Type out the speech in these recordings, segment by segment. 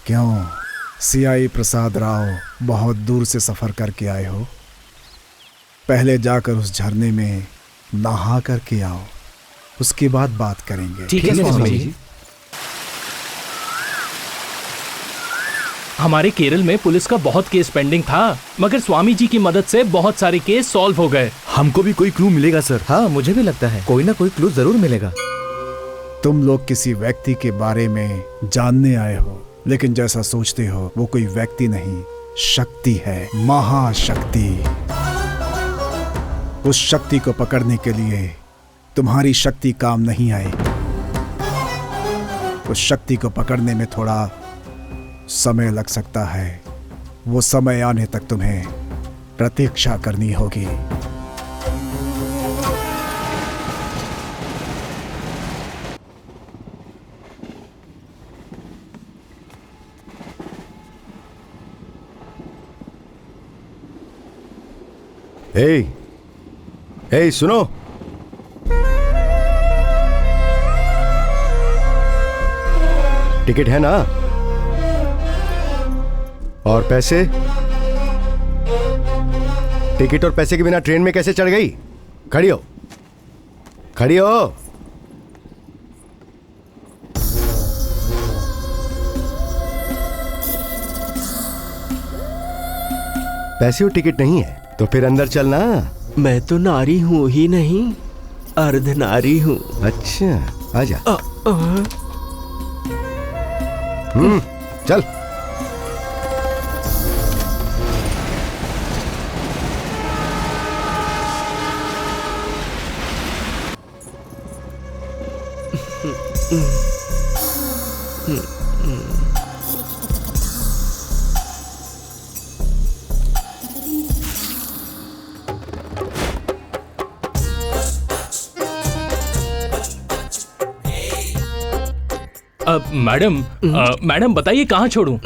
क्यों सीआई प्रसाद राव, बहुत दूर से सफर करके आए हो? पहले जाकर उस झरने में नहा करके आओ, उसके बाद बात करेंगे। ठीक है स्वामी जी। हमारे केरल में पुलिस का बहुत केस पेंडिंग था, मगर स्वामी जी की मदद से बहुत सारे केस सॉल्व हो गए। हमको भी कोई क्लू मिलेगा सर? हाँ, मुझे भी लगता है कोई ना कोई क्लू जरूर मिलेगा। तुम लोग किसी व्यक्ति के बारे में जानने आए हो, लेकिन जैसा सोचते हो वो कोई व्यक्ति नहीं, शक्ति है, महाशक्ति। उस शक्ति को पकड़ने के लिए तुम्हारी शक्ति काम नहीं आई। उस शक्ति को पकड़ने में थोड़ा समय लग सकता है। वो समय आने तक तुम्हें प्रतीक्षा करनी होगी। ए सुनो, टिकट है ना? और पैसे? टिकट और पैसे के बिना ट्रेन में कैसे चढ़ गई? खड़ी हो, खड़ी हो। पैसे और टिकट नहीं है तो फिर अंदर चलना। मैं तो नारी हूँ ही नहीं, अर्ध नारी हूँ। अच्छा, आजा। चल। मैडम बताइए कहाँ छोड़ूं?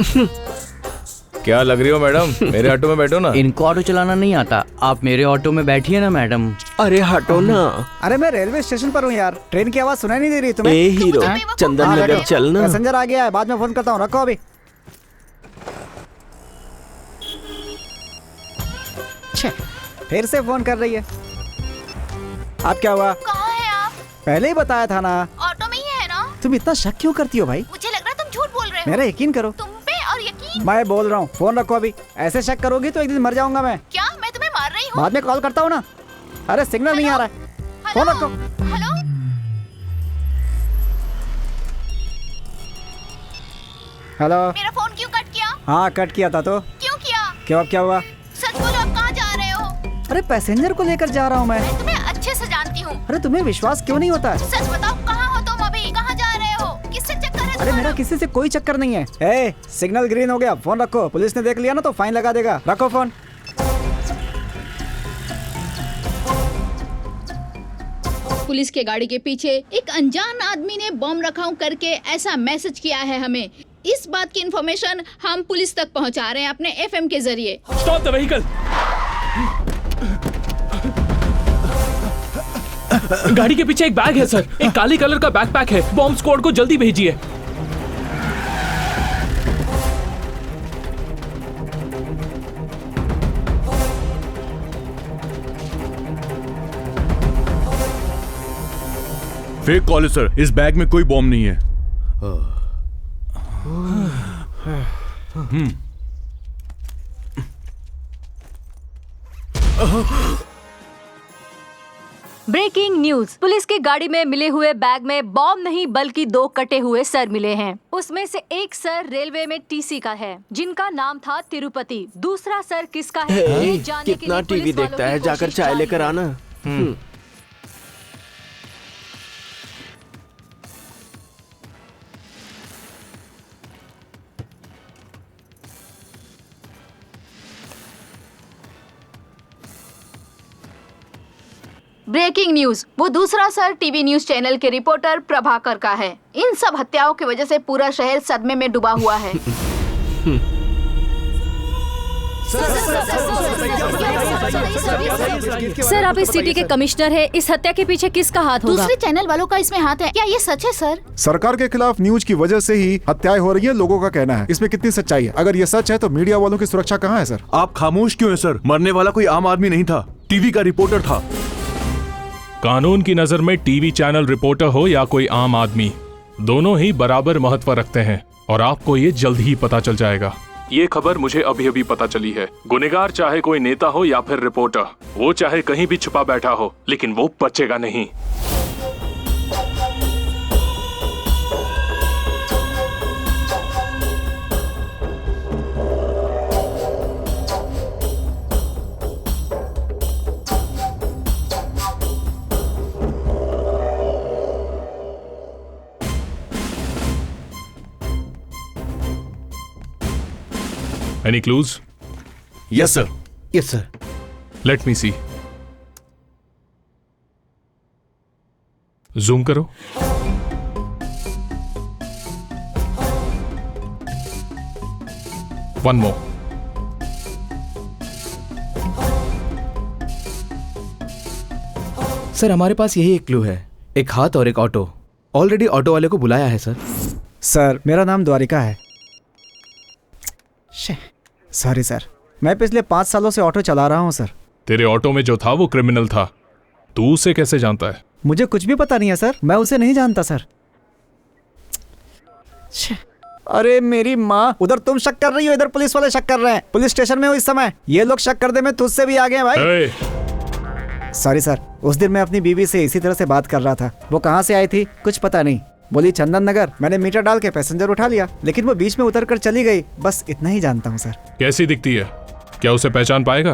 क्या लग रही हो मैडम? मेरे ऑटो में बैठो ना। इनको ऑटो चलाना नहीं आता, आप मेरे ऑटो में बैठिए ना मैडम। अरे हटो ना। अरे मैं रेलवे स्टेशन पर हूँ यार, ट्रेन की आवाज सुनाई नहीं दे रही तुम्हें? ए हीरो, चंदन नगर चलना। पैसेंजर आ गया है, बाद में फोन करता हूँ, रखो अभी। फिर से फोन कर रही है। आप क्या हुआ? कहाँ है आप? पहले ही बताया था ना। ऑटो में ही है ना? तुम इतना शक क्यों करती हो भाई? मुझे लग रहा है तुम झूठ बोल रहे हो। मेरा यकीन करो। तुम पे और यकीन। मैं बोल रहा हूँ, फोन रखो अभी। ऐसे शक करोगी तो एक दिन मर जाऊंगा मैं। क्या मैं तुम्हें मार रही हूँ? बाद में कॉल करता हूँ ना। अरे सिग्नल नहीं आ रहा है, फोन रखो। Hello, hello. मेरा फोन क्यों कट किया? हाँ कट किया था तो। क्यों किया? क्यों, अब क्या हुआ? सच बोलो, आप कहाँ जा रहे हो? अरे पैसेंजर को लेकर जा रहा हूँ मैं। मैं तुम्हें अच्छे से जानती हूँ। अरे तुम्हें विश्वास क्यों नहीं होता है? सच बताओ, कहाँ हो तुम अभी? कहाँ जा रहे हो? किससे चक्कर है? अरे मेरा किसी से कोई चक्कर नहीं है। ए, सिग्नल ग्रीन हो गया, फोन रखो। पुलिस ने देख लिया ना तो फाइन लगा देगा। रखो फोन। पुलिस के गाड़ी के पीछे एक अनजान आदमी ने बम रखाऊं करके ऐसा मैसेज किया है हमें। इस बात की इंफॉर्मेशन हम पुलिस तक पहुंचा रहे हैं अपने एफएम के जरिए। Stop the vehicle. गाड़ी के पीछे एक बैग है सर, एक काली कलर का बैकपैक है। बॉम्ब स्क्वाड को जल्दी भेजिए। फेक कॉल है सर, इस बैग में कोई बॉम्ब नहीं है। Breaking news. पुलिस की गाड़ी में मिले हुए बैग में बॉम्ब नहीं बल्कि 2 कटे हुए सर मिले हैं। उसमें से एक सर रेलवे में टीसी का है जिनका नाम था तिरुपति। दूसरा सर किसका है ये जानने के कितना लिए पुलिस टीवी वालों देखता की है, जाकर कोशिश चाय जारी लेकर है। आना। Breaking news. वो दूसरा सर टीवी न्यूज चैनल के रिपोर्टर प्रभाकर का है। इन सब हत्याओं की वजह से पूरा शहर सदमे में डूबा हुआ है। सर आप इस सिटी के कमिश्नर हैं, इस हत्या के पीछे किसका हाथ होगा? दूसरे चैनल वालों का इसमें हाथ है क्या? ये सच है सर? सरकार के खिलाफ न्यूज की वजह से ही हत्याएं हो रही हैं, लोगों का कहना है। इसमें कितनी सच्चाई है? अगर ये सच है तो मीडिया वालों की सुरक्षा कहाँ है सर? आप खामोश क्यों हैं सर? मरने वाला कोई आम आदमी नहीं था, टीवी का रिपोर्टर था। कानून की नजर में टीवी चैनल रिपोर्टर हो या कोई आम आदमी, दोनों ही बराबर महत्व रखते हैं और आपको ये जल्द ही पता चल जाएगा। ये खबर मुझे अभी अभी पता चली है। गुनहगार चाहे कोई नेता हो या फिर रिपोर्टर, वो चाहे कहीं भी छुपा बैठा हो, लेकिन वो बचेगा नहीं। Any clues? Yes sir. Yes sir. Let me see. Zoom करो। One more. सर हमारे पास यही एक क्लू है, एक हाथ और एक ऑटो। ऑलरेडी ऑटो वाले को बुलाया है सर। सर मेरा नाम द्वारिका है। सॉरी सर, मैं पिछले 5 सालों से ऑटो चला रहा हूँ सर। तेरे ऑटो में जो था वो क्रिमिनल था, तू उसे कैसे जानता है? मुझे कुछ भी पता नहीं है सर, मैं उसे नहीं जानता सर। अरे मेरी माँ, उधर तुम शक कर रही हो, इधर पुलिस वाले शक कर रहे हैं। पुलिस स्टेशन में हूँ इस समय, ये लोग शक कर दे मैं तुझसे भी आगे हैं भाई। सॉरी सर, उस दिन मैं अपनी बीवी से इसी तरह से बात कर रहा था। वो कहाँ से आई थी कुछ पता नहीं, बोली चंदन नगर। मैंने मीटर डाल के पैसेंजर उठा लिया, लेकिन वो बीच में उतर कर चली गई। बस इतना ही जानता हूँ सर। कैसी दिखती है? क्या उसे पहचान पाएगा?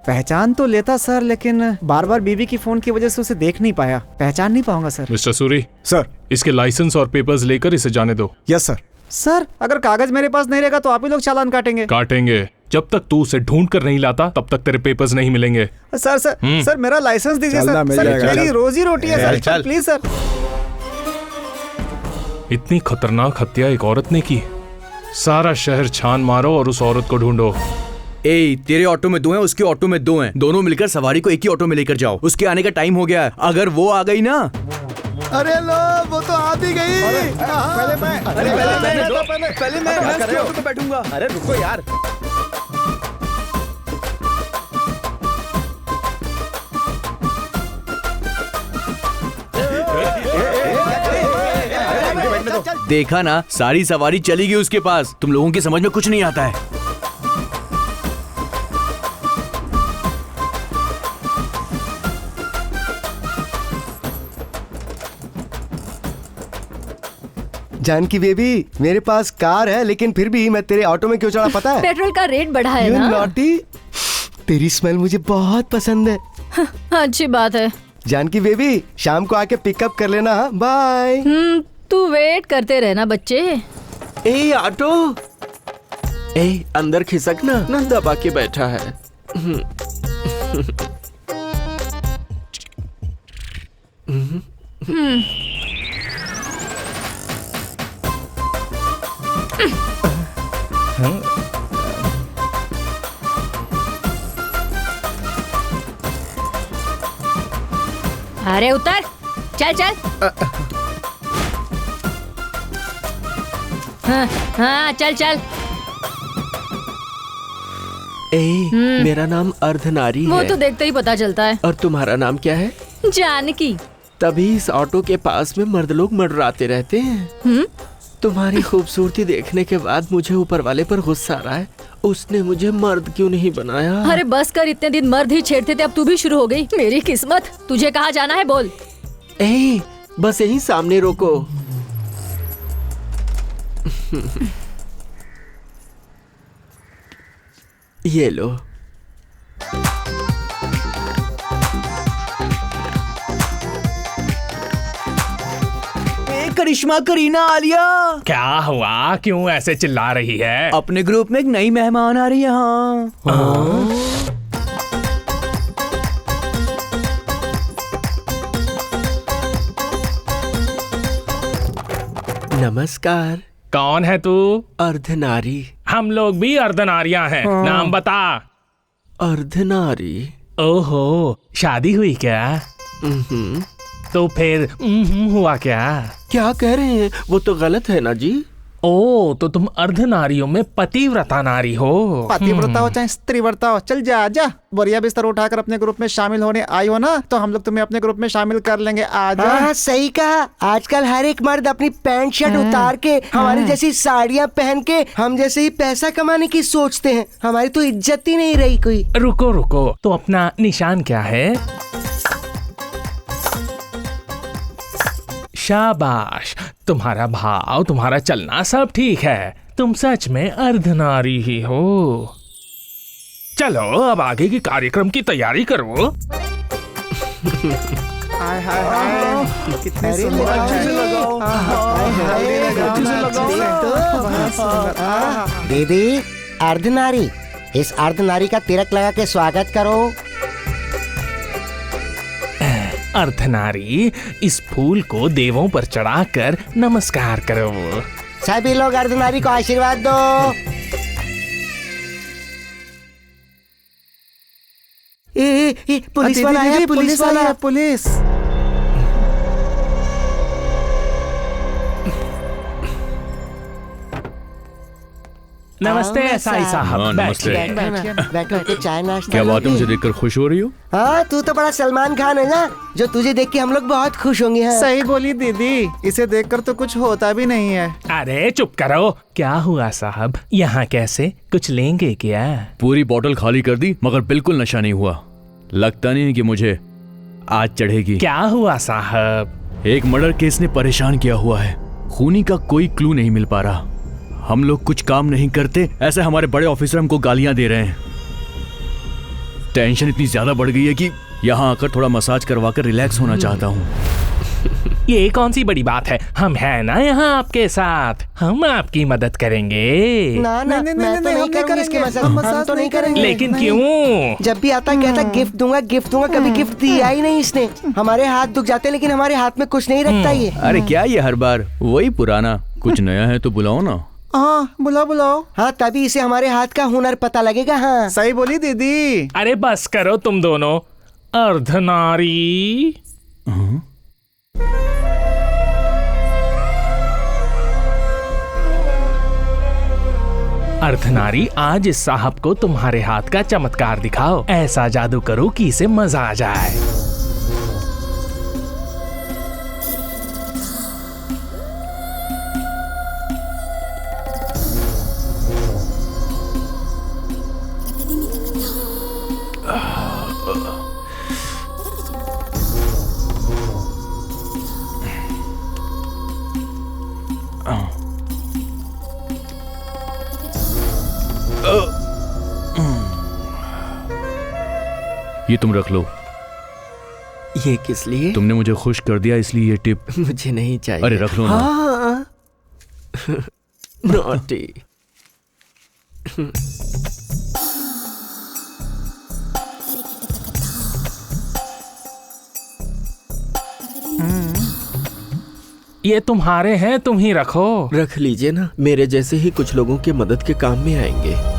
पहचान तो लेता सर, लेकिन बार बार बीवी की फोन की वजह से उसे देख नहीं पाया। पहचान नहीं पाऊंगा सर। Mister Suri sir. इसके लाइसेंस और पेपर्स लेकर इसे जाने दो। Yes sir. सर अगर कागज मेरे पास नहीं रहेगा तो आप ही लोग चालान काटेंगे। काटेंगे। जब तक तू उसे ढूंढ कर नहीं लाता तब तक तेरे पेपर्स नहीं मिलेंगे। सर सर मेरा लाइसेंस दीजिए सर। मेरी रोजी रोटी है सर, प्लीज सर। इतनी खतरनाक हत्या एक औरत ने की। सारा शहर छान मारो और उस औरत को ढूंढो। ए, तेरे ऑटो में 2 हैं, उसके ऑटो में 2 हैं। दोनों मिलकर सवारी को एक ही ऑटो में लेकर जाओ। उसके आने का टाइम हो गया है। अगर वो आ गई ना। अरे लो, वो तो आ भी गई। पहले मैं उसके ऑटो पे बैठूंगा। अरे रुको यार। देखा ना, सारी सवारी चली गई उसके पास। तुम लोगों की समझ में कुछ नहीं आता है। जानकी बेबी, मेरे पास कार है, लेकिन फिर भी मैं तेरे ऑटो में क्यों चढ़ा पता है? पेट्रोल का रेट बढ़ा है You ना। naughty? तेरी स्मेल मुझे बहुत पसंद है। अच्छी बात है। जानकी बेबी, शाम को आके पिकअप कर लेना। बाय। तू वेट करते रहना बच्चे। ए ऑटो, ए अंदर खिसक ना दबा के बैठा है। अरे उतर, चल चल। हाँ चल चल। ए, मेरा नाम अर्धनारी वो है। तो देखते ही पता चलता है। और तुम्हारा नाम क्या है? जानकी। तभी इस ऑटो के पास में मर्द लोग मंडराते रहते हैं। तुम्हारी खूबसूरती देखने के बाद मुझे ऊपर वाले पर गुस्सा आ रहा है। उसने मुझे मर्द क्यों नहीं बनाया? अरे बस कर, इतने दिन मर्द ही छेड़ते थे, अब तू भी शुरू हो गई। मेरी किस्मत। तुझे कहाँ जाना है बोल। ए, बस यहीं सामने रोको। ये लो। करिश्मा, करीना, आलिया। क्या हुआ? क्यों ऐसे चिल्ला रही है? अपने ग्रुप में एक नई मेहमान आ रही है। हाँ। नमस्कार। कौन है तू? अर्धनारी। हम लोग भी अर्धनारियां हैं। नाम बता। अर्धनारी? ओहो, शादी हुई क्या? तो फिर हुआ क्या? क्या कह रहे हैं? वो तो गलत है ना जी। ओ, तो तुम अर्धनारियों में पतिव्रता नारी हो। पतिव्रता हो चाहे स्त्रीव्रता हो, चल जा जा। बोरिया बिस्तर उठाकर अपने ग्रुप में शामिल होने आई हो ना, तो हम लोग तुम्हें अपने ग्रुप में शामिल कर लेंगे। आ जा। हाँ, सही कहा। आजकल हर एक मर्द अपनी पैंट शर्ट उतार के हमारी जैसी साड़ियाँ पहन के हम जैसे ही पैसा कमाने की सोचते हैं। हमारी तो इज्जत ही नहीं रही कोई। रुको रुको, तो अपना निशान क्या है? शाबाश, तुम्हारा भाव, तुम्हारा चलना सब ठीक है। तुम सच में अर्धनारी ही हो। चलो अब आगे के कार्यक्रम की तैयारी करो। हाय हाय हाय, कितने सुंदर है। दीदी अर्धनारी, इस अर्धनारी का तिलक लगा के स्वागत करो। अर्धनारी, इस फूल को देवों पर चढ़ाकर नमस्कार करो। सभी लोग अर्धनारी को आशीर्वाद दो। पुलिस वाला है, पुलिस वाला है, पुलिस। नमस्ते एसआई साहब। नमस्ते। बैठो, चाय नाश्ता। क्या बात है, मुझे देखकर खुश हो रही हो? हाँ, तू तो बड़ा सलमान खान है ना, जो तुझे देख के हम लोग बहुत खुश होंगे। हाँ। सही बोली दीदी, इसे देखकर तो कुछ होता भी नहीं है। अरे चुप करो। क्या हुआ साहब, यहाँ कैसे? कुछ लेंगे क्या? पूरी बोतल खाली कर दी मगर बिल्कुल नशा नहीं हुआ। लगता नहीं कि मुझे आज चढ़ेगी। क्या हुआ साहब? एक मर्डर केस ने परेशान किया हुआ है। खूनी का कोई क्लू नहीं मिल पा रहा। हम लोग कुछ काम नहीं करते, ऐसे हमारे बड़े ऑफिसर हमको गालियां दे रहे हैं। टेंशन इतनी ज्यादा बढ़ गई है कि यहाँ आकर थोड़ा मसाज करवा कर रिलैक्स होना चाहता हूँ। ये कौन सी बड़ी बात है, हम हैं ना यहाँ आपके साथ। हम आपकी मदद करेंगे। ना ना, मैं तो नहीं करूँगी इसके मसाज। हम तो नहीं करेंगे। लेकिन क्यों? जब भी आता कहता गिफ्ट दूंगा गिफ्ट दूंगा, कभी गिफ्ट दिया ही नहीं इसने। हमारे हाथ दुख जाते लेकिन हमारे हाथ में कुछ नहीं रखता ये। अरे क्या ये हर बार वही पुराना? कुछ नया है तो बुलाओ ना। हाँ, बुलाओ बुलाओ। हाँ, तभी इसे हमारे हाथ का हुनर पता लगेगा। हाँ, सही बोली दीदी। अरे बस करो तुम दोनों। अर्धनारी, अर्धनारी, आज इस साहब को तुम्हारे हाथ का चमत्कार दिखाओ। ऐसा जादू करो कि इसे मजा आ जाए। ये तुम रख लो। ये किस लिए? तुमने मुझे खुश कर दिया इसलिए ये टिप। मुझे नहीं चाहिए। अरे रख लो ना। हाँ। नॉटी। ये तुम्हारे हैं, तुम ही रखो। रख लीजिए ना, मेरे जैसे ही कुछ लोगों के मदद के काम में आएंगे।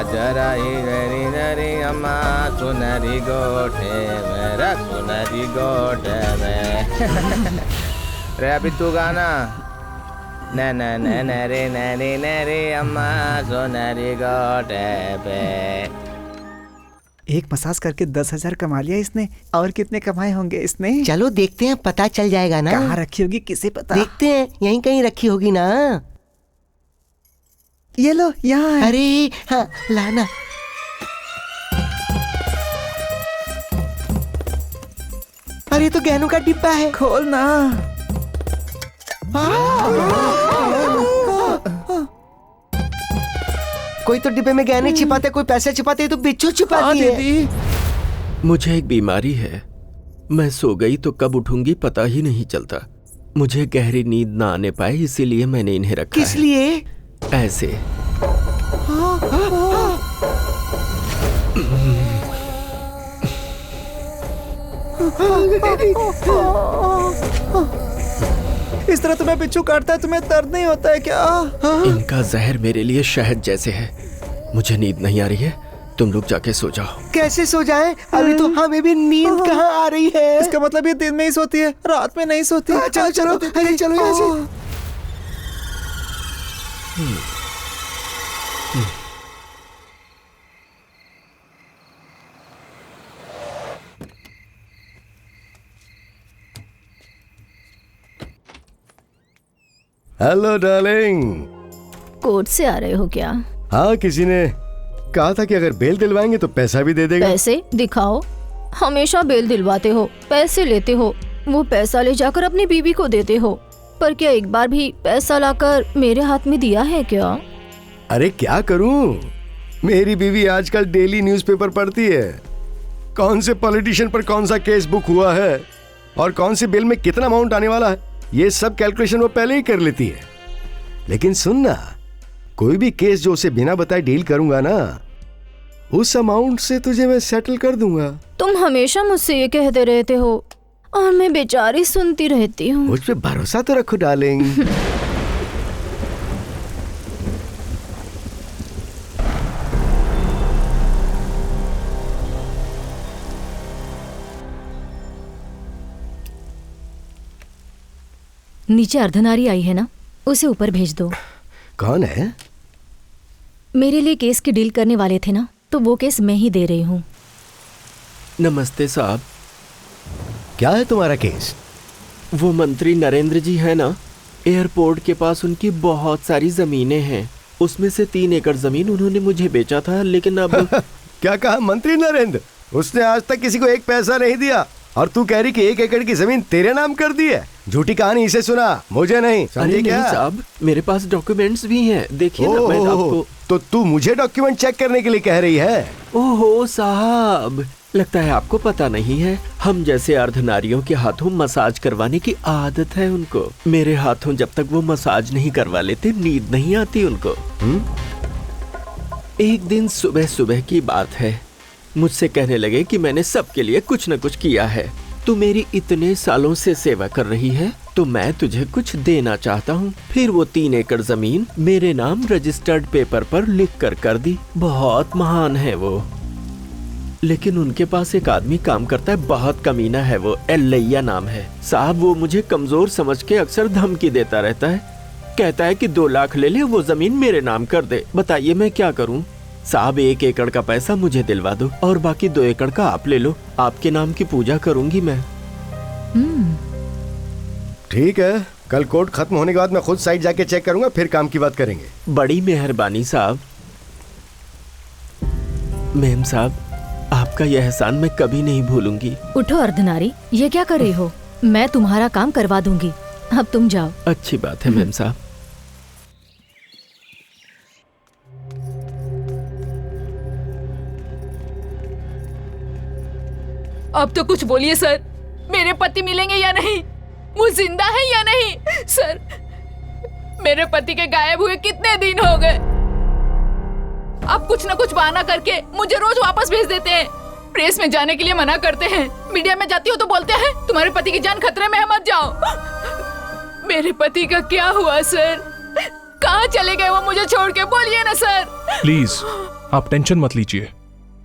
जरा ही नरी अम्मा सुनरी गोठे मेरा सुनरी गोठे में। रे अभी तू गाना। न न न न रे नरी नरी अम्मा सुनरी गोठे पे। एक मसाज करके 10,000 कमा लिया इसने। और कितने कमाए होंगे इसने? चलो देखते हैं, पता चल जाएगा ना। कहाँ रखी होगी, किसे पता। देखते हैं, यहीं कहीं रखी होगी ना। ये लो, यहाँ है। अरे हाँ, लाना। अरे तो गहनों का डिब्बा है। खोल ना। कोई तो डिब्बे में गहने छिपाते, कोई पैसे छिपाते, तो बिच्छू छिपाती है। मुझे एक बीमारी है, मैं सो गई तो कब उठूंगी पता ही नहीं चलता। मुझे गहरी नींद ना आने पाए इसीलिए मैंने इन्हें रखा किस लिए? ऐसे। इस तरह तुम्हें बिच्छू काटता है, तुम्हें दर्द नहीं होता है क्या? इनका जहर मेरे लिए शहद जैसे है। मुझे नींद नहीं आ रही है, तुम लोग जाके सो जाओ। कैसे सो जाएं? अभी तो हमें भी नींद कहाँ आ रही है। इसका मतलब ये दिन में ही सोती है, रात में नहीं सोती। चलो चलो, अरे चलो यहाँ से। Hello darling. कोर्ट से आ रहे हो क्या? हाँ, किसी ने कहा था कि अगर बेल दिलवाएंगे तो पैसा भी दे देगा। पैसे दिखाओ। हमेशा बेल दिलवाते हो, पैसे लेते हो, वो पैसा ले जाकर अपनी बीवी को देते हो, पर क्या एक बार भी पैसा लाकर मेरे हाथ में दिया है क्या? अरे क्या करूं, मेरी बीवी आजकल डेली न्यूज़पेपर पढ़ती है। कौन से पॉलिटिशियन पर कौन सा केस बुक हुआ है और कौन से बिल में कितना अमाउंट आने वाला है, ये सब कैलकुलेशन वो पहले ही कर लेती है। लेकिन सुनना, कोई भी केस जो उसे बिना बताए डील करूंगा ना, उस अमाउंट से तुझे मैं सेटल कर दूंगा। तुम हमेशा मुझसे ये कहते रहते हो और मैं बेचारी सुनती रहती हूँ। मुझ पे भरोसा तो रखो डार्लिंग। नीचे अर्धनारी आई है ना, उसे ऊपर भेज दो। कौन है? मेरे लिए केस की डील करने वाले थे ना, तो वो केस मैं ही दे रही हूँ। नमस्ते साहब। क्या है तुम्हारा केस? वो मंत्री नरेंद्र जी है ना, एयरपोर्ट के पास उनकी बहुत सारी जमीनें हैं। उसमें से 3 एकड़ जमीन उन्होंने मुझे बेचा था, लेकिन अब क्या कहा मंत्री नरेंद्र? उसने आज तक किसी को एक पैसा नहीं दिया और तू कह रही कि 1 एकड़ की जमीन तेरे नाम कर दी है? झूठी कहानी इसे सुना, मुझे नहीं। समझे क्या? नहीं साहब, मेरे पास डॉक्यूमेंट्स भी हैं, देखिए ना। मैं आपको तो तू मुझे डॉक्यूमेंट चेक करने के लिए कह रही है? ओहो साहब, लगता है आपको पता नहीं है, हम जैसे अर्धनारियों के हाथों मसाज करवाने की आदत है उनको। मेरे हाथों जब तक वो मसाज नहीं करवा लेते, नींद नहीं आती उनको। एक दिन सुबह सुबह की बात है, मुझसे कहने लगे कि मैंने सबके लिए कुछ न कुछ किया है। तू मेरी इतने सालों से सेवा कर रही है, तो मैं तुझे कुछ देना चाहता हूँ। फिर वो 3 एकड़ जमीन मेरे नाम रजिस्टर्ड पेपर पर लिख कर दी। बहुत महान है वो। लेकिन उनके पास एक आदमी काम करता है, बहुत कमीना है वो, एल्लैया नाम है। साहब वो मुझे कमजोर समझ के अक्सर धमकी देता रहता है, कहता है कि 2 लाख ले ले, वो जमीन मेरे नाम कर दे। बताइए मैं क्या करूँ? साहब 1 एकड़ का पैसा मुझे दिलवा दो और बाकी 2 एकड़ का आप ले लो। आपके नाम की पूजा करूंगी मैं। ठीक है, कल कोर्ट खत्म होने के बाद मैं खुद साइट जाके चेक करूंगा, फिर काम की बात करेंगे। बड़ी मेहरबानी साहब। मेम साहब, आपका यह एहसान मैं कभी नहीं भूलूंगी। उठो अर्धनारी, ये क्या कर रही हो? मैं तुम्हारा काम करवा दूंगी, अब तुम जाओ। अच्छी बात है मेम साहब। अब तो कुछ बोलिए सर, मेरे पति मिलेंगे या नहीं? वो जिंदा है या नहीं? सर, मेरे पति के गायब हुए कितने दिन हो गए। आप कुछ न कुछ बहाना करके मुझे रोज वापस भेज देते हैं। प्रेस में जाने के लिए मना करते हैं, मीडिया में जाती हो तो बोलते हैं तुम्हारे पति की जान खतरे में है, मत जाओ। मेरे पति का क्या हुआ सर? कहाँ चले गए वो मुझे छोड़ के? बोलिए ना सर। प्लीज आप टेंशन मत लीजिए,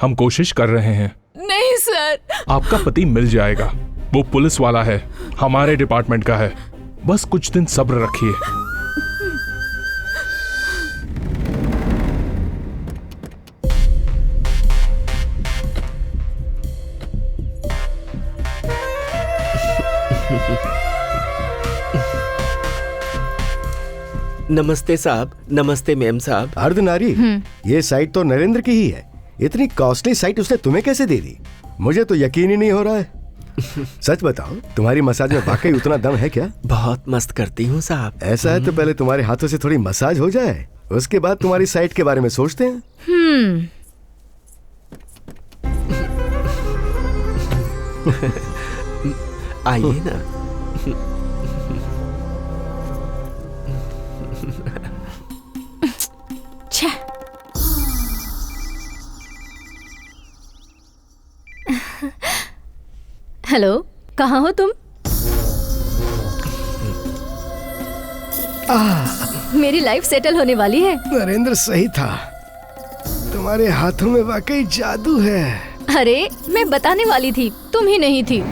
हम कोशिश कर रहे हैं। नहीं सर। आपका पति मिल जाएगा, वो पुलिस वाला है, हमारे डिपार्टमेंट का है। बस कुछ दिन सब्र रखिए। नमस्ते साहब। नमस्ते मेम साहब। अर्धनारी, ये साइट तो नरेंद्र की ही है। इतनी कॉस्टली साइट उसने तुम्हें कैसे दे दी? मुझे तो यकीन ही नहीं हो रहा है। सच बताओ, तुम्हारी मसाज में वाकई उतना दम है क्या? बहुत मस्त करती हूँ साहब। ऐसा है तो पहले तुम्हारे हाथों से थोड़ी मसाज हो जाए, उसके बाद तुम्हारी साइट के बारे में सोचते हैं। आइए ना। हेलो, कहाँ हो तुम? मेरी लाइफ सेटल होने वाली है। नरेंद्र सही था, तुम्हारे हाथों में वाकई जादू है। अरे मैं बताने वाली थी, तुम ही नहीं थी।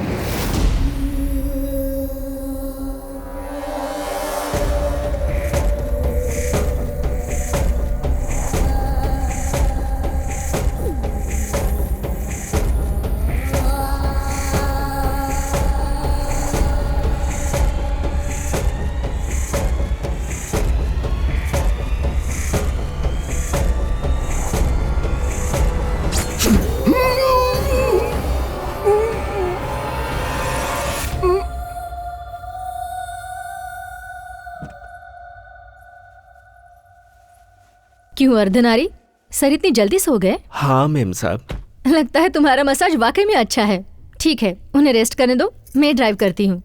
क्यों अर्धनारी, सर इतनी जल्दी सो गए? हाँ मेम साहब। लगता है तुम्हारा मसाज वाकई में अच्छा है। ठीक है, उन्हें रेस्ट करने दो, मैं ड्राइव करती हूँ।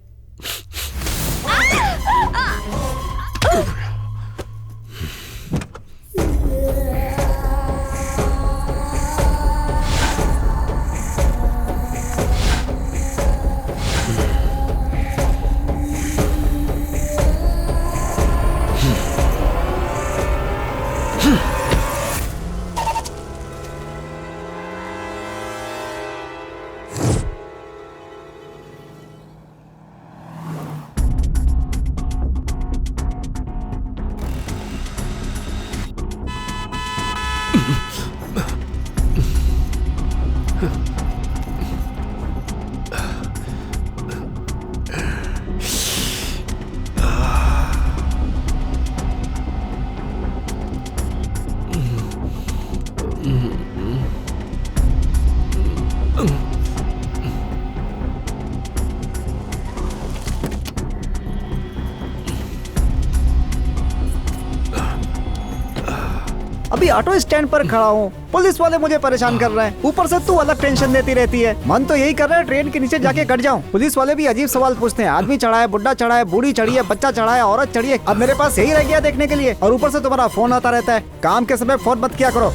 अभी ऑटो स्टैंड पर खड़ा हूँ, पुलिस वाले मुझे परेशान कर रहे हैं। ऊपर से तू अलग टेंशन देती रहती है। मन तो यही कर रहा है ट्रेन के नीचे जाके कट जाऊँ। पुलिस वाले भी अजीब सवाल पूछते हैं। आदमी चढ़ा है, बुढ़ा चढ़ा है, बूढ़ी चढ़ी है, बच्चा चढ़ा है, औरत चढ़ी है। अब मेरे पास यही रह गया देखने के लिए। और ऊपर से तुम्हारा फोन आता रहता है। काम के समय फोन मत किया करो।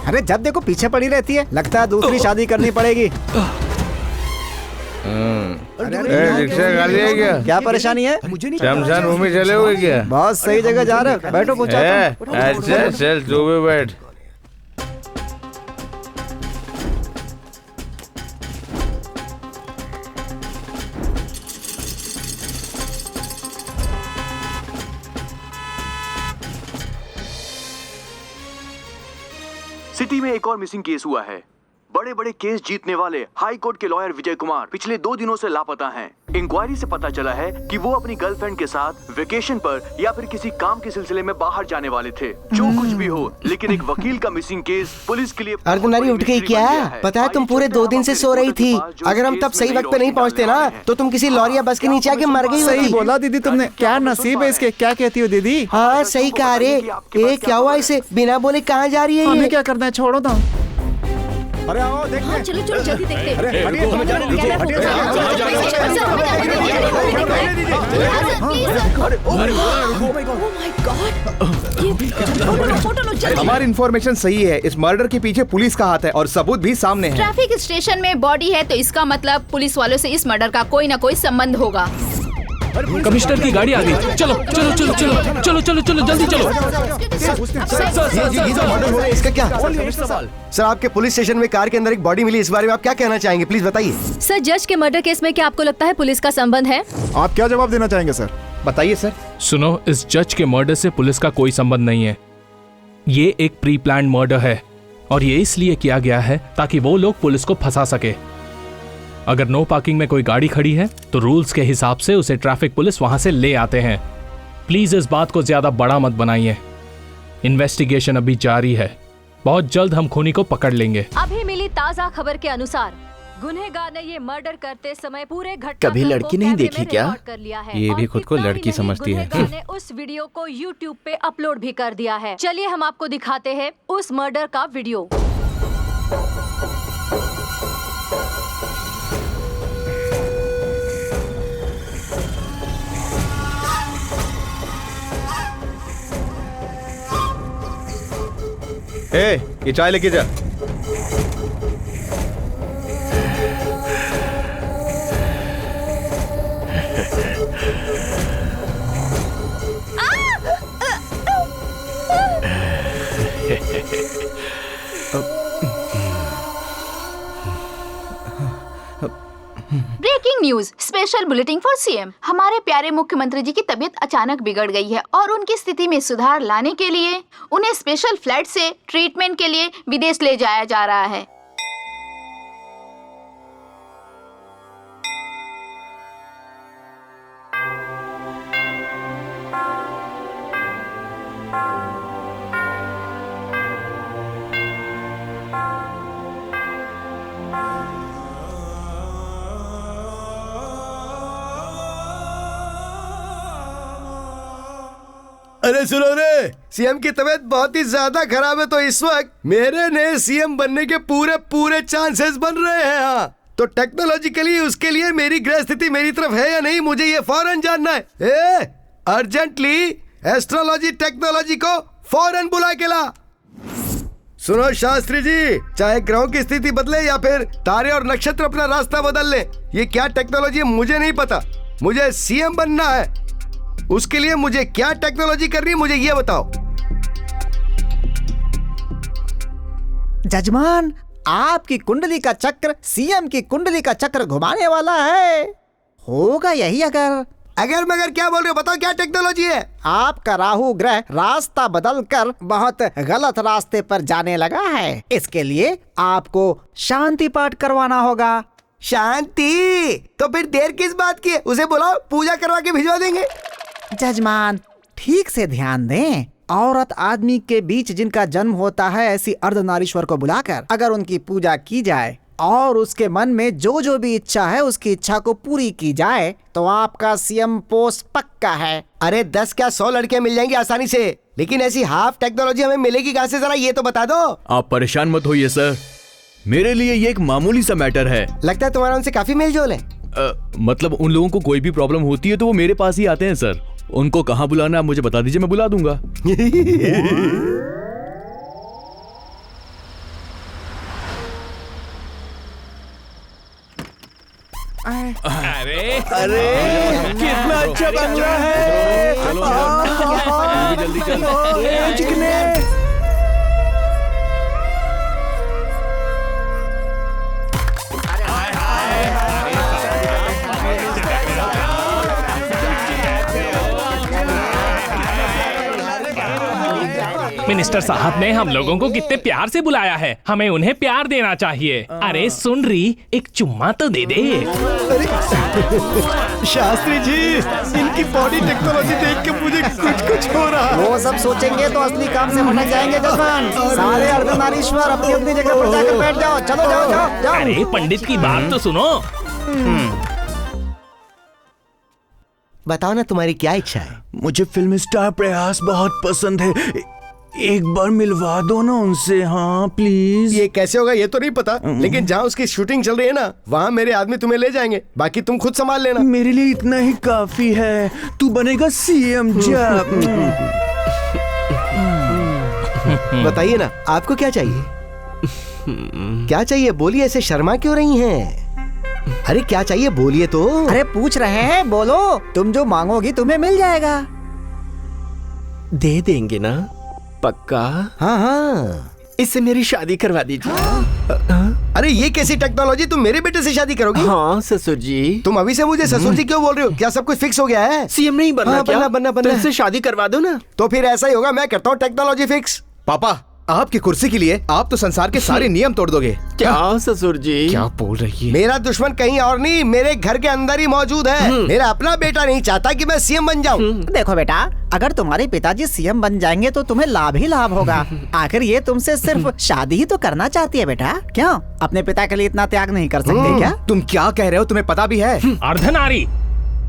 अरे जब देखो पीछे पड़ी रहती है। लगता है दूसरी शादी करनी पड़ेगी। रिक्शा खाली है क्या? क्या परेशानी है? शमशान भूमि चले हुए क्या? बहुत सही जगह जा रहे हो, बैठो पूछा। अच्छा चल तू भी बैठ। सिटी में एक और मिसिंग केस हुआ है। बड़े बड़े केस जीतने वाले हाई कोर्ट के लॉयर विजय कुमार पिछले 2 दिनों से लापता हैं। इंक्वायरी से पता चला है कि वो अपनी गर्लफ्रेंड के साथ वेकेशन पर या फिर किसी काम के सिलसिले में बाहर जाने वाले थे। जो कुछ भी हो, लेकिन एक वकील का मिसिंग केस पुलिस के लिए अर्धनारी उठ गई क्या? पता है तुम पूरे 2 दिन से सो रही थी। अगर हम तब सही वक्त पे नहीं पहुंचते ना तो तुम किसी लॉरी या बस के नीचे आके मर गई होती। सही बोला दीदी तुमने। क्या नसीब है इसके। क्या कहती हो दीदी? हाँ सही कहा रे। क्या हुआ इसे? बिना बोले कहाँ जा रही है? हमें क्या करना है, छोड़ो तो। अरे आओ देखते हैं। चलो चलो जल्दी देखते हैं। अरे हटिए, हमारी इंफॉर्मेशन सही है। इस मर्डर के पीछे पुलिस का हाथ है और सबूत भी सामने है। ट्रैफिक स्टेशन में बॉडी है तो इसका मतलब पुलिस वालों से इस मर्डर का कोई ना कोई संबंध होगा। कमिश्नर की गाड़ी आ गई। चलो चलो चलो चलो चलो चलो चलो जल्दी चलो। इसका क्या? सर आपके पुलिस स्टेशन में कार के अंदर एक बॉडी मिली, इस बारे में आप क्या कहना चाहेंगे? प्लीज बताइए। सर जज के मर्डर केस में क्या आपको लगता है पुलिस का संबंध है? आप क्या जवाब देना चाहेंगे सर? बताइए सर। सुनो, इस जज के मर्डर से पुलिस का कोई संबंध नहीं है। ये एक प्री प्लान्ड मर्डर है और ये इसलिए किया गया है ताकि वो लोग पुलिस को फंसा सके। अगर नो पार्किंग में कोई गाड़ी खड़ी है तो रूल्स के हिसाब से उसे ट्रैफिक पुलिस वहां से ले आते हैं। प्लीज इस बात को ज्यादा बड़ा मत बनाइए। इन्वेस्टिगेशन अभी जारी है। बहुत जल्द हम खूनी को पकड़ लेंगे। अभी मिली ताजा खबर के अनुसार गुनहगार ने ये मर्डर करते समय पूरे घटना कभी लड़की नहीं देखी क्या? कर लिया है। ये भी खुद को लड़की समझती है। गुनहगार ने उस वीडियो को YouTube पे अपलोड भी कर दिया है। चलिए हम आपको दिखाते हैं उस मर्डर का वीडियो। ये चाय लेके जा। News special bulletin for CM. हमारे प्यारे मुख्यमंत्री जी की तबीयत अचानक बिगड़ गई है और उनकी स्थिति में सुधार लाने के लिए उन्हें स्पेशल फ्लाइट से ट्रीटमेंट के लिए विदेश ले जाया जा रहा है। अरे सुनो रे, सीएम की तबीयत बहुत ही ज्यादा खराब है, तो इस वक्त मेरे नए सीएम बनने के पूरे पूरे चांसेस बन रहे हैं। हाँ, तो टेक्नोलॉजिकली उसके लिए मेरी ग्रह स्थिति मेरी तरफ है या नहीं, मुझे ये फौरन जानना है। अर्जेंटली एस्ट्रोलॉजी टेक्नोलॉजी को फौरन बुला के ला। सुनो शास्त्री जी, चाहे ग्रहों की स्थिति बदले या फिर तारे और नक्षत्र अपना रास्ता बदल ले, ये क्या टेक्नोलॉजी है मुझे नहीं पता। मुझे सीएम बनना है, उसके लिए मुझे क्या टेक्नोलॉजी करनी है मुझे ये बताओ। जजमान, आपकी कुंडली का चक्र सीएम की कुंडली का चक्र घुमाने वाला है। होगा यही अगर मगर क्या बोल रहे हो, बताओ क्या टेक्नोलॉजी है। आपका राहु ग्रह रास्ता बदलकर बहुत गलत रास्ते पर जाने लगा है। इसके लिए आपको शांति पाठ करवाना होगा। शांति? तो फिर देर किस बात की है, उसे बुलाओ, पूजा करवा के भिजवा देंगे। जजमान, ठीक से ध्यान दें। औरत आदमी के बीच जिनका जन्म होता है, ऐसी अर्धनारीश्वर को बुलाकर अगर उनकी पूजा की जाए और उसके मन में जो जो भी इच्छा है उसकी इच्छा को पूरी की जाए तो आपका सीएम पोस्ट पक्का है। अरे 10 क्या 100 लड़कियां मिल जाएंगी आसानी से, लेकिन ऐसी हाफ टेक्नोलॉजी हमें मिलेगी कहाँ से, जरा ये तो बता दो। आप परेशान मत होइए सर, मेरे लिए ये एक मामूली सा मैटर है। लगता है तुम्हारा उनसे काफी मेलजोल है। मतलब उन लोगों को कोई भी प्रॉब्लम होती है तो वो मेरे पास ही आते हैं सर। उनको कहाँ बुलाना है मुझे बता दीजिए, मैं बुला दूंगा। अरे कितना अच्छा बंगला है। जल्दी चल। चिकने मिनिस्टर साहब ने हम लोगों को कितने प्यार से बुलाया है, हमें उन्हें प्यार देना चाहिए। अरे सुन रही, एक चुम्मा तो दे दे। शास्त्री जी, इनकी बॉडी टेक्नोलॉजी देख के मुझे कुछ हो रहा है। वो सब सोचेंगे तो असली काम से भटक जाएंगे जजमान। सारे अर्धनारीश्वर अपनी अपनी जगह पर जाकर बैठ जाओ। चलो जाओ। अरे पंडित की बात तो सुनो। बताओ ना तुम्हारी क्या इच्छा है। मुझे फिल्म स्टार प्रयास बहुत पसंद है, एक बार मिलवा दो ना उनसे। हाँ प्लीज। ये कैसे होगा ये तो नहीं पता, लेकिन जहाँ उसकी शूटिंग चल रही है ना, वहाँ मेरे आदमी तुम्हें ले जाएंगे, बाकी तुम खुद संभाल लेना। मेरे लिए इतना ही काफी है, तू बनेगा सीएम। बताइए ना, आपको क्या चाहिए? क्या चाहिए बोलिए, ऐसे शर्मा क्यों रही हैं? अरे क्या चाहिए बोलिए तो। अरे पूछ रहे हैं, बोलो। तुम जो मांगोगी तुम्हें मिल जाएगा। दे देंगे ना पक्का? हाँ, इससे मेरी शादी करवा दीजिए। अरे ये कैसी टेक्नोलॉजी, तुम मेरे बेटे से शादी करोगी? हाँ ससुर जी। तुम अभी से मुझे ससुर जी क्यों बोल रहे हो? क्या सब कुछ फिक्स हो गया है? सीएम नहीं बनना क्या? बनना तो इससे शादी करवा दो ना। तो फिर ऐसा ही होगा, मैं करता हूँ टेक्नोलॉजी फिक्स। पापा, आपकी कुर्सी के लिए आप तो संसार के सारे नियम तोड़ दोगे। क्या ससुर जी? क्या बोल रही है? मेरा दुश्मन कहीं और नहीं, मेरे घर के अंदर ही मौजूद है। मेरा अपना बेटा नहीं चाहता कि मैं सीएम बन जाऊं। देखो बेटा, अगर तुम्हारे पिताजी सीएम बन जाएंगे तो तुम्हें लाभ ही लाभ होगा। आखिर ये तुमसे सिर्फ शादी ही तो करना चाहती है बेटा। क्यों अपने पिता के लिए इतना त्याग नहीं कर सकते क्या? तुम क्या कह रहे हो, तुम्हें पता भी है? अर्धनारी,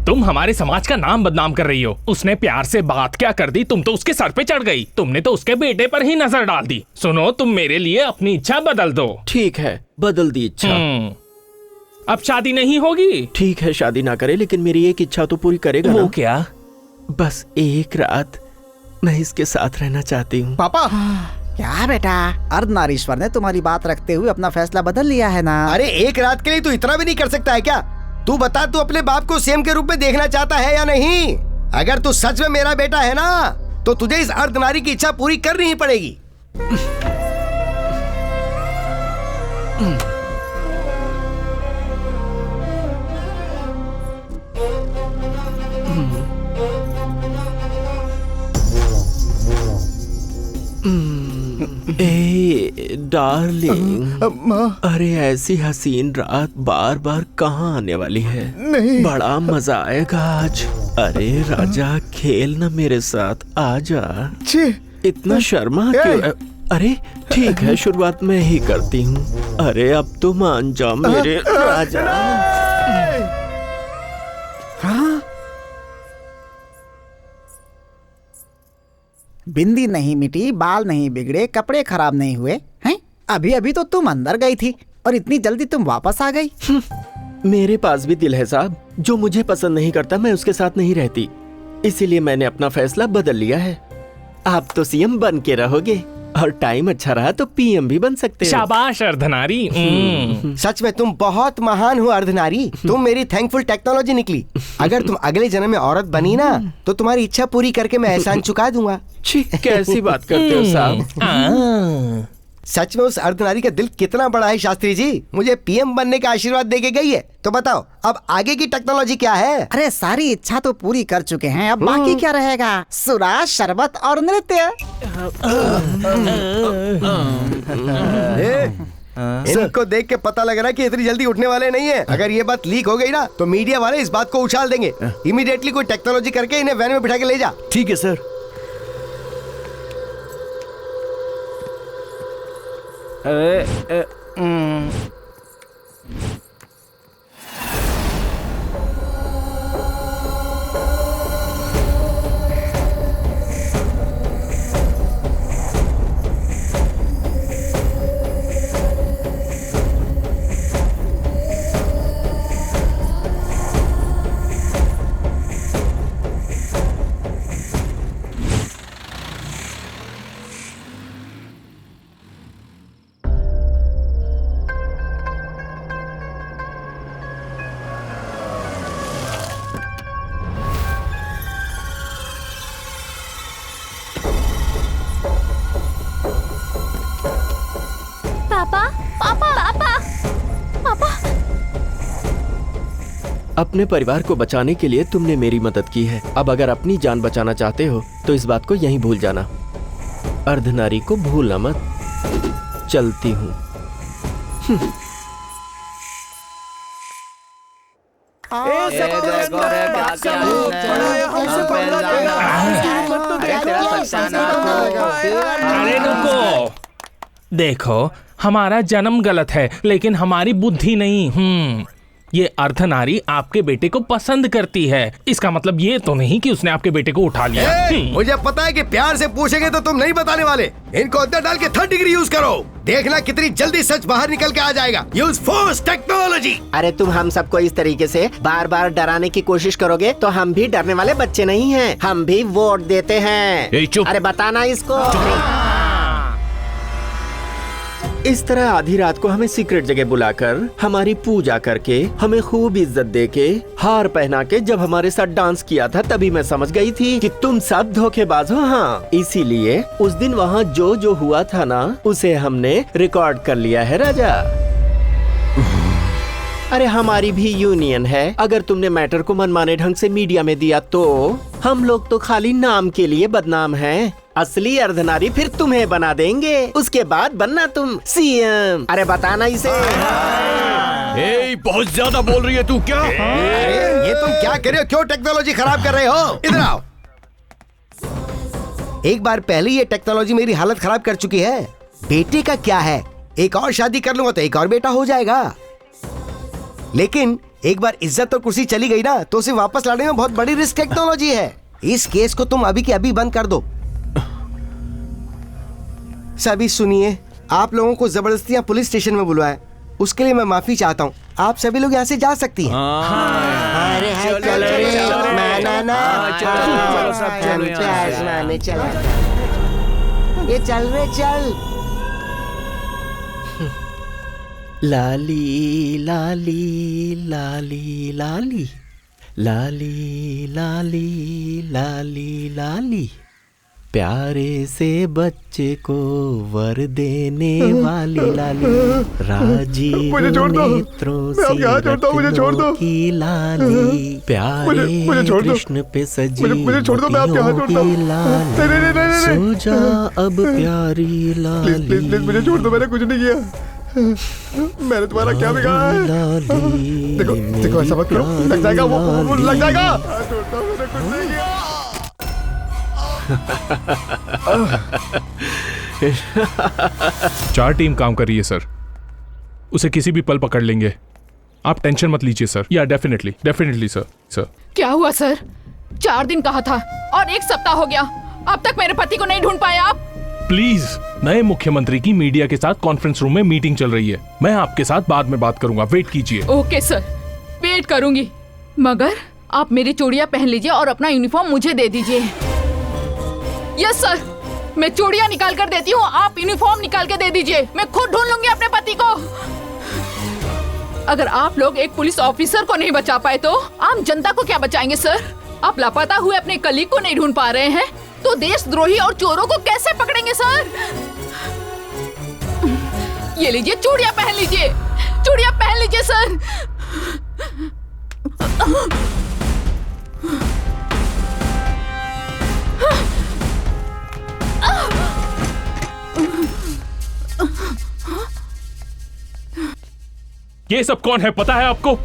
तुम हमारे समाज का नाम बदनाम कर रही हो। उसने प्यार से बात क्या कर दी, तुम तो उसके सर पे चढ़ गई। तुमने तो उसके बेटे पर ही नजर डाल दी। सुनो, तुम मेरे लिए अपनी इच्छा बदल दो। ठीक है, बदल दी इच्छा। अब शादी नहीं होगी? ठीक है, शादी ना करे, लेकिन मेरी एक इच्छा तो पूरी करेगा वो ना? क्या? बस एक रात मैं इसके साथ रहना चाहती हूँ। पापा। क्या बेटा, अर्धनारीश्वर ने तुम्हारी बात रखते हुए अपना फैसला बदल लिया है ना? अरे एक रात के लिए तू इतना भी नहीं कर सकता है क्या? तू बता, तू अपने बाप को सीएम के रूप में देखना चाहता है या नहीं? अगर तू सच में मेरा बेटा है ना, तो तुझे इस अर्धनारी की इच्छा पूरी करनी ही पड़ेगी। ए डार्लिंग, अरे ऐसी हसीन रात बार बार कहाँ आने वाली है? नहीं। बड़ा मजा आएगा आज। अरे राजा, खेल ना मेरे साथ, आजा। इतना शर्मा क्यों? अरे ठीक है, शुरुआत मैं ही करती हूँ। अरे अब तो मान जाओ मेरे राजा। बिंदी नहीं मिटी, बाल नहीं बिगड़े, कपड़े खराब नहीं हुए हैं? अभी अभी तो तुम अंदर गई थी और इतनी जल्दी तुम वापस आ गई। मेरे पास भी दिल है साहब। जो मुझे पसंद नहीं करता मैं उसके साथ नहीं रहती, इसीलिए मैंने अपना फैसला बदल लिया है। आप तो सीएम बन के रहोगे और टाइम अच्छा रहा तो पीएम भी बन सकते हो। शाबाश अर्धनारी। सच में तुम बहुत महान हो अर्धनारी। तुम मेरी थैंकफुल टेक्नोलॉजी निकली। अगर तुम अगले जन्म में औरत बनी ना तो तुम्हारी इच्छा पूरी करके मैं एहसान चुका दूंगा। कैसी बात करते हो साहब? सच में उस अर्धनारी का दिल कितना बड़ा है शास्त्री जी। मुझे पीएम बनने का आशीर्वाद देके गई है। तो बताओ अब आगे की टेक्नोलॉजी क्या है? अरे सारी इच्छा तो पूरी कर चुके हैं, अब बाकी क्या रहेगा? सुरा, शरबत और नृत्य। इनको देख के पता लग रहा है कि इतनी जल्दी उठने वाले नहीं है। अगर ये बात लीक हो गई ना तो मीडिया वाले इस बात को उछाल देंगे। इमीडिएटली कोई टेक्नोलॉजी करके इन्हें वैन में बिठा के ले जा। ठीक है सर। अपने परिवार को बचाने के लिए तुमने मेरी मदद की है। अब अगर अपनी जान बचाना चाहते हो तो इस बात को यहीं भूल जाना। अर्धनारी को भूलना मत। चलती हूँ। अरे रुको, देखो हमारा जन्म गलत है लेकिन हमारी बुद्धि नहीं। ये अर्धनारी आपके बेटे को पसंद करती है, इसका मतलब ये तो नहीं कि उसने आपके बेटे को उठा लिया। मुझे पता है कि प्यार से पूछेंगे तो तुम नहीं बताने वाले। इनको अंदर डाल के 3rd डिग्री यूज करो, देखना कितनी जल्दी सच बाहर निकल के आ जाएगा। Use force technology. अरे तुम हम सबको इस तरीके से बार बार डराने की कोशिश करोगे तो हम भी डरने वाले बच्चे नहीं हैं। हम भी वोट देते हैं। अरे बताना इसको। इस तरह आधी रात को हमें सीक्रेट जगह बुलाकर हमारी पूजा करके हमें खूब इज्जत देके हार पहना के जब हमारे साथ डांस किया था तभी मैं समझ गई थी कि तुम सब धोखेबाज हो। हाँ, इसीलिए उस दिन वहाँ जो जो हुआ था ना उसे हमने रिकॉर्ड कर लिया है राजा। अरे हमारी भी यूनियन है। अगर तुमने मैटर को मनमाने ढंग से मीडिया में दिया तो हम लोग तो खाली नाम के लिए बदनाम हैं। असली अर्धनारी फिर तुम्हें बना देंगे, उसके बाद बनना तुम सीएम। अरे बताना इसे। बहुत ज्यादा बोल रही है तू क्या? अरे ये तुम क्या कर रहे हो? क्यों टेक्नोलॉजी खराब कर रहे हो? इधर आओ। एक बार पहले ये टेक्नोलॉजी मेरी हालत खराब कर चुकी है। बेटे का क्या है, एक और शादी कर लूंगा तो एक और बेटा हो जाएगा। लेकिन एक बार इज्जत और कुर्सी चली गई ना तो उसे वापस लाने में बहुत बड़ी रिस्क टेक्नोलॉजी है। इस केस को तुम अभी के अभी बंद कर दो। सभी सुनिए, आप लोगों को जबरदस्ती यहाँ पुलिस स्टेशन में बुलवाया, उसके लिए मैं माफी चाहता हूँ। आप सभी लोग यहाँ से जा सकती हैं। अरे चल ये चल रे चल। लाली लाली लाली लाली लाली लाली लाली लाली प्यारे से बच्चे को वर देने वाली लाली, राजीव नेत्रों सी रत्नों की लाली, प्यारे कृष्ण पे सजी मोतियों की लाली, सो जा अब प्यारी लाली। प्लीज मुझे छोड़ दो, मैंने कुछ नहीं किया। मैंने तुम्हारा क्या बिगाड़ा है? देखो देखो, ऐसा मत करो, लग जाएगा वो लग जाएगा। छोड़ता हूँ, मैंने कुछ नहीं किया। 4 टीम काम कर रही है सर, उसे किसी भी पल पकड़ लेंगे, आप टेंशन मत लीजिए सर। या डेफिनेटली सर। क्या हुआ सर? 4 दिन कहा था और 1 सप्ताह हो गया, अब तक मेरे पति को नहीं ढूंढ पाए आप? प्लीज, नए मुख्यमंत्री की मीडिया के साथ कॉन्फ्रेंस रूम में मीटिंग चल रही है, मैं आपके साथ बाद में बात करूंगा, वेट कीजिए। ओके सर, वेट करूंगी, मगर आप मेरी चूड़ियां पहन लीजिए और अपना यूनिफॉर्म मुझे दे दीजिए। यस सर, मैं चूड़ियां निकाल कर देती हूँ, आप यूनिफॉर्म निकाल के दे दीजिए, मैं खुद ढूंढ लूंगी अपने पति को। अगर आप लोग एक पुलिस ऑफिसर को नहीं बचा पाए तो आम जनता को क्या बचाएंगे सर? आप लापता हुए अपने कलीग को नहीं ढूंढ पा रहे हैं तो देशद्रोही और चोरों को कैसे पकड़ेंगे सर? ये लीजिए, चूड़ियां पहन लीजिए, चूड़ियां पहन लीजिए सर। ये सब कौन है पता है आपको?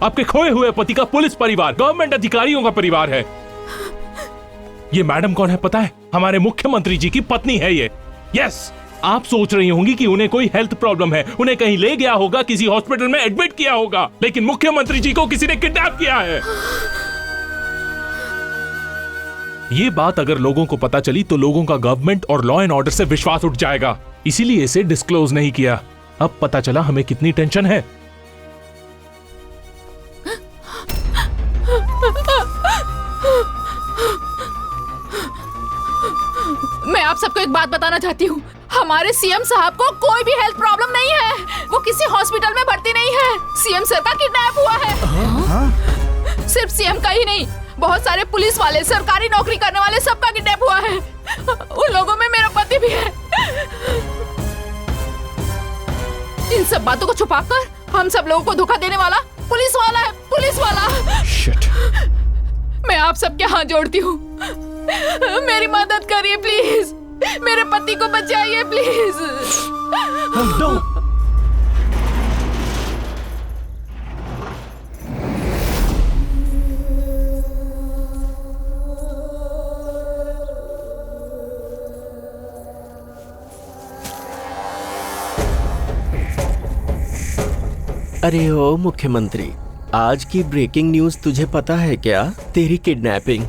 आपके खोए हुए पति का पुलिस परिवार, गवर्नमेंट अधिकारियों का परिवार है। ये मैडम कौन है पता है? हमारे मुख्यमंत्री जी की पत्नी है ये। यस, आप सोच रही होंगी कि उन्हें कोई हेल्थ प्रॉब्लम है, उन्हें कहीं ले गया होगा, किसी हॉस्पिटल में एडमिट किया होगा, लेकिन मुख्यमंत्री जी को किसी ने किडनैप किया है। ये बात अगर लोगों को पता चली तो लोगों का गवर्नमेंट और लॉ एंड ऑर्डर से विश्वास उठ जाएगा, इसीलिए इसे डिस्क्लोज नहीं किया। अब पता चला हमें कितनी टेंशन है। मैं आप सबको एक बात बताना चाहती हूँ, हमारे सीएम साहब को कोई भी हेल्थ प्रॉब्लम नहीं है, वो किसी हॉस्पिटल में भर्ती नहीं है। सीएम सर का किडनैप हुआ है। सिर्फ सीएम का ही नहीं, बहुत सारे पुलिस वाले, सरकारी नौकरी करने वाले सबका किडनैप हुआ है। उन लोगों में मेरा पति भी है। इन सब बातों को छुपाकर हम सब लोगों को धोखा देने वाला पुलिस वाला है, पुलिस वाला। Shit. मैं आप सबके हाथ जोड़ती हूँ, मेरी मदद करिए प्लीज, मेरे पति को बचाइए प्लीज। अरे ओ मुख्यमंत्री, आज की ब्रेकिंग न्यूज तुझे पता है क्या? तेरी किडनैपिंग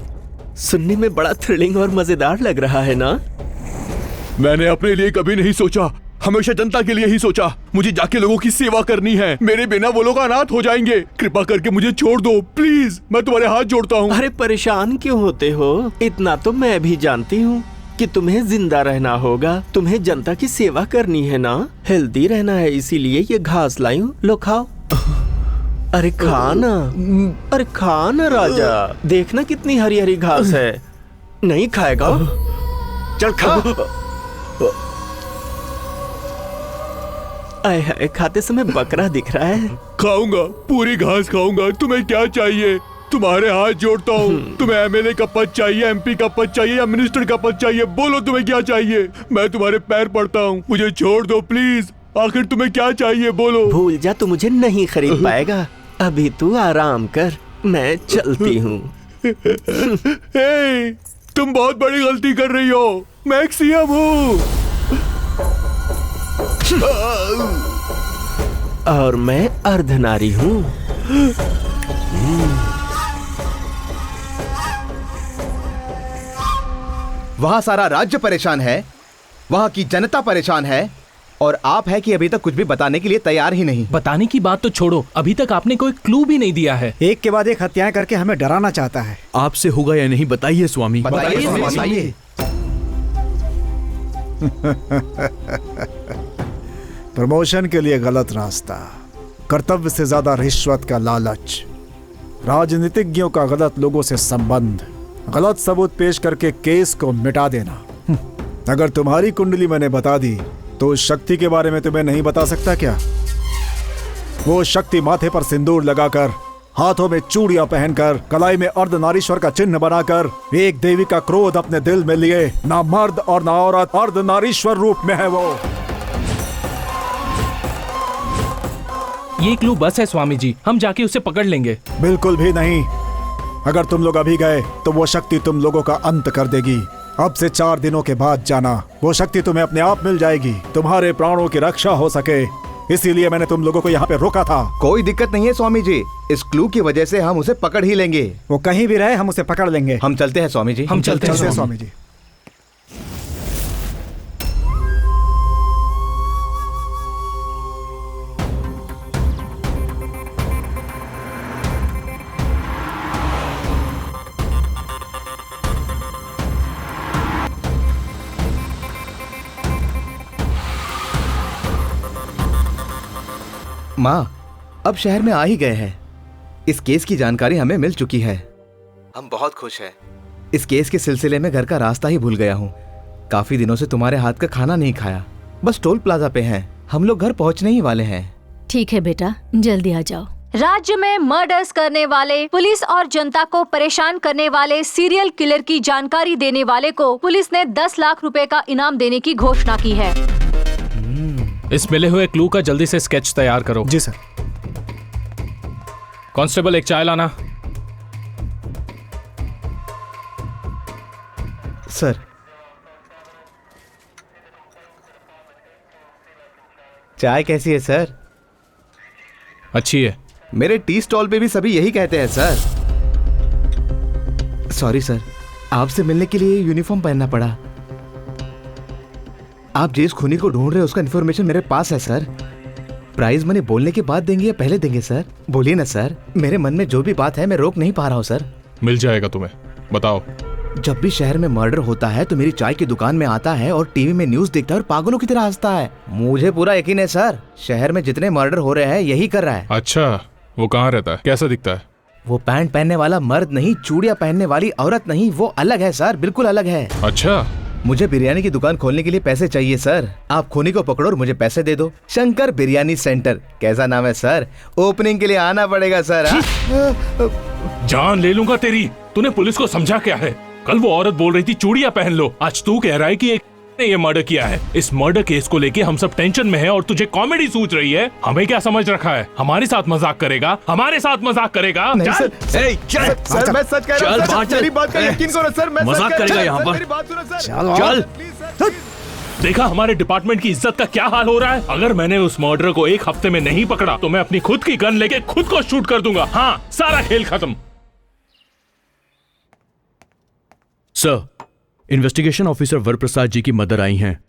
सुनने में बड़ा थ्रिलिंग और मजेदार लग रहा है ना? मैंने अपने लिए कभी नहीं सोचा, हमेशा जनता के लिए ही सोचा। मुझे जाके लोगों की सेवा करनी है, मेरे बिना वो लोग अनाथ हो जाएंगे। कृपा करके मुझे छोड़ दो प्लीज, मैं तुम्हारे हाथ जोड़ता हूँ। अरे परेशान क्यों होते हो? इतना तो मैं भी जानती हूँ कि तुम्हें जिंदा रहना होगा, तुम्हें जनता की सेवा करनी है ना, हेल्दी रहना है, इसीलिए ये घास लाई हूँ, लो खाओ। अरे खाना, अरे खाना राजा, देखना कितनी हरी हरी घास है। नहीं खाएगा? चल खा। आए हाय, खाते समय बकरा दिख रहा है। खाऊंगा, पूरी घास खाऊंगा। तुम्हें क्या चाहिए? तुम्हारे हाथ जोड़ता हूँ। तुम्हें एमएलए का पद चाहिए, एमपी का पद चाहिए या मिनिस्टर का पद चाहिए? बोलो तुम्हें क्या चाहिए? मैं तुम्हारे पैर पड़ता हूँ, मुझे छोड़ दो प्लीज। आखिर तुम्हें क्या चाहिए बोलो। भूल जा, तू मुझे नहीं खरीद पाएगा, अभी तू आराम कर, मैं चलती हूँ। तुम बहुत बड़ी गलती कर रही हो, मैं एक सीएम हूँ। और मैं अर्धनारी हूँ। वहां सारा राज्य परेशान है, वहां की जनता परेशान है, और आप है कि अभी तक कुछ भी बताने के लिए तैयार ही नहीं। बताने की बात तो छोड़ो, अभी तक आपने कोई क्लू भी नहीं दिया है। एक के बाद एक हत्याएं करके हमें डराना चाहता है। आपसे होगा या नहीं बताइए स्वामी। बताइए। प्रमोशन के लिए गलत रास्ता, कर्तव्य से ज्यादा रिश्वत का लालच, राजनीतिज्ञों का गलत लोगों से संबंध, गलत सबूत पेश करके केस को मिटा देना। अगर तुम्हारी कुंडली मैंने बता दी तो उस शक्ति के बारे में तुम्हें नहीं बता सकता क्या? वो शक्ति माथे पर सिंदूर लगाकर, हाथों में चूड़ियां पहनकर, कलाई में अर्धनारीश्वर का चिन्ह बनाकर, एक देवी का क्रोध अपने दिल में लिए, ना मर्द और ना औरत, अर्धनारीश्वर रूप में है वो। ये क्लू बस है स्वामी जी, हम जाके उसे पकड़ लेंगे। बिल्कुल भी नहीं। अगर तुम लोग अभी गए तो वो शक्ति तुम लोगों का अंत कर देगी। अब से 4 दिनों के बाद जाना। वो शक्ति तुम्हें अपने आप मिल जाएगी, तुम्हारे प्राणों की रक्षा हो सके। इसीलिए मैंने तुम लोगों को यहाँ पे रोका था। कोई दिक्कत नहीं है स्वामी जी, इस क्लू की वजह से हम उसे पकड़ ही लेंगे। वो कहीं भी रहे हम उसे पकड़ लेंगे। हम चलते हैं स्वामी जी। हम चलते हैं स्वामी जी। माँ, अब शहर में आ ही गए हैं। इस केस की जानकारी हमें मिल चुकी है। हम बहुत खुश हैं। इस केस के सिलसिले में घर का रास्ता ही भूल गया हूँ। काफी दिनों से तुम्हारे हाथ का खाना नहीं खाया। बस टोल प्लाजा पे हैं। हम लोग घर पहुँचने ही वाले हैं। ठीक है बेटा, जल्दी आ जाओ। राज्य में मर्डर्स करने वाले, पुलिस और जनता को परेशान करने वाले सीरियल किलर की जानकारी देने वाले को पुलिस ने 10 लाख रुपए का इनाम देने की घोषणा की है। इस मिले हुए क्लू का जल्दी से स्केच तैयार करो। जी सर। कांस्टेबल, एक चाय लाना। सर, चाय कैसी है सर? अच्छी है। मेरे टी स्टॉल पे भी सभी यही कहते हैं सर। सॉरी सर, आपसे मिलने के लिए यूनिफॉर्म पहनना पड़ा। आप जिस खूनी को ढूंढ रहे हैं उसका इन्फॉर्मेशन मेरे पास है सर। प्राइज मनी बोलने के बाद देंगे या पहले देंगे सर? बोलिए ना सर। मेरे मन में जो भी बात है मैं रोक नहीं पा रहा हूँ सर। मिल जाएगा तुम्हें, बताओ। जब भी शहर में मर्डर होता है तो मेरी चाय की दुकान में आता है और टीवी में न्यूज देखता है और पागलों की तरह हंसता है। मुझे पूरा यकीन है सर, शहर में जितने मर्डर हो रहे हैं यही कर रहा है। अच्छा, वो कहाँ रहता है, कैसा दिखता है? वो पैंट पहनने वाला मर्द नहीं, चूड़ियां पहनने वाली औरत नहीं, वो अलग है सर, बिल्कुल अलग है। अच्छा, मुझे बिरयानी की दुकान खोलने के लिए पैसे चाहिए सर। आप खूनी को पकड़ो और मुझे पैसे दे दो। शंकर बिरयानी सेंटर, कैसा नाम है सर? ओपनिंग के लिए आना पड़ेगा सर। जान ले लूंगा तेरी। तूने पुलिस को समझा क्या है? कल वो औरत बोल रही थी चूड़ियां पहन लो, आज तू कह रहा है कि एक ने ये मर्डर किया है। इस मर्डर केस को लेके हम सब टेंशन में हैं और तुझे कॉमेडी सूझ रही है। हमें क्या समझ रखा है? हमारे साथ मजाक करेगा? हमारे साथ मजाक करेगा? नहीं सर, सर मैं सच कह रहा हूं सर, मेरी बात का यकीन करो सर, मैं मजाक करेगा यहाँ पर? मेरी बात सुनो सर। चल, देखा हमारे डिपार्टमेंट की इज्जत का क्या हाल हो रहा है। अगर मैंने उस मर्डर को 1 हफ्ते में नहीं पकड़ा तो मैं अपनी खुद की गन लेके खुद को शूट कर दूंगा। हाँ, सारा खेल खत्म। सर, इन्वेस्टिगेशन ऑफिसर वरप्रसाद जी की मदर आई हैं।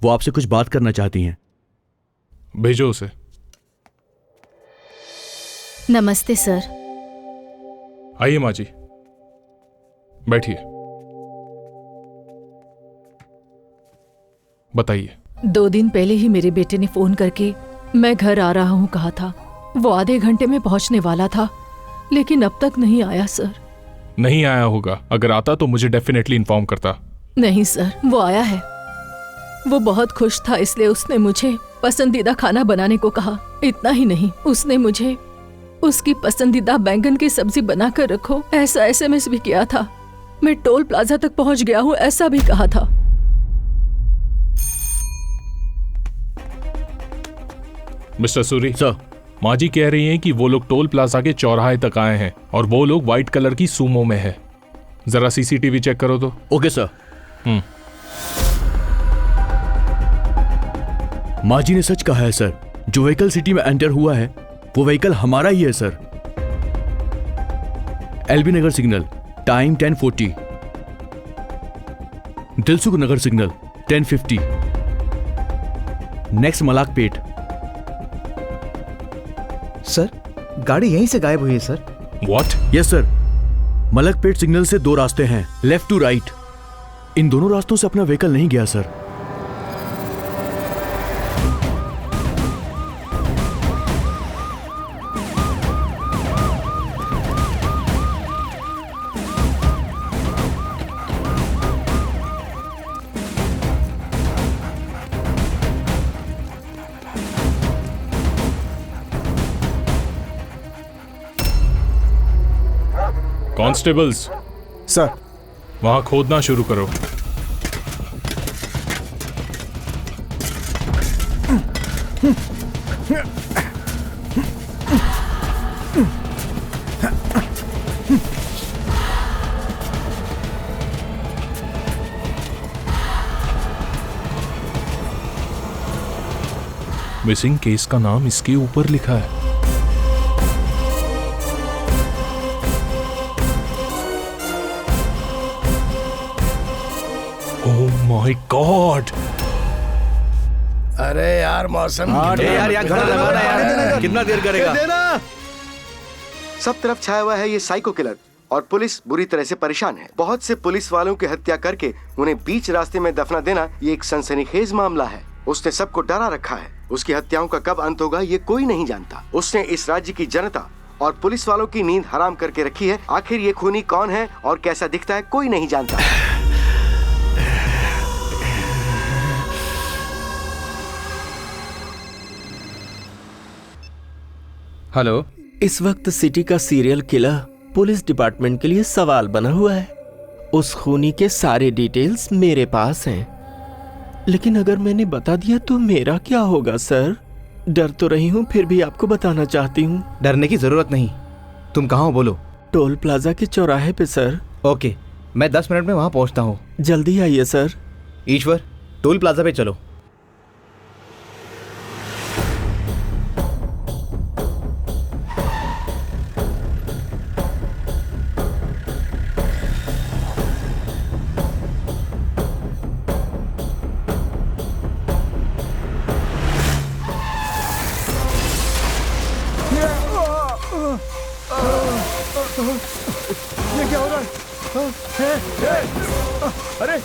वो आपसे कुछ बात करना चाहती हैं। भेजो उसे। नमस्ते सर। आइए माँ जी, बैठिए। बताइए। 2 दिन पहले ही मेरे बेटे ने फोन करके मैं घर आ रहा हूँ कहा था। वो आधे घंटे में पहुंचने वाला था, लेकिन अब तक नहीं आया सर। नहीं आया होगा, अगर आता तो मुझे डेफिनेटली इन्फॉर्म करता। नहीं सर, वो आया है। वो बहुत खुश था, इसलिए उसने मुझे पसंदीदा खाना बनाने को कहा। इतना ही नहीं, उसने मुझे उसकी पसंदीदा बैंगन की सब्जी बनाकर रखो ऐसा SMS भी किया था। मैं टोल प्लाजा तक पहुंच गया हूँ ऐसा भी कहा था। मिस्टर सूरी सर, माँ जी कह रही हैं कि वो लोग टोल प्लाजा के चौराहे तक आए हैं और वो लोग व्हाइट कलर की सूमो में है। जरा CCTV चेक करो तो। Okay sir. माँ जी ने सच कहा है सर, जो व्हीकल सिटी में एंटर हुआ है वो व्हीकल हमारा ही है सर। LB नगर सिग्नल, टाइम 10:40। दिलसुख नगर सिग्नल 10:50। नेक्स्ट मलाकपेट। सर, गाड़ी यहीं से गायब हुई है sir. What? Yes sir, Malakpet signal से 2 रास्ते हैं, लेफ्ट टू राइट। इन दोनों रास्तों से अपना व्हीकल नहीं गया सर। Constables, sir. वहां खोदना शुरू करो। मिसिंग केस का नाम इसके ऊपर लिखा है। Oh my God! अरे यार मौसम यार घर लगाना यार, कितना देर करेगा? सब तरफ छाया हुआ है ये साइको किलर और पुलिस बुरी तरह से परेशान है। बहुत से पुलिस वालों की हत्या करके उन्हें बीच रास्ते में दफना देना ये एक सनसनीखेज मामला है। उसने सबको डरा रखा है। उसकी हत्याओं का कब अंत होगा ये कोई नहीं जानता। उसने इस राज्य की जनता और पुलिस वालों की नींद हराम करके रखी है। आखिर ये खूनी कौन है और कैसा दिखता है कोई नहीं जानता। हेलो। इस वक्त सिटी का सीरियल किलर पुलिस डिपार्टमेंट के लिए सवाल बना हुआ है। उस खूनी के सारे डिटेल्स मेरे पास हैं, लेकिन अगर मैंने बता दिया तो मेरा क्या होगा सर? डर तो रही हूँ, फिर भी आपको बताना चाहती हूँ। डरने की जरूरत नहीं। तुम कहाँ हो बोलो? टोल प्लाजा के चौराहे पे सर। ओके, मैं 10 मिनट में वहाँ पहुँचता हूँ। जल्दी आइए सर। ईश्वर, टोल प्लाजा पे चलो। ये क्या हो रहा है? अरे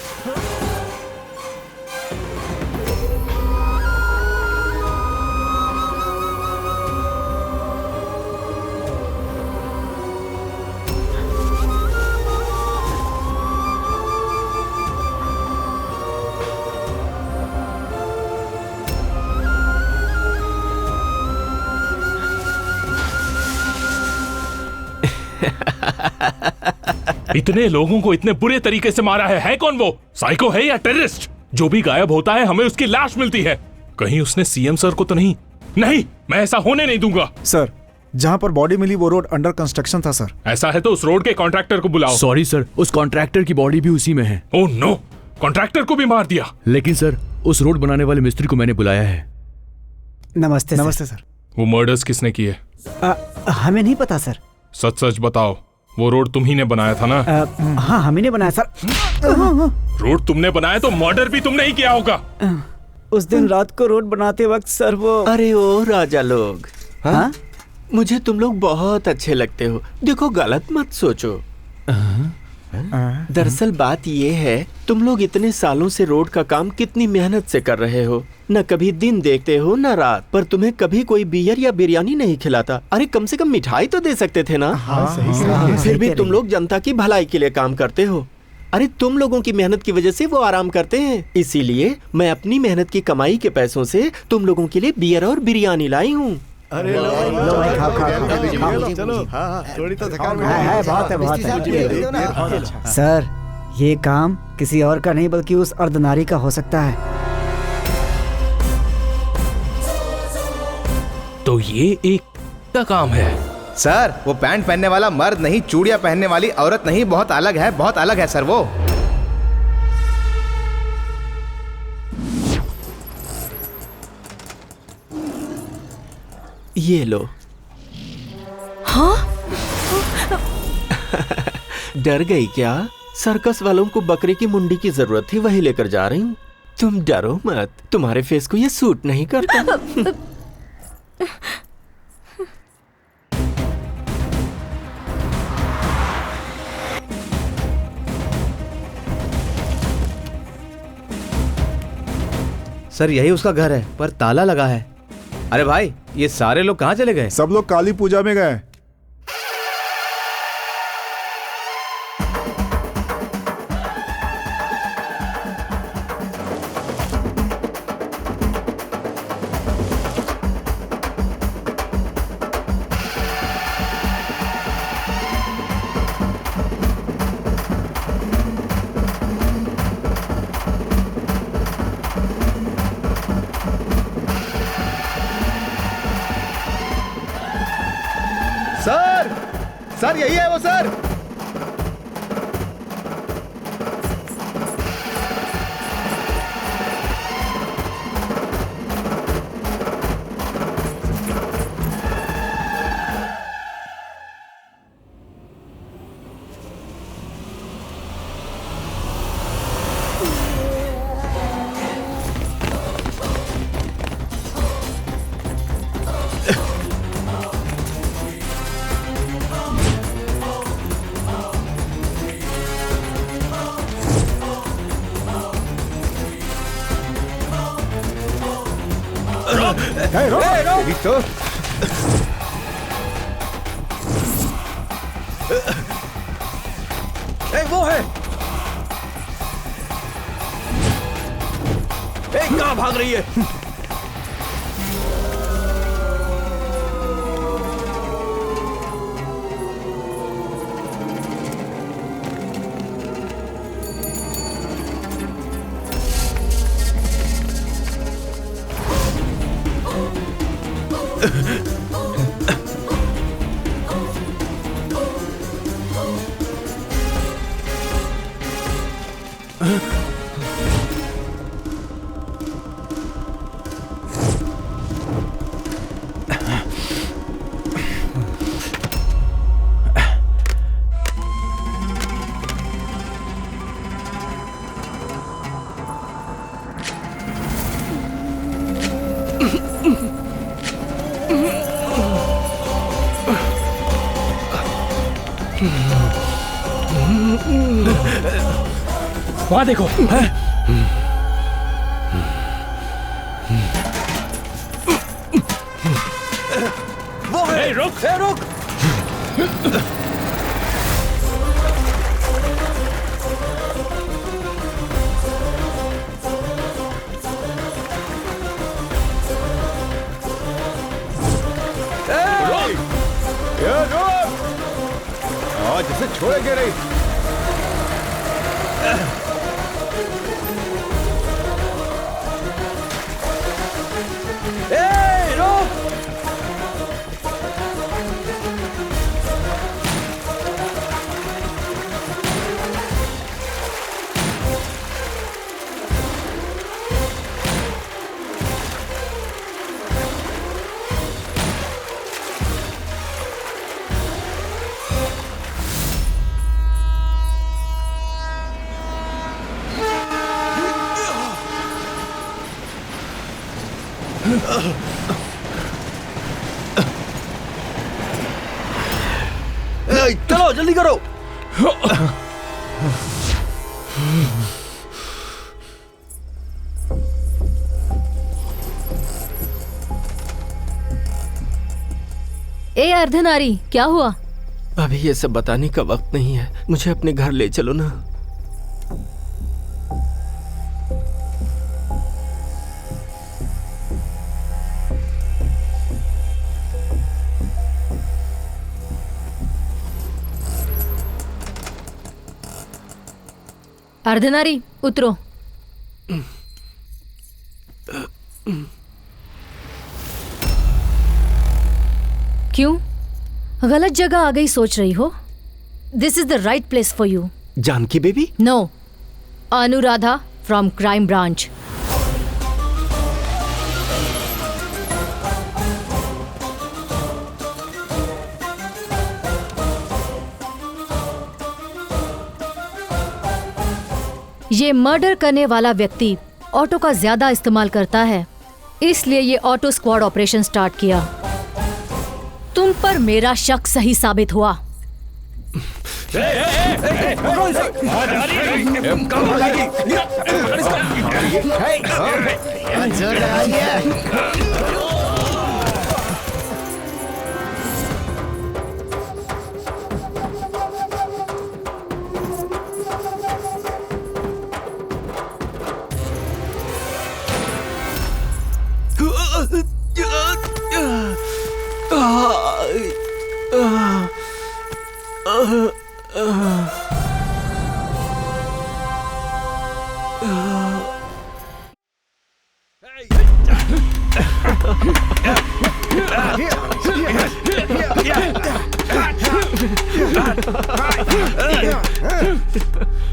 इतने लोगों को इतने बुरे तरीके से मारा है कौन वो? साइको है या टेररिस्ट? जो भी गायब होता है हमें उसकी लाश मिलती है। कहीं उसने सीएम सर को तो नहीं? नहीं, मैं ऐसा होने नहीं दूंगा। सर, जहाँ पर बॉडी मिली वो रोड अंडर कंस्ट्रक्शन था सर। ऐसा है तो उस रोड के कॉन्ट्रैक्टर को बुलाओ। सॉरी सर, उस कॉन्ट्रैक्टर की बॉडी भी उसी में है। ओह नो, कॉन्ट्रैक्टर को भी मार दिया। लेकिन सर, उस रोड बनाने वाले मिस्त्री को मैंने बुलाया है। नमस्ते नमस्ते सर। वो मर्डर्स किसने किए? हमें नहीं पता सर। सच सच बताओ, वो रोड तुम ही ने बनाया था ना? हाँ, हम ही ने बनाया सर। रोड तुमने बनाया तो मर्डर भी तुमने ही किया होगा। उस दिन रात को रोड बनाते वक्त सर वो। अरे ओ राजा लोग, हाँ? मुझे तुम लोग बहुत अच्छे लगते हो। देखो गलत मत सोचो। दरअसल बात ये है, तुम लोग इतने सालों से रोड का काम कितनी मेहनत से कर रहे हो। न कभी दिन देखते हो न रात, पर तुम्हें कभी कोई बियर या बिरयानी नहीं खिलाता। अरे कम से कम मिठाई तो दे सकते थे ना। फिर भी तुम लोग जनता की भलाई के लिए काम करते हो। अरे तुम लोगों की मेहनत की वजह से वो आराम करते हैं। इसीलिए मैं अपनी मेहनत की कमाई के पैसों से तुम लोगों के लिए बियर और बिरयानी लाई हूँ। अरे लो भाई, खाओ। चलो, हाँ, थोड़ी तो थकान है, बहुत है। सर, ये काम किसी और का नहीं बल्कि उस अर्धनारी का हो सकता है। तो ये एक का काम है। सर, वो पैंट पहनने वाला मर्द नहीं, चूड़ियां पहनने वाली औरत नहीं, बहुत अलग है, बहुत अलग है सर वो। ये लो। हाँ? डर गई क्या? सर्कस वालों को बकरे की मुंडी की जरूरत थी, वही लेकर जा रही हूँ। तुम डरो मत, तुम्हारे फेस को ये सूट नहीं करता। सर, यही उसका घर है, पर ताला लगा है। अरे भाई, ये सारे लोग कहाँ चले गए? सब लोग काली पूजा में गए। सर यही है वो सर। तो वो है। कहाँ भाग रही है? वहां देखो। वो है। रुक रुक। आज इसे छोड़ेंगे नहीं। चलो जल्दी करो। ए अर्धनारी, क्या हुआ? अभी ये सब बताने का वक्त नहीं है, मुझे अपने घर ले चलो ना। अर्धनारी उतरो। क्यों? गलत जगह आ गई सोच रही हो? This is the right place for you. Janaki baby? No, Anuradha from crime branch. ये मर्डर करने वाला व्यक्ति ऑटो का ज्यादा इस्तेमाल करता है, इसलिए ये ऑटो स्क्वाड ऑपरेशन स्टार्ट किया। तुम पर मेरा शक सही साबित हुआ।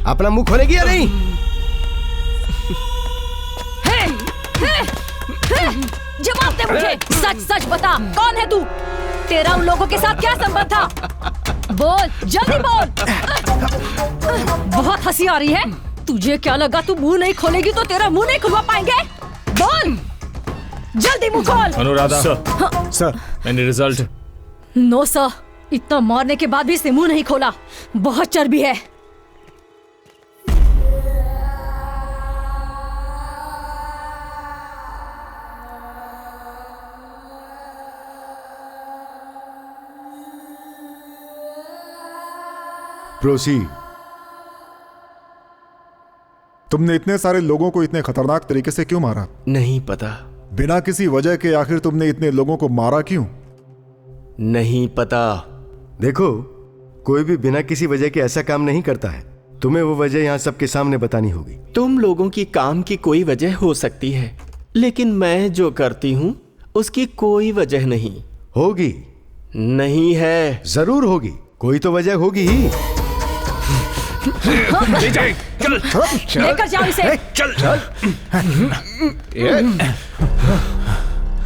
अपना मुंह खोलेगी या नहीं? जवाब दे मुझे, सच सच बता, कौन है तू? तेरा उन लोगों के साथ क्या संबंध था? बोल, जल्दी बोल। बहुत हंसी आ रही है। तुझे क्या लगा तू मुंह नहीं खोलेगी तो तेरा मुंह नहीं खुलवा पाएंगे? बोल, जल्दी मुंह खोल। Anuradha sir, any result? No sir, इतना मारने के बाद भी इसने मुंह नहीं खोला। बहुत चर्बी है। प्रोसीड। तुमने इतने सारे लोगों को इतने खतरनाक तरीके से क्यों मारा? नहीं पता। बिना किसी वजह के आखिर तुमने इतने लोगों को मारा क्यों? नहीं पता। देखो, कोई भी बिना किसी वजह के ऐसा काम नहीं करता है। तुम्हें वो वजह यहाँ सबके सामने बतानी होगी। तुम लोगों की काम की कोई वजह हो सकती है, लेकिन मैं जो करती हूँ उसकी कोई वजह नहीं। होगी। नहीं है। जरूर होगी, कोई तो वजह होगी ही। लेकर जाओ इसे। चल।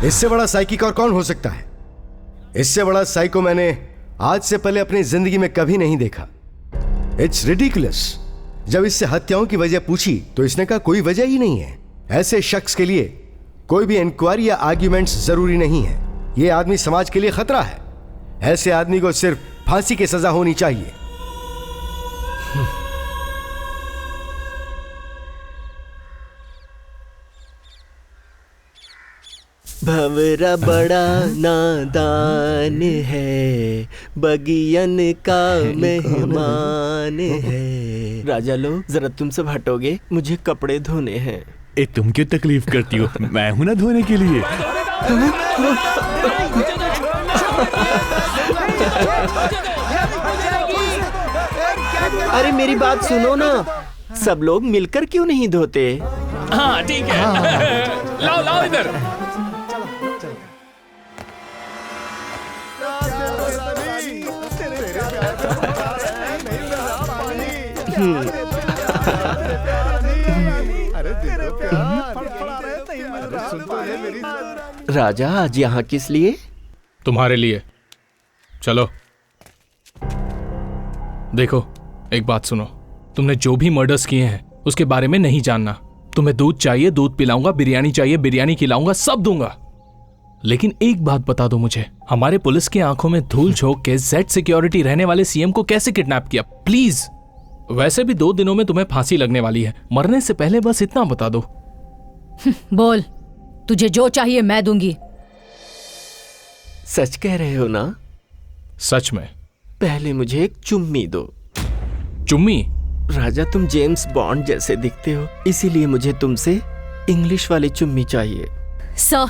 इससे बड़ा साइकिक और कौन हो सकता है? इससे बड़ा साइको मैंने आज से पहले अपनी जिंदगी में कभी नहीं देखा। It's ridiculous. जब इससे हत्याओं की वजह पूछी तो इसने कहा कोई वजह ही नहीं है। ऐसे शख्स के लिए कोई भी इंक्वायरी या आर्ग्यूमेंट्स जरूरी नहीं है। यह आदमी समाज के लिए खतरा है। ऐसे आदमी को सिर्फ फांसी की सजा होनी चाहिए। भंवरा बड़ा नादान है, बगियन का मेहमान है। राजा लोग, जरा तुम सब हटोगे, मुझे कपड़े धोने हैं। ए, तुम क्यों तकलीफ करती हो? मैं हूं ना धोने के लिए। अरे मेरी बात सुनो ना, सब लोग मिलकर क्यों नहीं धोते? हाँ ठीक है। लाओ लाओ इधर। राजा, आज यहाँ किस लिए? तुम्हारे लिए। चलो। देखो, एक बात सुनो, तुमने जो भी मर्डर्स किए हैं उसके बारे में नहीं जानना। तुम्हें दूध चाहिए, दूध पिलाऊंगा, बिरयानी चाहिए, बिरयानी खिलाऊंगा, सब दूंगा। लेकिन एक बात बता दो मुझे, हमारे पुलिस की आंखों में धूल झोंक के जेड सिक्योरिटी रहने वाले सीएम को कैसे किडनैप किया? प्लीज। वैसे भी 2 दिनों में तुम्हें फांसी लगने वाली है, मरने से पहले बस इतना बता दो। बोल, तुझे जो चाहिए मैं दूंगी। सच कह रहे हो ना? सच में। पहले मुझे एक चुम्मी दो। चुम्मी? राजा, तुम जेम्स बॉन्ड जैसे दिखते हो, इसीलिए मुझे तुमसे इंग्लिश वाली चुम्मी चाहिए। सर,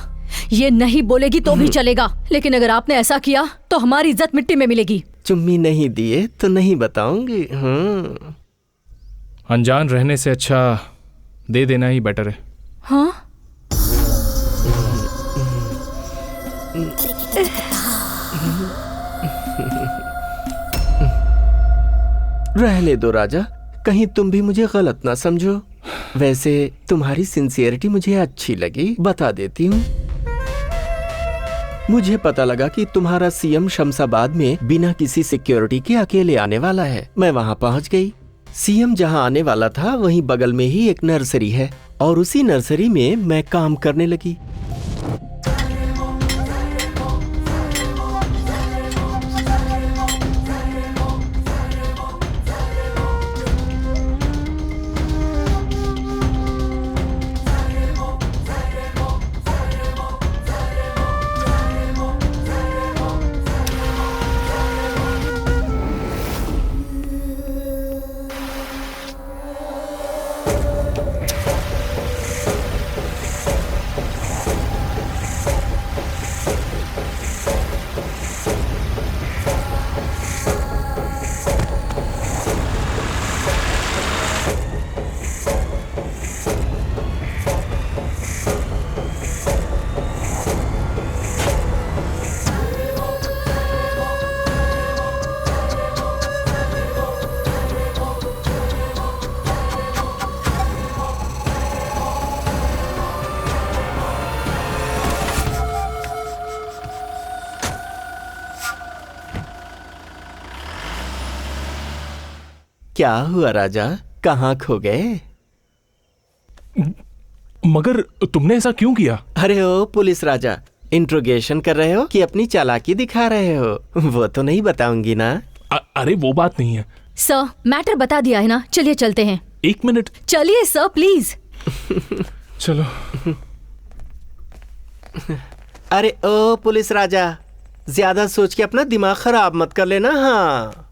ये नहीं बोलेगी तो भी चलेगा, लेकिन अगर आपने ऐसा किया तो हमारी इज्जत मिट्टी में मिलेगी। चुम्मी नहीं दिए तो नहीं बताऊंगी। हाँ। अनजान रहने से अच्छा दे देना ही बेटर है। हाँ? रहने दो राजा, कहीं तुम भी मुझे गलत ना समझो। वैसे तुम्हारी सिंसियरिटी मुझे अच्छी लगी, बता देती हूँ। मुझे पता लगा कि तुम्हारा सीएम शमशाबाद में बिना किसी सिक्योरिटी के अकेले आने वाला है। मैं वहाँ पहुँच गई। सीएम जहाँ आने वाला था वहीं बगल में ही एक नर्सरी है, और उसी नर्सरी में मैं काम करने लगी। क्या हुआ राजा, कहाँ खो गए? मगर तुमने ऐसा क्यों किया? अरे ओ पुलिस राजा, इंट्रोगेशन कर रहे हो कि अपनी चालाकी दिखा रहे हो? वो तो नहीं बताऊंगी ना। अरे वो बात नहीं है सर, मैटर बता दिया है ना, चलिए चलते हैं। 1 मिनट। चलिए सर प्लीज। चलो। अरे ओ पुलिस राजा, ज्यादा सोच के अपना दिमाग खराब मत कर लेना। हाँ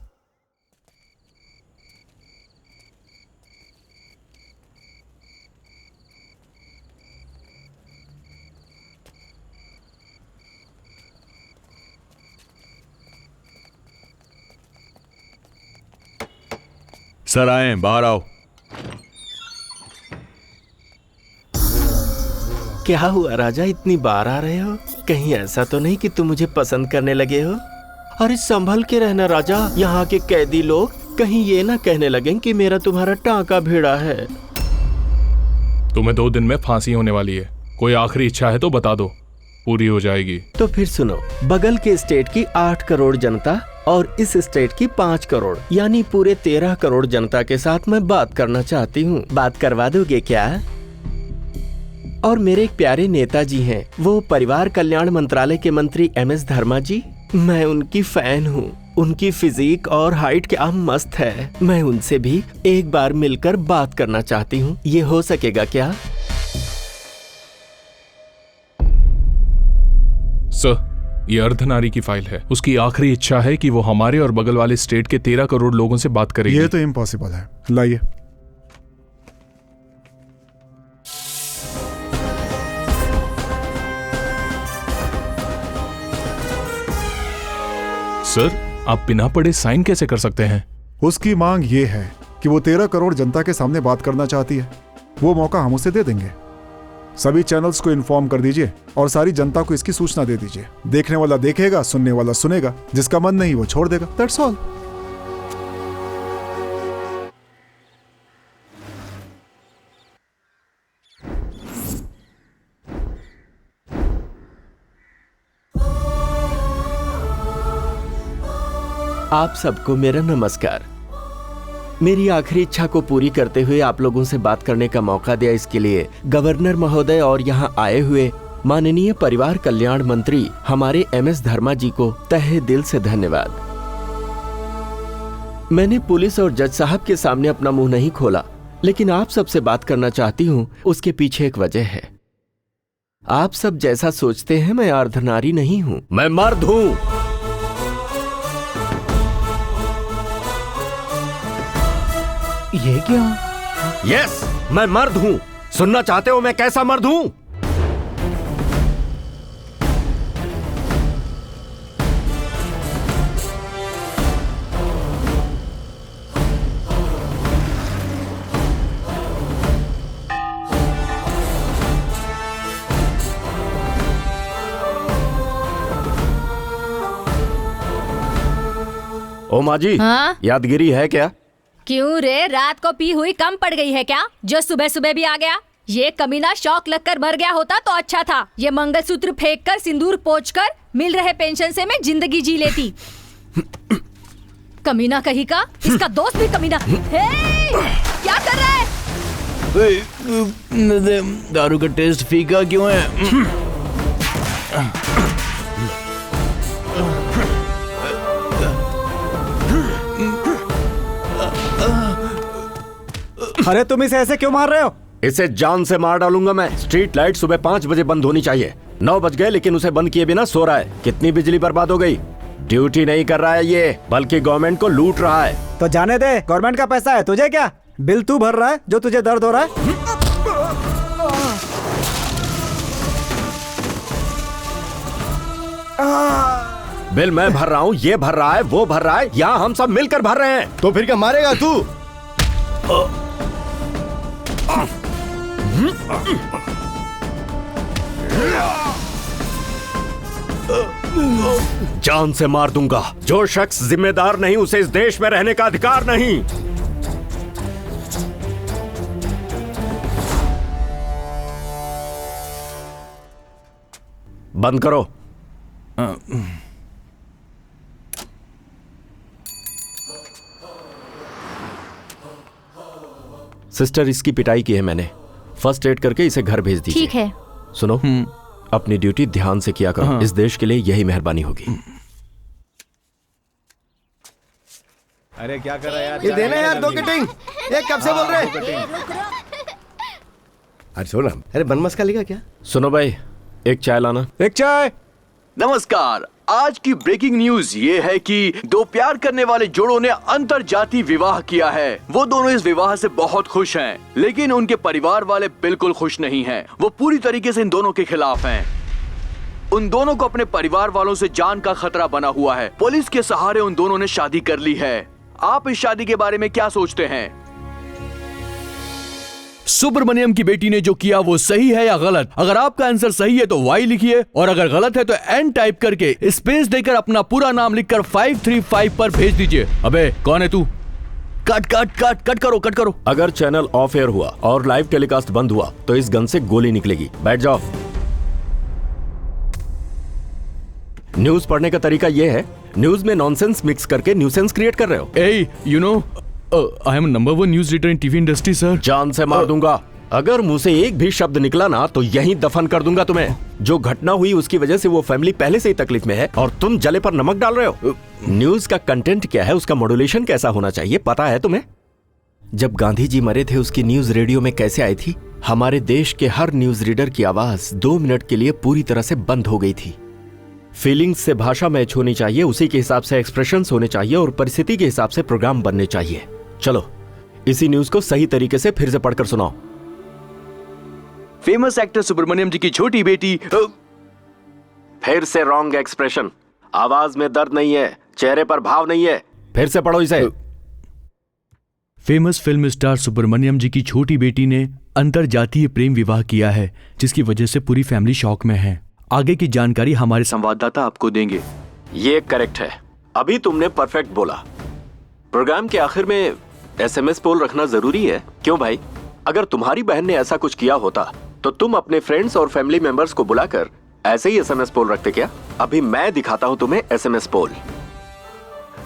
सर आए, बाहर आओ। क्या हुआ राजा, इतनी बार आ रहे हो? कहीं ऐसा तो नहीं कि तुम मुझे पसंद करने लगे हो? अरे संभल के रहना राजा, यहाँ के कैदी लोग कहीं ये ना कहने लगें कि मेरा तुम्हारा टांका भिड़ा है। तुम्हें 2 दिन में फांसी होने वाली है। कोई आखिरी इच्छा है तो बता दो, पूरी हो जाएगी। तो फिर सुनो, बगल के स्टेट की 8 करोड़ जनता और इस स्टेट की 5 करोड़ यानी पूरे 13 करोड़ जनता के साथ मैं बात करना चाहती हूँ। बात करवा दोगे क्या? और मेरे एक प्यारे नेताजी हैं, वो परिवार कल्याण मंत्रालय के मंत्री MS धर्मा जी। मैं उनकी फैन हूँ। उनकी फिजिक और हाइट क्या मस्त है। मैं उनसे भी एक बार मिलकर बात करना चाहती हूँ। ये हो सकेगा क्या? सर, ये अर्धनारी की फाइल है। उसकी आखिरी इच्छा है कि वो हमारे और बगल वाले स्टेट के 13 करोड़ लोगों से बात करेगी। ये तो इम्पॉसिबल है। लाइए। सर, आप बिना पढ़े साइन कैसे कर सकते हैं? उसकी मांग ये है कि वो 13 करोड़ जनता के सामने बात करना चाहती है। वो मौका हम उसे दे देंगे। सभी चैनल्स को इन्फॉर्म कर दीजिए और सारी जनता को इसकी सूचना दे दीजिए। देखने वाला देखेगा, सुनने वाला सुनेगा, जिसका मन नहीं वो छोड़ देगा। That's all. आप सबको मेरा नमस्कार। मेरी आखिरी इच्छा को पूरी करते हुए आप लोगों से बात करने का मौका दिया, इसके लिए गवर्नर महोदय और यहाँ आए हुए माननीय परिवार कल्याण मंत्री हमारे MS धर्मा जी को तहे दिल से धन्यवाद। मैंने पुलिस और जज साहब के सामने अपना मुंह नहीं खोला, लेकिन आप सबसे बात करना चाहती हूँ। उसके पीछे एक वजह है। आप सब जैसा सोचते हैं मैं अर्धनारी नहीं हूँ, मैं मर्द हूँ। ये क्या? यस, मैं मर्द हूं। सुनना चाहते हो मैं कैसा मर्द हूं? ओ माँ जी, हाँ? यादगिरी है क्या? क्यों रे, रात को पी हुई कम पड़ गई है क्या, जो सुबह सुबह भी आ गया? ये कमीना शौक लगकर भर गया होता तो अच्छा था। ये मंगलसूत्र फेंक कर, सिंदूर पोंछ कर मिल रहे पेंशन से मैं जिंदगी जी लेती। कमीना कहीं का, इसका दोस्त भी कमीना। हे, क्या कर रहा है? दारू का टेस्ट फीका क्यों है? अरे तुम इसे ऐसे क्यों मार रहे हो? इसे जान से मार डालूंगा मैं। स्ट्रीट लाइट सुबह 5 बजे बंद होनी चाहिए। 9 बज गए लेकिन उसे बंद किए बिना सो रहा है। कितनी बिजली बर्बाद हो गई। ड्यूटी नहीं कर रहा है ये, बल्कि गवर्नमेंट को लूट रहा है। तो जाने दे, गवर्नमेंट का पैसा है, तुझे क्या? बिल तू भर रहा है जो तुझे दर्द हो रहा है। बिल मैं भर रहा हूँ, ये भर रहा है, वो भर रहा है, यहाँ हम सब मिलकर भर रहे हैं। तो फिर क्या मारेगा तू? जान से मार दूंगा। जो शख्स जिम्मेदार नहीं उसे इस देश में रहने का अधिकार नहीं। बंद करो। सिस्टर, इसकी पिटाई की है मैंने, फर्स्ट एड करके इसे घर भेज दीजिए। ठीक है। सुनो, अपनी ड्यूटी ध्यान से किया करो, इस देश के लिए यही मेहरबानी होगी। अरे क्या कर रहा है यार? ये देना यार 2 कटिंग। ये कब से बोल रहे हैं? अरे छोड़, अरे बन मस्का लेगा क्या? सुनो भाई, एक चाय लाना। एक चाय। नमस्कार। आज की ब्रेकिंग न्यूज ये है कि 2 प्यार करने वाले जोड़ों ने अंतरजातीय विवाह किया है। वो दोनों इस विवाह से बहुत खुश हैं, लेकिन उनके परिवार वाले बिल्कुल खुश नहीं हैं। वो पूरी तरीके से इन दोनों के खिलाफ हैं। उन दोनों को अपने परिवार वालों से जान का खतरा बना हुआ है। पुलिस के सहारे उन दोनों ने शादी कर ली है। आप इस शादी के बारे में क्या सोचते हैं? सुब्रमण्यम की बेटी ने जो किया वो सही है या गलत? अगर आपका आंसर सही है तो वाई लिखिए, और अगर गलत है तो एन टाइप करके स्पेस देकर अपना पूरा नाम लिखकर 535 पर भेज दीजिए। अबे कौन है तू? कट करो। अगर चैनल ऑफ एयर हुआ और लाइव टेलीकास्ट बंद हुआ तो इस गन से गोली निकलेगी। बैठ जाओ। न्यूज पढ़ने का तरीका यह है, न्यूज में नॉनसेंस मिक्स करके न्यूसेंस क्रिएट कर रहे हो। Uh, you know, I am number 1 news reader in TV industry sir. जान से मार दूंगा। अगर मुंह से एक भी शब्द निकला ना तो यहीं दफन कर दूंगा तुम्हें। जो घटना हुई उसकी वजह से वो फैमिली पहले से ही तकलीफ में है और तुम जले पर नमक डाल रहे हो। न्यूज का कंटेंट क्या है, उसका मॉड्यूलेशन कैसा होना चाहिए, पता है तुम्हें? जब गांधी जी मरे थे उसकी न्यूज रेडियो में कैसे आई थी? हमारे देश के हर न्यूज रीडर की आवाज 2 मिनट के लिए पूरी तरह से बंद हो गई थी। फीलिंग्स से भाषा मैच होनी चाहिए, उसी के हिसाब से एक्सप्रेशंस होने चाहिए और परिस्थिति के हिसाब से प्रोग्राम बनने चाहिए। चलो इसी न्यूज को सही तरीके से फिर से पढ़कर सुनाओ। फेमस एक्टर सुब्रमण्यम जी की छोटी बेटी। फिर से रॉन्ग एक्सप्रेशन। आवाज में दर्द नहीं है, चेहरे पर भाव नहीं है। फिर से पढ़ो इसे। फेमस फिल्म स्टार सुब्रमण्यम जी की छोटी बेटी ने अंतरजातीय प्रेम विवाह किया है, जिसकी वजह से पूरी फैमिली शॉक में है। आगे की जानकारी हमारे संवाददाता आपको देंगे। ये करेक्ट है, अभी तुमने परफेक्ट बोला। प्रोग्राम के आखिर में SMS पोल रखना जरूरी है। क्यों भाई? अगर तुम्हारी बहन ने ऐसा कुछ किया होता तो तुम अपने फ्रेंड्स और फैमिली मेंबर्स को बुलाकर ऐसे ही SMS पोल रखते क्या? अभी मैं दिखाता हूं तुम्हें SMS पोल।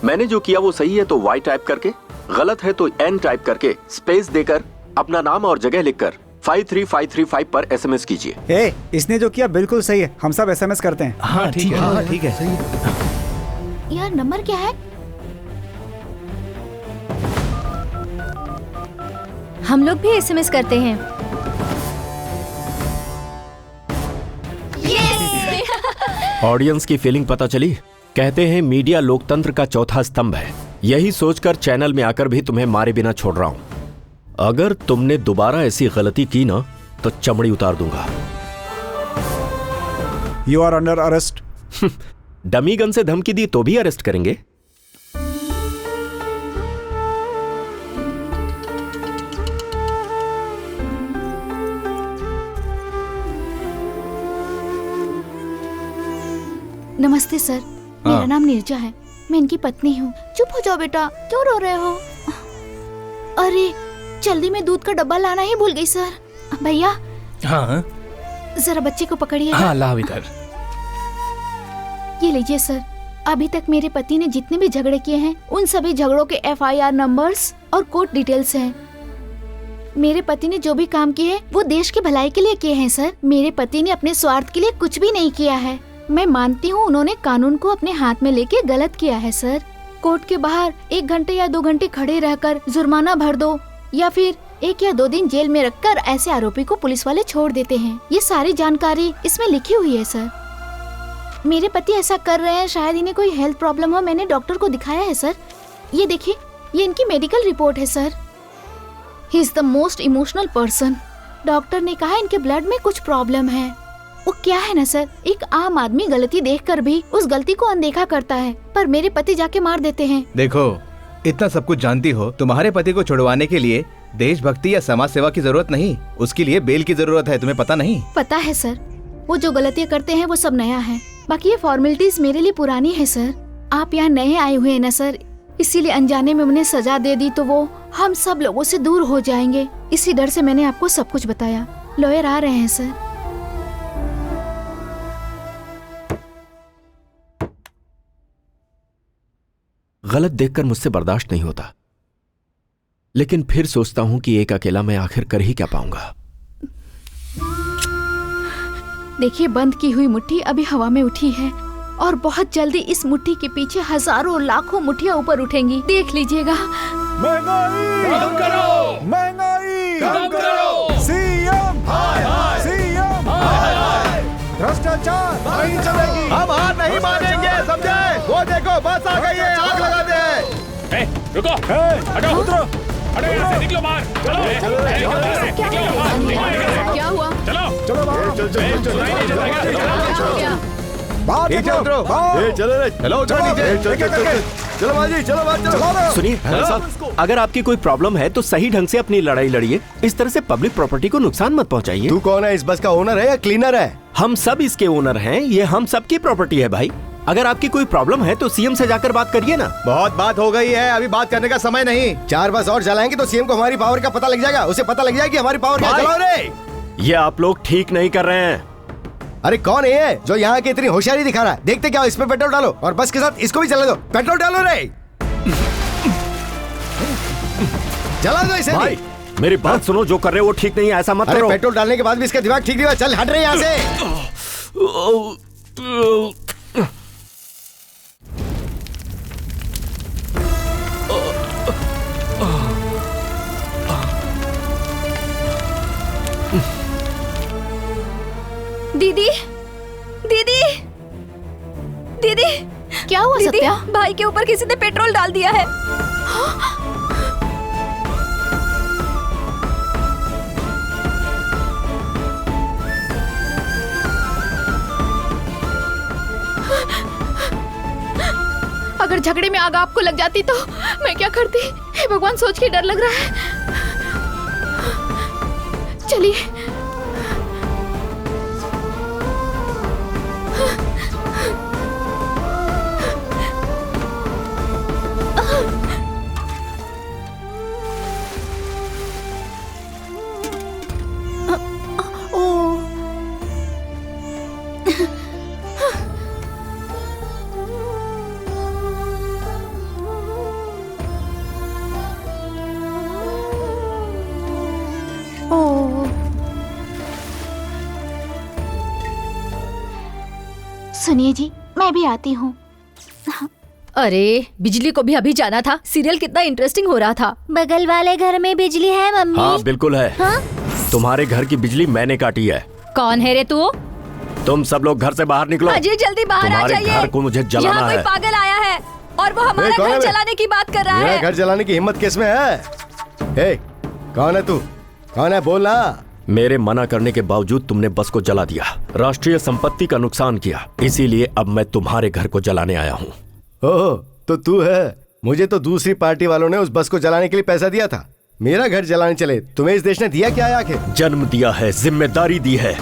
मैंने जो किया वो सही है तो Y टाइप करके, गलत है तो N टाइप करके स्पेस देकर अपना नाम और जगह लिखकर 53535 पर SMS कीजिए। इसने जो किया बिल्कुल सही है, हम सब SMS करते हैं। हाँ ठीक है, ठीक है, सही है। यार नंबर क्या है? हम लोग भी SMS करते हैं। ऑडियंस की फीलिंग पता चली? कहते हैं मीडिया लोकतंत्र का चौथा स्तंभ है। यही सोचकर चैनल में आकर भी तुम्हें मारे बिना छोड़ रहा हूं। अगर तुमने दोबारा ऐसी गलती की ना तो चमड़ी उतार दूंगा। You are under arrest. Dummy gun से धमकी दी तो भी अरेस्ट करेंगे? नमस्ते सर, मेरा नाम नीरजा है, मैं इनकी पत्नी हूँ। चुप हो जाओ बेटा, क्यों रो रहे हो? अरे जल्दी में दूध का डब्बा लाना ही भूल गई सर। भैया हाँ जरा बच्चे को पकड़िए। हाँ लाओ इधर। ये लीजिए सर, अभी तक मेरे पति ने जितने भी झगड़े किए हैं उन सभी झगड़ों के FIR नंबर्स और कोर्ट डिटेल्स हैं। मेरे पति ने जो भी काम किए वो देश की भलाई के लिए किए हैं सर। मेरे पति ने अपने स्वार्थ के लिए कुछ भी नहीं किया है। मैं मानती हूँ उन्होंने कानून को अपने हाथ में लेके गलत किया है सर। कोर्ट के बाहर 1 घंटे या 2 घंटे खड़े रहकर जुर्माना भर दो या फिर 1 या 2 दिन जेल में रखकर ऐसे आरोपी को पुलिस वाले छोड़ देते हैं। ये सारी जानकारी इसमें लिखी हुई है सर। मेरे पति ऐसा कर रहे हैं, शायद इन्हें कोई हेल्थ प्रॉब्लम हो। मैंने डॉक्टर को दिखाया है सर। ये देखिए, ये इनकी मेडिकल रिपोर्ट है sir. He is the most emotional person. Doctor ने कहा इनके ब्लड में कुछ प्रॉब्लम है। वो क्या है ना सर, एक आम आदमी गलती देखकर भी उस गलती को अनदेखा करता है, पर मेरे पति जाके मार देते हैं। देखो, इतना सब कुछ जानती हो, तुम्हारे पति को छुड़वाने के लिए देशभक्ति या समाज सेवा की जरूरत नहीं, उसके लिए बेल की जरूरत है। तुम्हें पता नहीं? पता है सर, वो जो गलतियाँ करते हैं वो सब नया है, बाकी ये फॉर्मेलिटीज मेरे लिए पुरानी है सर। आप यहाँ नए आए हुए हैं ना सर, इसीलिए अनजाने में उन्हें सजा दे दी तो वो हम सब लोगों से दूर हो जाएंगे। इसी डर से मैंने आपको सब कुछ बताया। लॉयर आ रहे हैं सर। गलत देखकर मुझसे बर्दाश्त नहीं होता। लेकिन फिर सोचता हूं कि एक अकेला मैं आखिर कर ही क्या पाऊंगा। देखिए, बंद की हुई मुट्ठी अभी हवा में उठी है और बहुत जल्दी इस मुट्ठी के पीछे हजारों लाखों मुट्ठियां ऊपर उठेंगी। देख लीजिएगा। महंगाई कम करो, महंगाई कम करो, सीएम हाय हाय, सीएम हाय हाय, भ्रष्टाचार नहीं चलेगी, हम हार नहीं मानेंगे, समझे? वो देखो बस आ गई है, आग लगा दे। रुको, हटो, उतरो, हटो यहाँ से, निकलो बाहर, चलो, निकलो बाहर, क्या हुआ? चलो, चलो बाहर, चलो बाजी, चलो बाजी, चलो। सुनिए साहब, अगर आपकी कोई प्रॉब्लम है तो सही ढंग से अपनी लड़ाई लड़िए। इस तरह से पब्लिक प्रॉपर्टी को नुकसान मत पहुंचाइए। तू कौन है? इस बस का ओनर है या क्लीनर है? हम सब इसके ओनर हैं, ये हम सबकी प्रॉपर्टी है भाई। अगर आपकी कोई प्रॉब्लम है तो सीएम से जाकर बात करिए ना। बहुत बात हो गई है, अभी बात करने का समय नहीं। 4 बस और चलाएंगे तो सीएम को हमारी पावर का पता लग जाएगा, उसे पता लग जाएगी हमारी पावर क्या। चलाओ रे। ये आप लोग ठीक नहीं कर रहे हैं। अरे कौन है ये जो यहाँ की इतनी होशियारी दिखा रहा है? देखते क्या हो, इस पे पेट्रोल डालो और बस के साथ इसको भी चला दो। पेट्रोल डालो रे, जला दो इसे भाई। मेरी बात सुनो, जो कर रहे हो वो ठीक नहीं है, ऐसा मत करो। पेट्रोल डालने के बाद भी इसका दिमाग ठीक नहीं हुआ। चल हट रहे यहाँ से। दीदी, दीदी, दीदी, क्या हुआ सत्या? भाई के ऊपर किसी ने पेट्रोल डाल दिया है। अगर झगड़े में आग आपको लग जाती तो मैं क्या करती? हे भगवान, सोच के डर लग रहा है। चलिए। सुनिए जी, मैं भी आती हूँ। अरे बिजली को भी अभी जाना था। सीरियल कितना इंटरेस्टिंग हो रहा था। बगल वाले घर में बिजली है मम्मी? हाँ बिल्कुल है। हाँ? तुम्हारे घर की बिजली मैंने काटी है। कौन है रे तू? तुम सब लोग घर से बाहर निकलो। अजय जल्दी बाहर आ जाइए। घर को मुझे जलाना यहाँ है। कोई पागल आया है और वो हमारा घर जलाने की बात कर रहा है। मेरा घर जलाने की हिम्मत किसमें है? ए, कौन है तू? कौन है? बोलना। मेरे मना करने के बावजूद तुमने बस को जला दिया, राष्ट्रीय संपत्ति का नुकसान किया, इसीलिए अब मैं तुम्हारे घर को जलाने आया हूँ। ओह, तो तू है। मुझे तो दूसरी पार्टी वालों ने उस बस को जलाने के लिए पैसा दिया था। मेरा घर जलाने चले। तुम्हें इस देश ने दिया क्या है आखिर? जन्म दिया है, जिम्मेदारी दी है।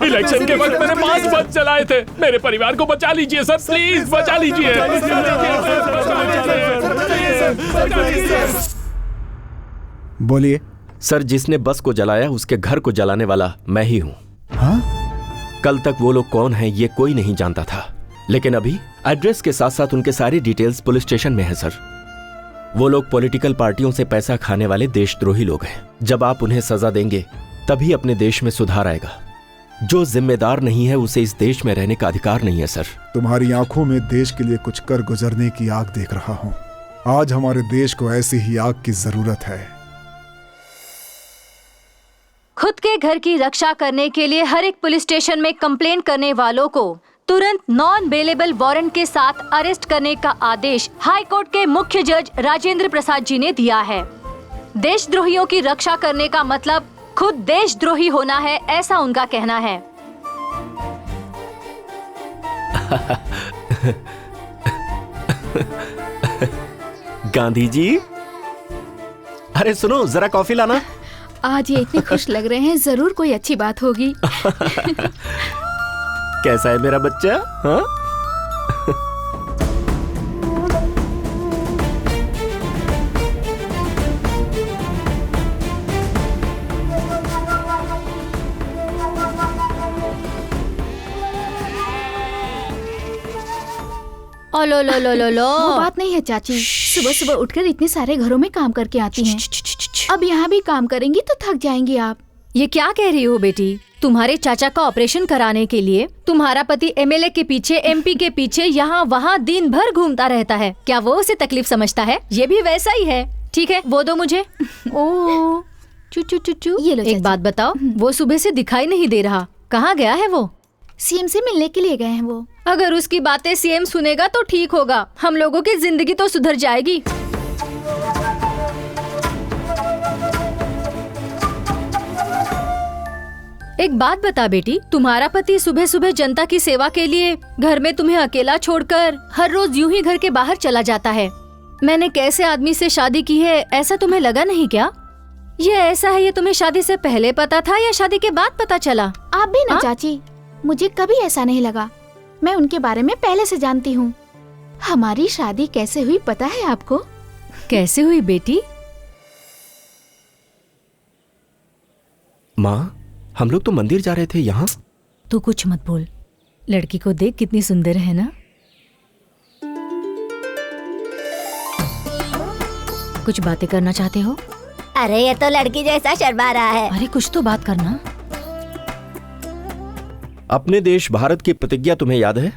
इलेक्शन के वक्त मैंने मास्क बच चलाए थे। मेरे परिवार को बचा लीजिए सर, प्लीज बचा लीजिए। बोलिए सर। जिसने बस को जलाया उसके घर को जलाने वाला मैं ही हूँ। हाँ? कल तक वो लोग कौन हैं ये कोई नहीं जानता था, लेकिन अभी एड्रेस के साथ साथ उनके सारी डिटेल्स पुलिस स्टेशन में है सर। वो लोग पॉलिटिकल पार्टियों से पैसा खाने वाले देशद्रोही लोग हैं। जब आप उन्हें सजा देंगे तभी अपने देश में सुधार आएगा। जो जिम्मेदार नहीं है उसे इस देश में रहने का अधिकार नहीं है सर। तुम्हारी आंखों में देश के लिए कुछ कर गुजरने की आग देख रहा हूँ। आज हमारे देश को ऐसी ही आग की जरूरत है। खुद के घर की रक्षा करने के लिए हर एक पुलिस स्टेशन में कंप्लेंट करने वालों को तुरंत नॉन बेलेबल वारंट के साथ अरेस्ट करने का आदेश हाई कोर्ट के मुख्य जज राजेंद्र प्रसाद जी ने दिया है। देशद्रोहियों की रक्षा करने का मतलब खुद देशद्रोही होना है, ऐसा उनका कहना है। गांधी जी, अरे सुनो, जरा कॉफी लाना। आज ये इतने खुश लग रहे हैं, जरूर कोई अच्छी बात होगी। कैसा है मेरा बच्चा? हाँ? ओ लो लो लो लो लो। वो बात नहीं है चाची, सुबह सुबह उठकर इतने सारे घरों में काम करके आती हैं। अब यहाँ भी काम करेंगी तो थक जाएंगी आप। ये क्या कह रही हो बेटी? तुम्हारे चाचा का ऑपरेशन कराने के लिए तुम्हारा पति एमएलए के पीछे, एमपी के पीछे, यहाँ वहाँ दिन भर घूमता रहता है। क्या वो उसे तकलीफ समझता है? ये भी वैसा ही है। ठीक है, वो दो मुझे। ओ चू चू चू चू। ये लो एक बात बताओ, वो सुबह से दिखाई नहीं दे रहा, कहाँ गया है वो? सीएम से मिलने के लिए गए हैं वो। अगर उसकी बातें सीएम सुनेगा तो ठीक होगा, हम लोगों की जिंदगी तो सुधर जाएगी। एक बात बता बेटी, तुम्हारा पति सुबह सुबह जनता की सेवा के लिए घर में तुम्हें अकेला छोड़कर हर रोज यूं ही घर के बाहर चला जाता है। मैंने कैसे आदमी से शादी की है, ऐसा तुम्हें लगा नहीं क्या? ये ऐसा है, ये तुम्हें शादी से पहले पता था या शादी के बाद पता चला? आप भी ना चाची, मुझे कभी ऐसा नहीं लगा। मैं उनके बारे में पहले से जानती हूँ। हमारी शादी कैसे हुई पता है आपको? कैसे हुई बेटी? माँ, हम लोग तो मंदिर जा रहे थे, यहाँ। तू कुछ मत बोल, लड़की को देख कितनी सुंदर है ना। कुछ बातें करना चाहते हो? अरे ये तो लड़की जैसा शर्मा रहा है। अरे कुछ तो बात करना। अपने देश भारत की प्रतिज्ञा तुम्हें याद है?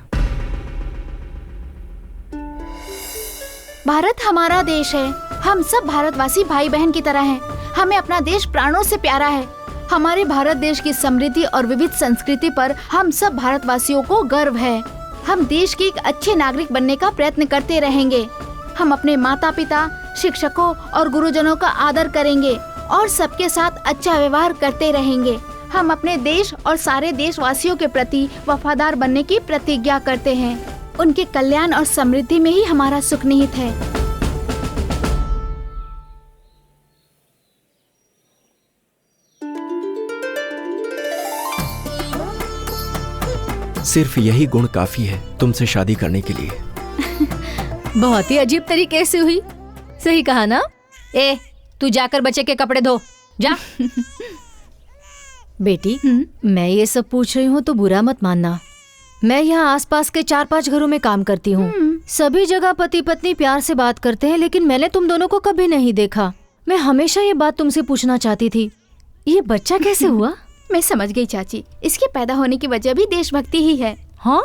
भारत हमारा देश है। हम सब भारतवासी भाई बहन की तरह हैं। हमें अपना देश प्राणों से प्यारा है। हमारे भारत देश की समृद्धि और विविध संस्कृति पर हम सब भारतवासियों को गर्व है। हम देश के एक अच्छे नागरिक बनने का प्रयत्न करते रहेंगे। हम अपने माता पिता, शिक्षकों और गुरुजनों का आदर करेंगे और सबके साथ अच्छा व्यवहार करते रहेंगे। हम अपने देश और सारे देशवासियों के प्रति वफादार बनने की प्रतिज्ञा करते हैं। उनके कल्याण और समृद्धि में ही हमारा सुख निहित है। सिर्फ यही गुण काफी है तुमसे शादी करने के लिए। बहुत ही अजीब तरीके से हुई। सही कहा ना? ए, तू जाकर बच्चे के कपड़े धो, जा। बेटी, मैं ये सब पूछ रही हूँ तो बुरा मत मानना। मैं यहाँ आसपास के 4-5 घरों में काम करती हूँ। सभी जगह पति पत्नी प्यार से बात करते हैं, लेकिन मैंने तुम दोनों को कभी नहीं देखा। मैं हमेशा ये बात तुमसे पूछना चाहती थी, ये बच्चा कैसे हुआ? मैं समझ गई चाची, इसके पैदा होने की वजह भी देशभक्ति ही है। हाँ?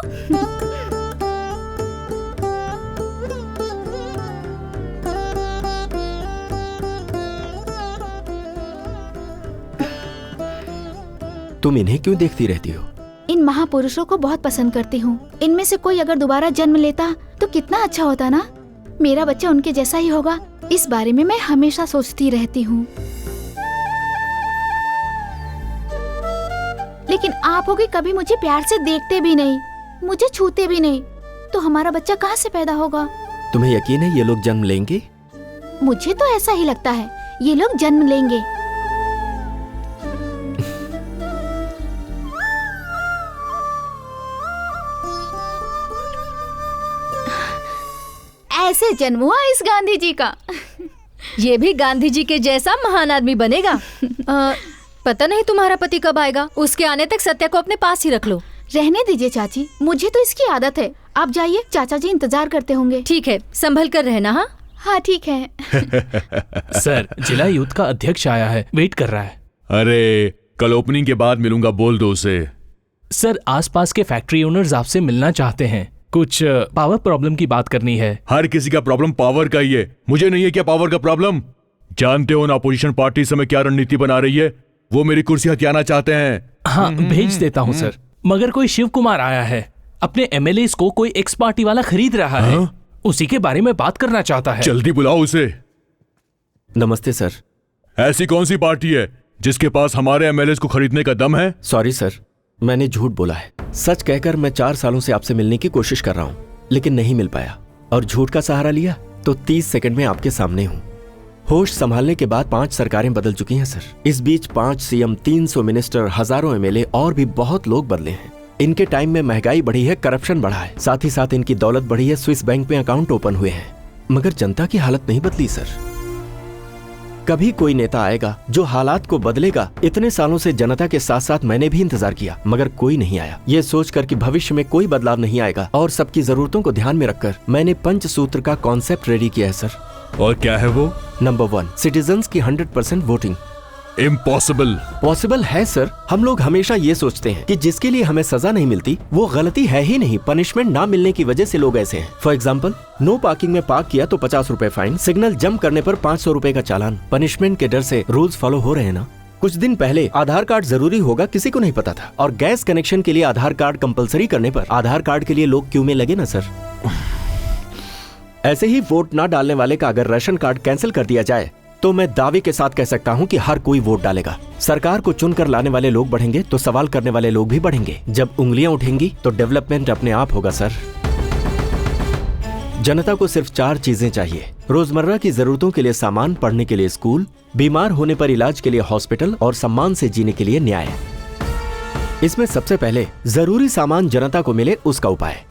तुम इन्हें क्यों देखती रहती हो? इन महापुरुषों को बहुत पसंद करती हूँ। इनमें से कोई अगर दोबारा जन्म लेता तो कितना अच्छा होता ना। मेरा बच्चा उनके जैसा ही होगा, इस बारे में मैं हमेशा सोचती रहती हूँ। लेकिन आप होगी कभी मुझे प्यार से देखते भी नहीं, मुझे छूते भी नहीं, तो हमारा बच्चा कहाँ से पैदा होगा? तुम्हें यकीन है ये लोग जन्म लेंगे? मुझे तो ऐसा ही लगता है, ये लोग जन्म लेंगे। ऐसे जन्म हुआ इस गांधी जी का। ये भी गांधी जी के जैसा महान आदमी बनेगा। पता नहीं तुम्हारा पति कब आएगा। उसके आने तक सत्या को अपने पास ही रख लो। रहने दीजिए चाची, मुझे तो इसकी आदत है। आप जाइए, चाचा जी इंतजार करते होंगे। ठीक है, संभल कर रहना। हाँ हाँ ठीक है। सर, जिला यूथ का अध्यक्ष आया है, वेट कर रहा है। अरे कल ओपनिंग के बाद मिलूंगा, बोल दो उसे। सर, आसपास के फैक्ट्री ओनर्स आपसे मिलना चाहते हैं। कुछ पावर प्रॉब्लम की बात करनी है। हर किसी का प्रॉब्लम पावर का ही है, मुझे नहीं है क्या पावर का प्रॉब्लम? जानते हो ना अपोजिशन पार्टी समय क्या रणनीति बना रही है? वो मेरी कुर्सी हथियाना चाहते हैं। हाँ, भेज देता हूँ सर। मगर कोई शिव कुमार आया है, अपने एमएलए को कोई एक्स पार्टी वाला खरीद रहा है। उसी के बारे में बात करना चाहता है। जल्दी बुलाओ उसे। नमस्ते सर। ऐसी कौन सी पार्टी है जिसके पास हमारे एमएलए को खरीदने का दम है? सॉरी सर, मैंने झूठ बोला है। सच कहकर मैं 4 सालों से आपसे मिलने की कोशिश कर रहा हूँ, लेकिन नहीं मिल पाया। और झूठ का सहारा लिया तो 30 सेकंड में आपके सामने हूँ। होश संभालने के बाद 5 सरकारें बदल चुकी हैं सर। इस बीच 5 सीएम, 300 मिनिस्टर, हजारों एमएलए और भी बहुत लोग बदले हैं। इनके टाइम में महंगाई बढ़ी है, करप्शन बढ़ा है, साथ ही साथ इनकी दौलत बढ़ी है, स्विस बैंक में अकाउंट ओपन हुए हैं, मगर जनता की हालत नहीं बदली सर। कभी कोई नेता आएगा जो हालात को बदलेगा। इतने सालों से जनता के साथ साथ मैंने भी इंतजार किया, मगर कोई नहीं आया। ये सोचकर कि भविष्य में कोई बदलाव नहीं आएगा और सबकी जरूरतों को ध्यान में रखकर मैंने पंचसूत्र का कॉन्सेप्ट रेडी किया है सर। और क्या है वो? नंबर 1, सिटीजन्स की 100% वोटिंग। इम्पॉसिबल। पॉसिबल है सर। हम लोग हमेशा ये सोचते हैं कि जिसके लिए हमें सजा नहीं मिलती वो गलती है ही नहीं, पनिशमेंट ना मिलने की वजह से लोग ऐसे हैं। फॉर एग्जाम्पल, नो पार्किंग में पार्क किया तो 50 रुपए फाइन, सिग्नल जंप करने पर 500 रुपए का चालान। पनिशमेंट के डर से रूल्स फॉलो हो रहे हैं ना। कुछ दिन पहले आधार कार्ड जरूरी होगा किसी को नहीं पता था, और गैस कनेक्शन के लिए आधार कार्ड कंपलसरी करने पर आधार कार्ड के लिए लोग क्यू में लगे ना सर। ऐसे ही वोट ना डालने वाले का अगर राशन कार्ड कैंसिल कर दिया जाए तो मैं दावे के साथ कह सकता हूं कि हर कोई वोट डालेगा। सरकार को चुनकर लाने वाले लोग बढ़ेंगे तो सवाल करने वाले लोग भी बढ़ेंगे। जब उंगलियां उठेंगी तो डेवलपमेंट अपने आप होगा सर। जनता को सिर्फ 4 चीजें चाहिए: रोजमर्रा की जरूरतों के लिए सामान, पढ़ने के लिए स्कूल, बीमार होने पर इलाज के लिए हॉस्पिटल और सम्मान से जीने के लिए न्याय। इसमें सबसे पहले जरूरी सामान जनता को मिले, उसका उपाय।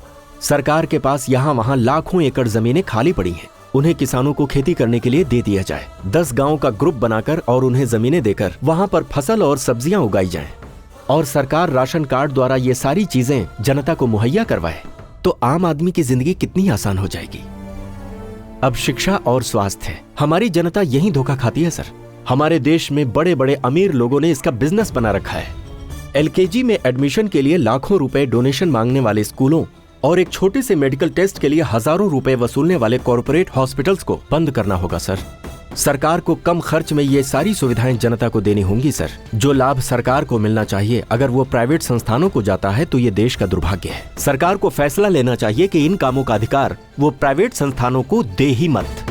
सरकार के पास यहाँ वहाँ लाखों एकड़ जमीनें खाली पड़ी हैं, उन्हें किसानों को खेती करने के लिए दे दिया जाए। 10 गांव का ग्रुप बनाकर और उन्हें जमीनें देकर वहां पर फसल और सब्जियां उगाई जाएं, और सरकार राशन कार्ड द्वारा ये सारी चीजें जनता को मुहैया करवाए तो आम आदमी की जिंदगी कितनी आसान हो जाएगी। अब शिक्षा और स्वास्थ्य है। हमारी जनता यही धोखा खाती है सर। हमारे देश में बड़े बड़े अमीर लोगों ने इसका बिजनेस बना रखा है। LKG में एडमिशन के लिए लाखों रुपए डोनेशन मांगने वाले स्कूलों और एक छोटे से मेडिकल टेस्ट के लिए हजारों रुपए वसूलने वाले कॉर्पोरेट हॉस्पिटल्स को बंद करना होगा सर। सरकार को कम खर्च में ये सारी सुविधाएं जनता को देनी होंगी सर। जो लाभ सरकार को मिलना चाहिए अगर वो प्राइवेट संस्थानों को जाता है तो ये देश का दुर्भाग्य है। सरकार को फैसला लेना चाहिए कि इन कामों का अधिकार वो प्राइवेट संस्थानों को दे ही मत।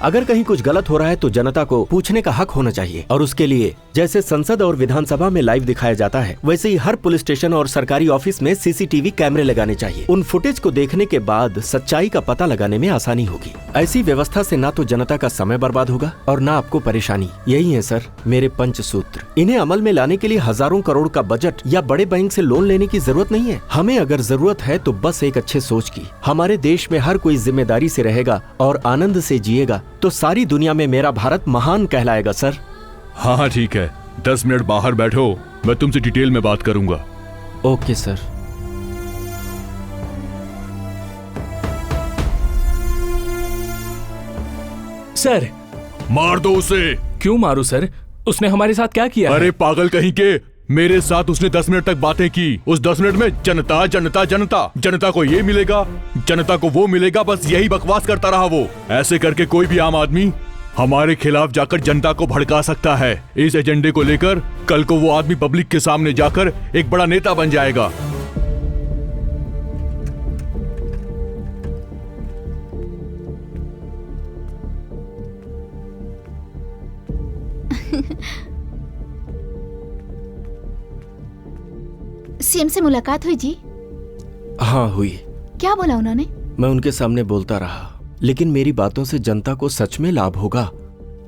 अगर कहीं कुछ गलत हो रहा है तो जनता को पूछने का हक होना चाहिए, और उसके लिए जैसे संसद और विधानसभा में लाइव दिखाया जाता है वैसे ही हर पुलिस स्टेशन और सरकारी ऑफिस में CCTV कैमरे लगाने चाहिए। उन फुटेज को देखने के बाद सच्चाई का पता लगाने में आसानी होगी। ऐसी व्यवस्था से ना तो जनता का समय बर्बाद होगा और ना आपको परेशानी। यही है सर मेरे पंचसूत्र। इन्हें अमल में लाने के लिए हजारों करोड़ का बजट या बड़े बैंक से लोन लेने की जरूरत नहीं है। हमें अगर जरूरत है तो बस एक अच्छे सोच की। हमारे देश में हर कोई जिम्मेदारी से रहेगा और आनंद से जिएगा तो सारी दुनिया में मेरा भारत महान कहलाएगा सर। हाँ ठीक है, 10 मिनट बाहर बैठो, मैं तुमसे डिटेल में बात करूंगा। Okay sir. सर मार दो उसे। क्यों मारू सर? उसने हमारे साथ क्या किया? अरे पागल कहीं के, मेरे साथ उसने 10 मिनट तक बातें की। उस 10 मिनट में जनता जनता जनता, जनता को ये मिलेगा, जनता को वो मिलेगा, बस यही बकवास करता रहा वो। ऐसे करके कोई भी आम आदमी हमारे खिलाफ जाकर जनता को भड़का सकता है। इस एजेंडे को लेकर कल को वो आदमी पब्लिक के सामने जाकर एक बड़ा नेता बन जाएगा। सीएम से मुलाकात हुई जी? हाँ हुई। क्या बोला उन्होंने? मैं उनके सामने बोलता रहा, लेकिन मेरी बातों से जनता को सच में लाभ होगा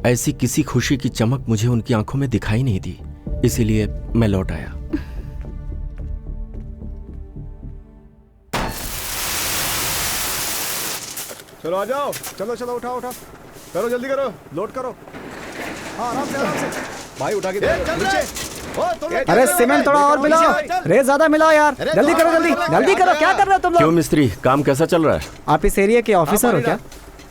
ऐसी किसी खुशी की चमक मुझे उनकी आंखों में दिखाई नहीं दी, इसीलिए मैं लौट आया। चलो आ जाओ, चलो चलो उठाओ उठाओ, करो जल्दी करो, लोड करो। हाँ आराम से भाई, उठा के दे नीचे। अरे सीमेंट थोड़ा और मिलाओ, रेत ज्यादा मिलाओ यार, जल्दी करो जल्दी जल्दी करो। क्या कर रहे हो तुम लोग? क्यों मिस्त्री, काम कैसा चल रहा है? आप इस एरिया के ऑफिसर हो क्या?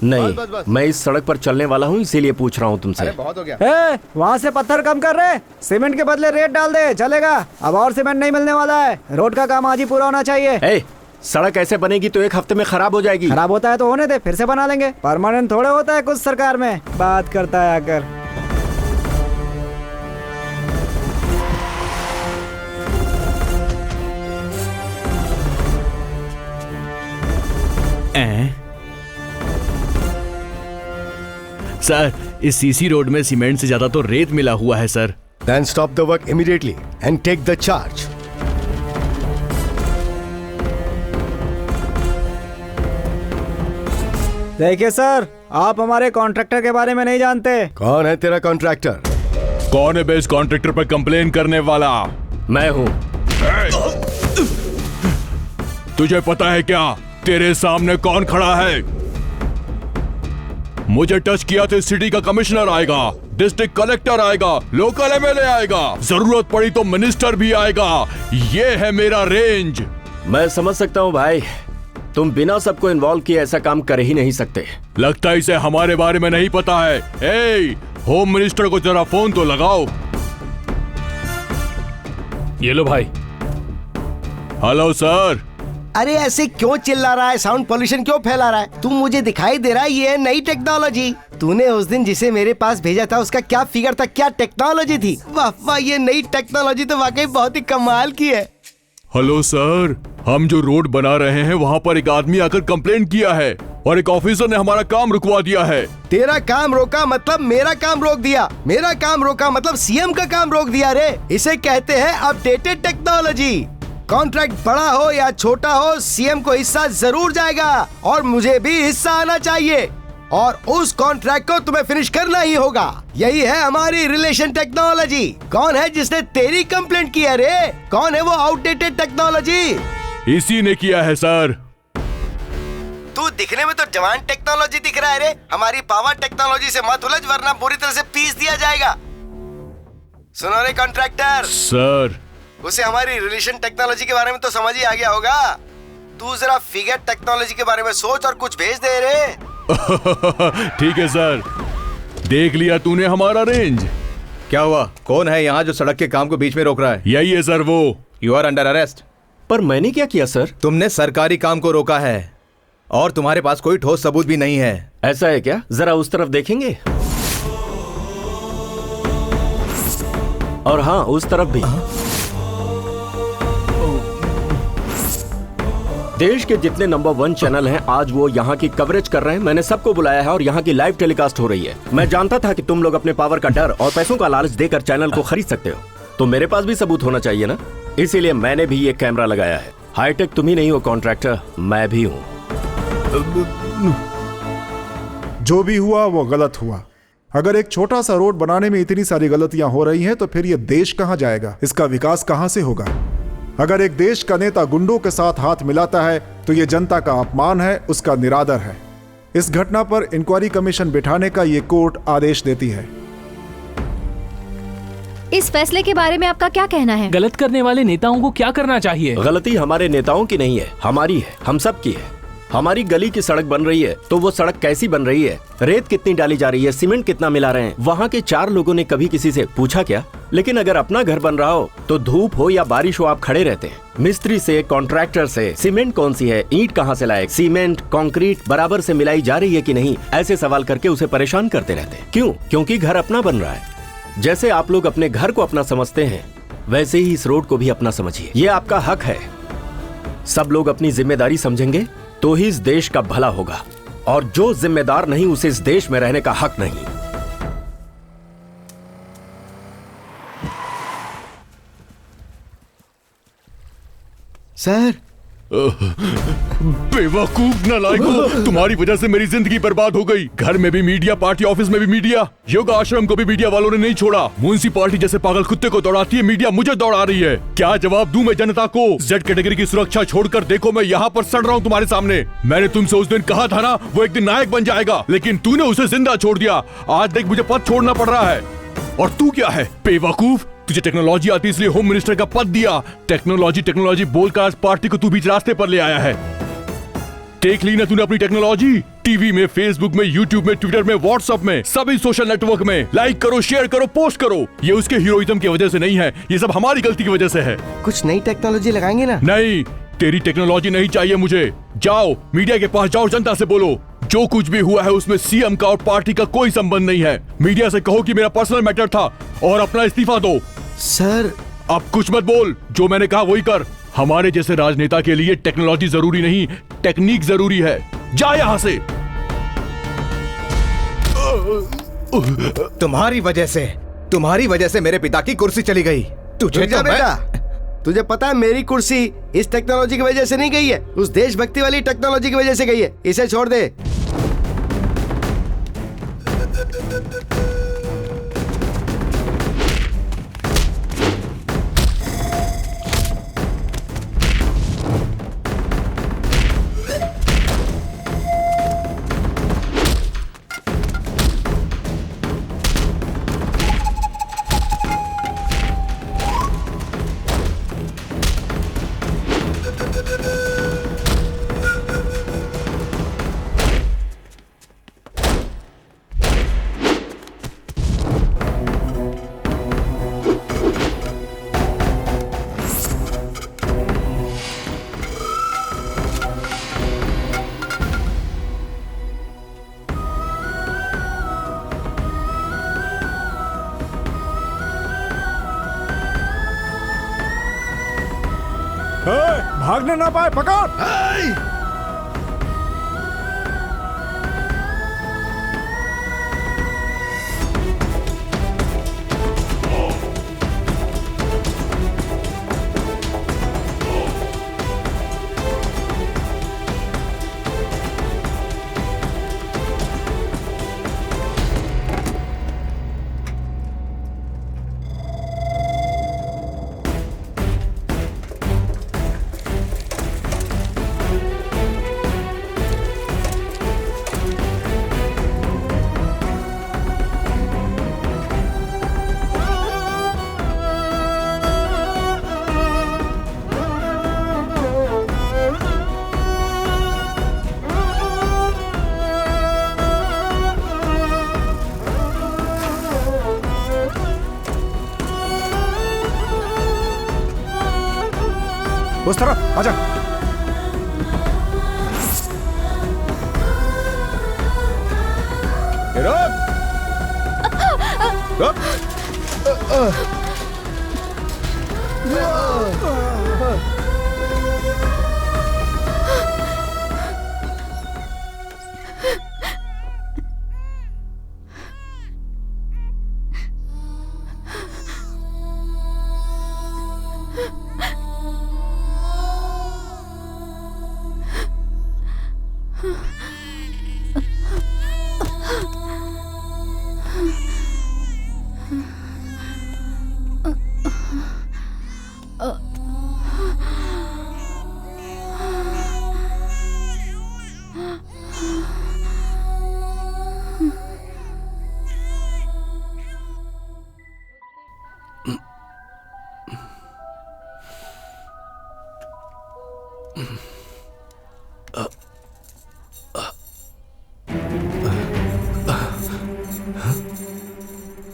नहीं, मैं इस सड़क पर चलने वाला हूँ, इसीलिए पूछ रहा हूँ तुमसे। बहुत हो गया। वहाँ से पत्थर कम कर रहे, सीमेंट के बदले रेत डाल दे, चलेगा? अब और सीमेंट नहीं मिलने वाला है, रोड का काम आज ही पूरा होना चाहिए। सड़क ऐसे बनेगी तो 1 हफ्ते में खराब हो जाएगी। खराब होता है तो होने दे, फिर से बना लेंगे। परमानेंट थोड़े होता है कुछ सरकार में, बात करता है आकर। सर इस सीसी रोड में सीमेंट से ज्यादा तो रेत मिला हुआ है sir. Then stop the work immediately and take the charge. देखिए सर, आप हमारे कॉन्ट्रैक्टर के बारे में नहीं जानते। कौन है तेरा कॉन्ट्रैक्टर? कौन है बेस कॉन्ट्रैक्टर पर कंप्लेन करने वाला? मैं हूँ। तुझे पता है क्या तेरे सामने कौन खड़ा है? मुझे टच किया तो सिटी का कमिश्नर आएगा, डिस्ट्रिक्ट कलेक्टर आएगा, लोकल एमएलए आएगा, जरूरत पड़ी तो मिनिस्टर भी आएगा। ये है मेरा रेंज। मैं समझ सकता हूँ भाई, तुम बिना सबको इन्वॉल्व किए ऐसा काम कर ही नहीं सकते। लगता है इसे हमारे बारे में नहीं पता है। ए, होम मिनिस्टर को जरा फोन तो लगाओ। ये लो भाई। Hello sir. अरे ऐसे क्यों चिल्ला रहा है? साउंड पोल्यूशन क्यों फैला रहा है? तुम मुझे दिखाई दे रहा है ये है नई टेक्नोलॉजी। तूने उस दिन जिसे मेरे पास भेजा था उसका क्या फिगर था, क्या टेक्नोलॉजी थी? वाह वाह, ये नई टेक्नोलॉजी तो वाकई बहुत ही कमाल की है। हेलो सर, हम जो रोड बना रहे हैं वहाँ पर एक आदमी आकर कंप्लेंट किया है और एक ऑफिसर ने हमारा काम रुकवा दिया है। तेरा काम रोका मतलब मेरा काम रोक दिया, मेरा काम रोका मतलब सीएम का काम रोक दिया रे। इसे कहते हैं अपडेटेड टेक्नोलॉजी। कॉन्ट्रैक्ट बड़ा हो या छोटा हो, सीएम को हिस्सा जरूर जाएगा और मुझे भी हिस्सा आना चाहिए और उस कॉन्ट्रैक्ट को तुम्हें फिनिश करना ही होगा। यही है हमारी रिलेशन टेक्नोलॉजी। कौन है जिसने तेरी कंप्लेंट की है रे? कौन है वो आउटडेटेड टेक्नोलॉजी? इसी ने किया है सर। तू दिखने में तो जवान टेक्नोलॉजी दिख रहा है रे। हमारी पावर टेक्नोलॉजी से मत उलझ वरना पूरी तरह से पीस दिया जाएगा। सुनो रे कॉन्ट्रैक्टर। सर। उसे हमारी रिलेशन टेक्नोलॉजी के बारे में तो समझ ही आ गया होगा। तू जरा फिगर टेक्नोलॉजी के बारे में सोच और कुछ भेज दे रे। ठीक है सर, देख लिया तूने हमारा रेंज। क्या हुआ? कौन है यहाँ जो सड़क के काम को बीच में रोक रहा है? यही है सर वो। You are under arrest. पर मैंने क्या किया सर? तुमने सरकारी काम को रोका है और तुम्हारे पास कोई ठोस सबूत भी नहीं है। ऐसा है क्या? जरा उस तरफ देखेंगे। और हाँ, उस तरफ भी। देश के जितने नंबर 1 चैनल हैं आज वो यहाँ की कवरेज कर रहे हैं। मैंने सबको बुलाया है और यहाँ की लाइव टेलीकास्ट हो रही है। मैं जानता था कि तुम लोग अपने पावर का डर और पैसों का लालच देकर चैनल को खरीद सकते हो, तो मेरे पास भी सबूत होना चाहिए ना। इसीलिए मैंने भी ये कैमरा लगाया है। हाईटेक तुम ही नहीं हो कॉन्ट्रैक्टर, मैं भी हूँ। जो भी हुआ वो गलत हुआ। अगर एक छोटा सा रोड बनाने में इतनी सारी गलतियां हो रही हैं तो फिर ये देश कहां जाएगा? इसका विकास कहां से होगा? अगर एक देश का नेता गुंडों के साथ हाथ मिलाता है तो ये जनता का अपमान है, उसका निरादर है। इस घटना पर इंक्वायरी कमीशन बिठाने का ये कोर्ट आदेश देती है। इस फैसले के बारे में आपका क्या कहना है? गलत करने वाले नेताओं को क्या करना चाहिए? गलती हमारे नेताओं की नहीं है, हमारी है, हम सब की है। हमारी गली की सड़क बन रही है तो वो सड़क कैसी बन रही है, रेत कितनी डाली जा रही है, सीमेंट कितना मिला रहे हैं, वहाँ के 4 लोगों ने कभी किसी से पूछा क्या? लेकिन अगर अपना घर बन रहा हो तो धूप हो या बारिश हो आप खड़े रहते हैं। मिस्त्री से, कॉन्ट्रैक्टर से, सीमेंट कौन सी है, ईंट कहाँ से लाए, सीमेंट कंक्रीट बराबर से मिलाई जा रही है कि नहीं, ऐसे सवाल करके उसे परेशान करते रहते हैं। क्यों? क्योंकि घर अपना बन रहा है। जैसे आप लोग अपने घर को अपना समझते हैं वैसे ही इस रोड को भी अपना समझिए। ये आपका हक है। सब लोग अपनी जिम्मेदारी समझेंगे तो ही इस देश का भला होगा, और जो जिम्मेदार नहीं उसे इस देश में रहने का हक नहीं। सर। बेवकूफ नालायकों, तुम्हारी वजह से मेरी जिंदगी बर्बाद हो गई। घर में भी मीडिया, पार्टी ऑफिस में भी मीडिया, योगा आश्रम को भी मीडिया वालों ने नहीं छोड़ा। म्युनिसिपैलिटी जैसे पागल कुत्ते को दौड़ाती है मीडिया, मुझे दौड़ा रही है। क्या जवाब दूं मैं जनता को? जेड कैटेगरी की सुरक्षा छोड़कर देखो मैं यहाँ पर सड़ रहा हूँ तुम्हारे सामने। मैंने तुमसे उस दिन कहा था ना वो एक दिन नायक बन जाएगा, लेकिन तूने उसे जिंदा छोड़ दिया। आज देख मुझे पद छोड़ना पड़ रहा है। और तू क्या है बेवकूफ? तुझे टेक्नोलॉजी आती इसलिए होम मिनिस्टर का पद दिया। टेक्नोलॉजी बोलकर आज पार्टी को तू बीच रास्ते पर ले आया है। देख ली ना तूने अपनी टेक्नोलॉजी? टीवी में, फेसबुक में, यूट्यूब में, ट्विटर में, व्हाट्सएप में, सभी सोशल नेटवर्क में लाइक करो, शेयर करो, पोस्ट करो। ये उसके हीरोइज्म की वजह से नहीं है, ये सब हमारी गलती की वजह से है। कुछ नई टेक्नोलॉजी लगाएंगे ना? नहीं, तेरी टेक्नोलॉजी नहीं चाहिए मुझे। जाओ मीडिया के पास जाओ, जनता से बोलो जो कुछ भी हुआ है उसमें सीएम का और पार्टी का कोई संबंध नहीं है। मीडिया से कहो कि मेरा पर्सनल मैटर था और अपना इस्तीफा दो। सर अब कुछ मत बोल, जो मैंने कहा वही कर। हमारे जैसे राजनेता के लिए टेक्नोलॉजी जरूरी नहीं, टेक्निक जरूरी है। जा यहां से। तुम्हारी वजह से मेरे पिता की कुर्सी चली गई। तुझे तो बेटा, तुझे पता है मेरी कुर्सी इस टेक्नोलॉजी की वजह से नहीं गई है, उस देशभक्ति वाली टेक्नोलॉजी की वजह से गई है। इसे छोड़ दे। भागने ना पाए, पकड़। उस तरफ आजा।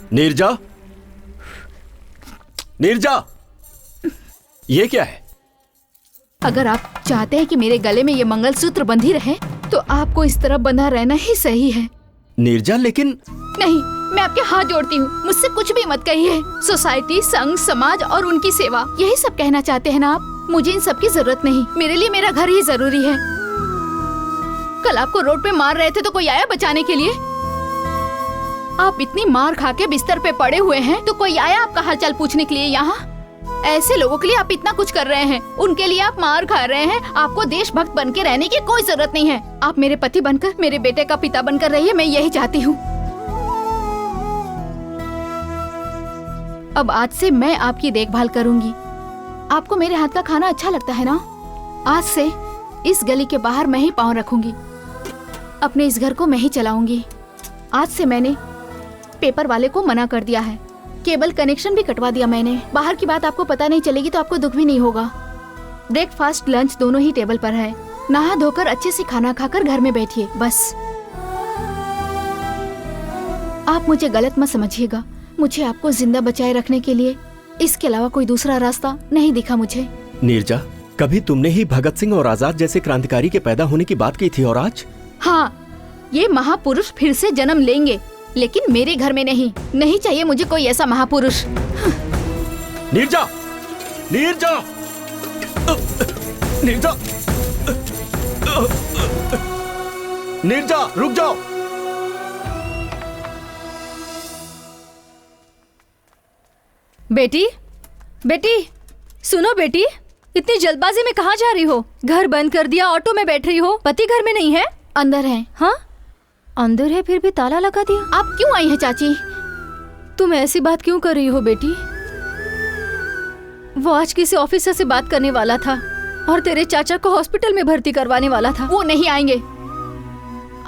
नीरजा, नीरजा, ये क्या है? अगर आप चाहते हैं कि मेरे गले में ये मंगलसूत्र बंधी रहे, तो आपको इस तरह बंधा रहना ही सही है। नीरजा, लेकिन नहीं, मैं आपके हाथ जोड़ती हूँ, मुझसे कुछ भी मत कहिए। सोसाइटी, संघ, समाज और उनकी सेवा, यही सब कहना चाहते हैं ना आप? मुझे इन सब की जरूरत नहीं, मेरे लिए मेरा घर ही जरूरी है। कल आपको रोड पे मार रहे थे तो कोई आया बचाने के लिए? आप इतनी मार खा के बिस्तर पे पड़े हुए हैं तो कोई आया आपका हालचाल पूछने के लिए यहाँ? ऐसे लोगों के लिए आप इतना कुछ कर रहे हैं, उनके लिए आप मार खा रहे हैं। आपको देशभक्त बन के रहने की कोई जरूरत नहीं है। आप मेरे पति बनकर, मेरे बेटे का पिता बनकर रहिए, मैं यही चाहती हूँ। अब आज से मैं आपकी देखभाल करूंगी। आपको मेरे हाथ का खाना अच्छा लगता है ना? आज से इस गली के बाहर मैं ही पाँव रखूंगी, अपने इस घर को मैं ही चलाऊंगी। आज से मैंने पेपर वाले को मना कर दिया है, केबल कनेक्शन भी कटवा दिया मैंने। बाहर की बात आपको पता नहीं चलेगी तो आपको दुख भी नहीं होगा। ब्रेकफास्ट, लंच दोनों ही टेबल पर है। नहा धोकर अच्छे से खाना खाकर घर में बैठिए बस। आप मुझे गलत मत समझिएगा, मुझे आपको जिंदा बचाए रखने के लिए इसके अलावा कोई दूसरा रास्ता नहीं दिखा मुझे। नीरजा, कभी तुमने ही भगत सिंह और आजाद जैसे क्रांतिकारी के पैदा होने की बात की थी, और आज? हाँ, ये महापुरुष फिर से जन्म लेंगे, लेकिन मेरे घर में नहीं। नहीं चाहिए मुझे कोई ऐसा महापुरुष। नीरजा, नीरजा, नीरजा, नीरजा, रुक जाओ। बेटी, बेटी, सुनो बेटी, इतनी जल्दबाजी में कहाँ जा रही हो? घर बंद कर दिया, ऑटो में बैठ रही हो, पति घर में नहीं है? अंदर है। हाँ, अंदर है, फिर भी ताला लगा दिया। आप क्यों आई हैं चाची? तुम ऐसी बात क्यों कर रही हो बेटी? वो आज किसी ऑफिसर से बात करने वाला था और तेरे चाचा को हॉस्पिटल में भर्ती करवाने वाला था। वो नहीं आएंगे।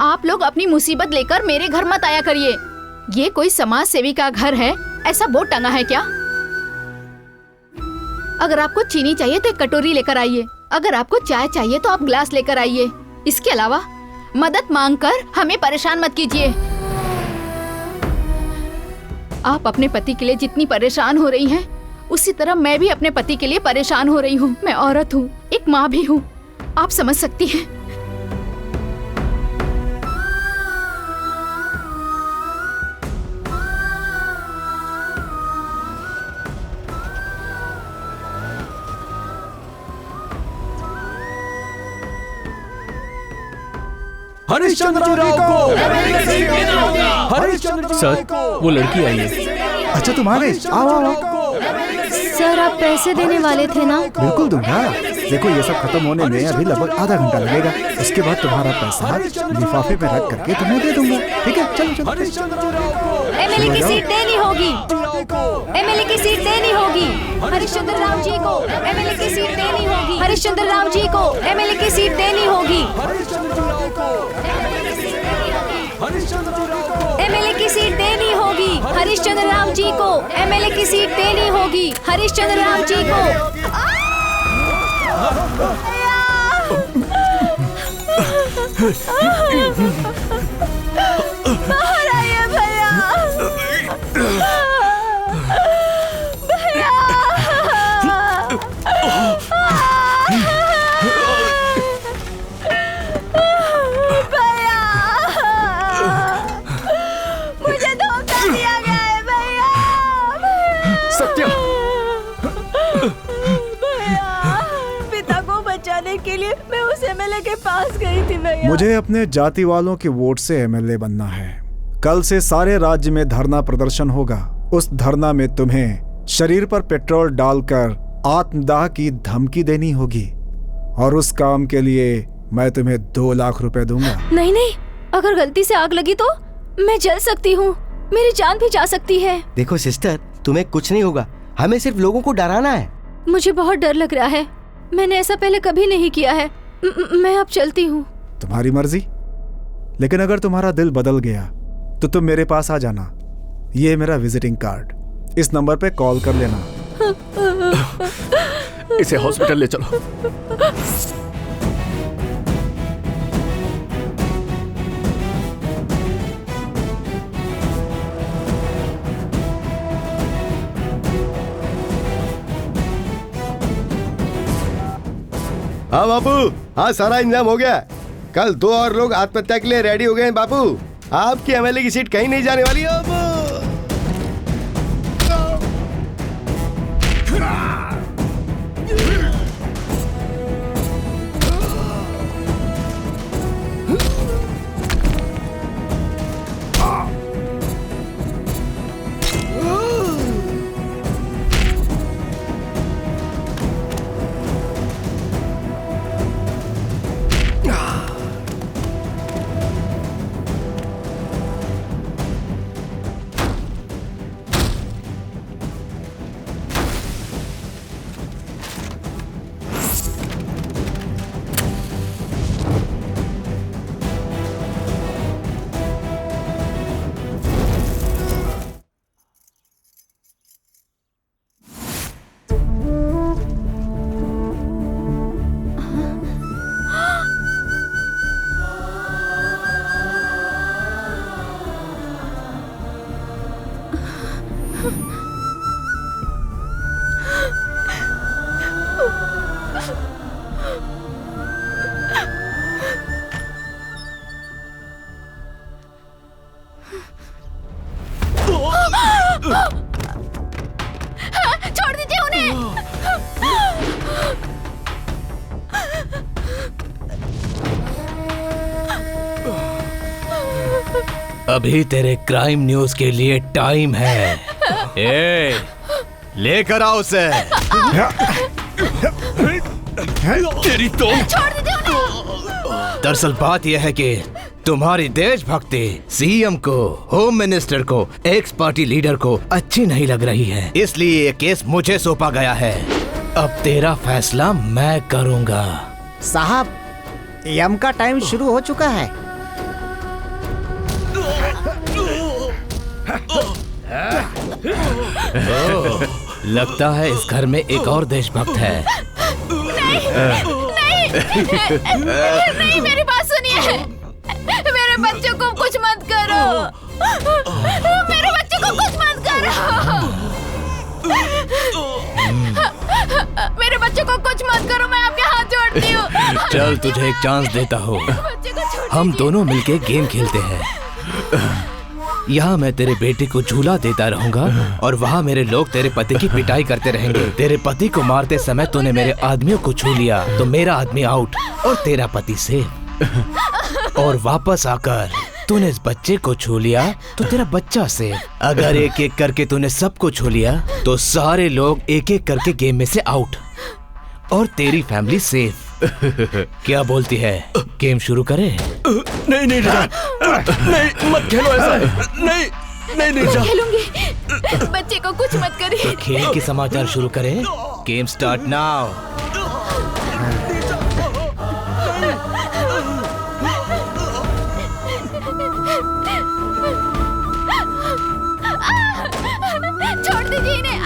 आप लोग अपनी मुसीबत लेकर मेरे घर मत आया करिए। ये कोई समाज सेवी का घर है, ऐसा बोर्ड टंगा है क्या? अगर आपको चीनी चाहिए तो एक कटोरी लेकर आइए, अगर आपको चाय चाहिए तो आप ग्लास लेकर आइए। इसके अलावा मदद मांगकर हमें परेशान मत कीजिए। आप अपने पति के लिए जितनी परेशान हो रही हैं, उसी तरह मैं भी अपने पति के लिए परेशान हो रही हूँ। मैं औरत हूँ, एक माँ भी हूँ, आप समझ सकती हैं। हरिश्चंद्र राव को हरिश्चंद्र सर, वो लड़की आई है। अच्छा तुम आ गए, आओ आओ आओ। सर आप पैसे देने वाले थे ना? बिल्कुल दूंगा। देखो ये सब खत्म होने में अभी लगभग आधा घंटा लगेगा। उसके बाद तुम्हारा पैसा लिफाफे में रख करके तुम्हें दे दूंगा। ठीक है, चलो चलो। एमएलए की सीट देनी होगी। एमएलए की सीट देनी होगी। हरिश्चंद्र राव जी को एमएलए की सीट देनी होगी। हरिश्चंद्र राव जी को एमएलए की सीट देनी होगी। एमएलए की सीट देनी होगी। हरिश्चंद्र राव जी को एमएलए की सीट देनी होगी। हरिश्चंद्र राव जी को। बाहर आइए भैया। मुझे धोखा दिया गया है भैया। सत्य, पिता को बचाने के लिए मैं उस एमएलए के पास गई थी भैया। मुझे अपने जाति वालों के वोट से एमएलए बनना है। कल से सारे राज्य में धरना प्रदर्शन होगा। उस धरना में तुम्हें शरीर पर पेट्रोल डालकर आत्मदाह की धमकी देनी होगी और उस काम के लिए मैं तुम्हें 2 लाख रुपए दूंगा। नहीं नहीं, अगर गलती से आग लगी तो मैं जल सकती हूँ, मेरी जान भी जा सकती है। देखो सिस्टर, तुम्हें कुछ नहीं होगा, हमें सिर्फ लोगों को डराना है। मुझे बहुत डर लग रहा है, मैंने ऐसा पहले कभी नहीं किया है। मैं अब चलती हूँ। तुम्हारी मर्जी, लेकिन अगर तुम्हारा दिल बदल गया तो तुम मेरे पास आ जाना। ये मेरा विजिटिंग कार्ड, इस नंबर पे कॉल कर लेना। इसे हॉस्पिटल ले चलो। हाँ बापू, हाँ सारा इंतजाम हो गया। कल 2 और लोग आत्महत्या के लिए रेडी हो गए हैं बापू। आपकी एमएलए की सीट कहीं नहीं जाने वाली है बापू। छोड़ दीजिए उन्हें। अभी तेरे क्राइम न्यूज के लिए टाइम है। ए, लेकर आओ उसे। तेरी तो छोड़ दीजिए उन्हें। दरअसल बात यह है कि तुम्हारी देशभक्ति सीएम को, होम मिनिस्टर को, एक्स पार्टी लीडर को अच्छी नहीं लग रही है, इसलिए ये केस मुझे सौंपा गया है। अब तेरा फैसला मैं करूंगा। साहब, यम का टाइम शुरू हो चुका है। लगता है इस घर में एक और देशभक्त है। नहीं, मेरी बात सुनिए। मेरे बच्चों को कुछ मत करो। मेरे बच्चों को कुछ मत करो। मेरे बच्चों को कुछ मत करो, मैं आपके हाथ जोड़ती हूँ। चल तुझे एक चांस देता हूँ, हम दोनों मिलके गेम खेलते हैं। यहाँ मैं तेरे बेटे को झूला देता रहूंगा और वहाँ मेरे लोग तेरे पति की पिटाई करते रहेंगे। तेरे पति को मारते समय तूने मेरे आदमियों को छू लिया तो मेरा आदमी आउट और तेरा पति सेफ। और वापस आकर तूने इस बच्चे को छू लिया तो तेरा बच्चा सेफ। अगर एक एक करके तूने सबको छू लिया तो सारे लोग एक एक करके गेम में से आउट और तेरी फैमिली सेफ। क्या बोलती है, गेम शुरू करें? नहीं नहीं नहीं, मत खेलो ऐसा। नहीं नहीं नहीं मैं खेलूंगी, बच्चे को कुछ मत करिए। खेल के समाचार शुरू करें। Game start now. छोड़ दीजिए इन्हें,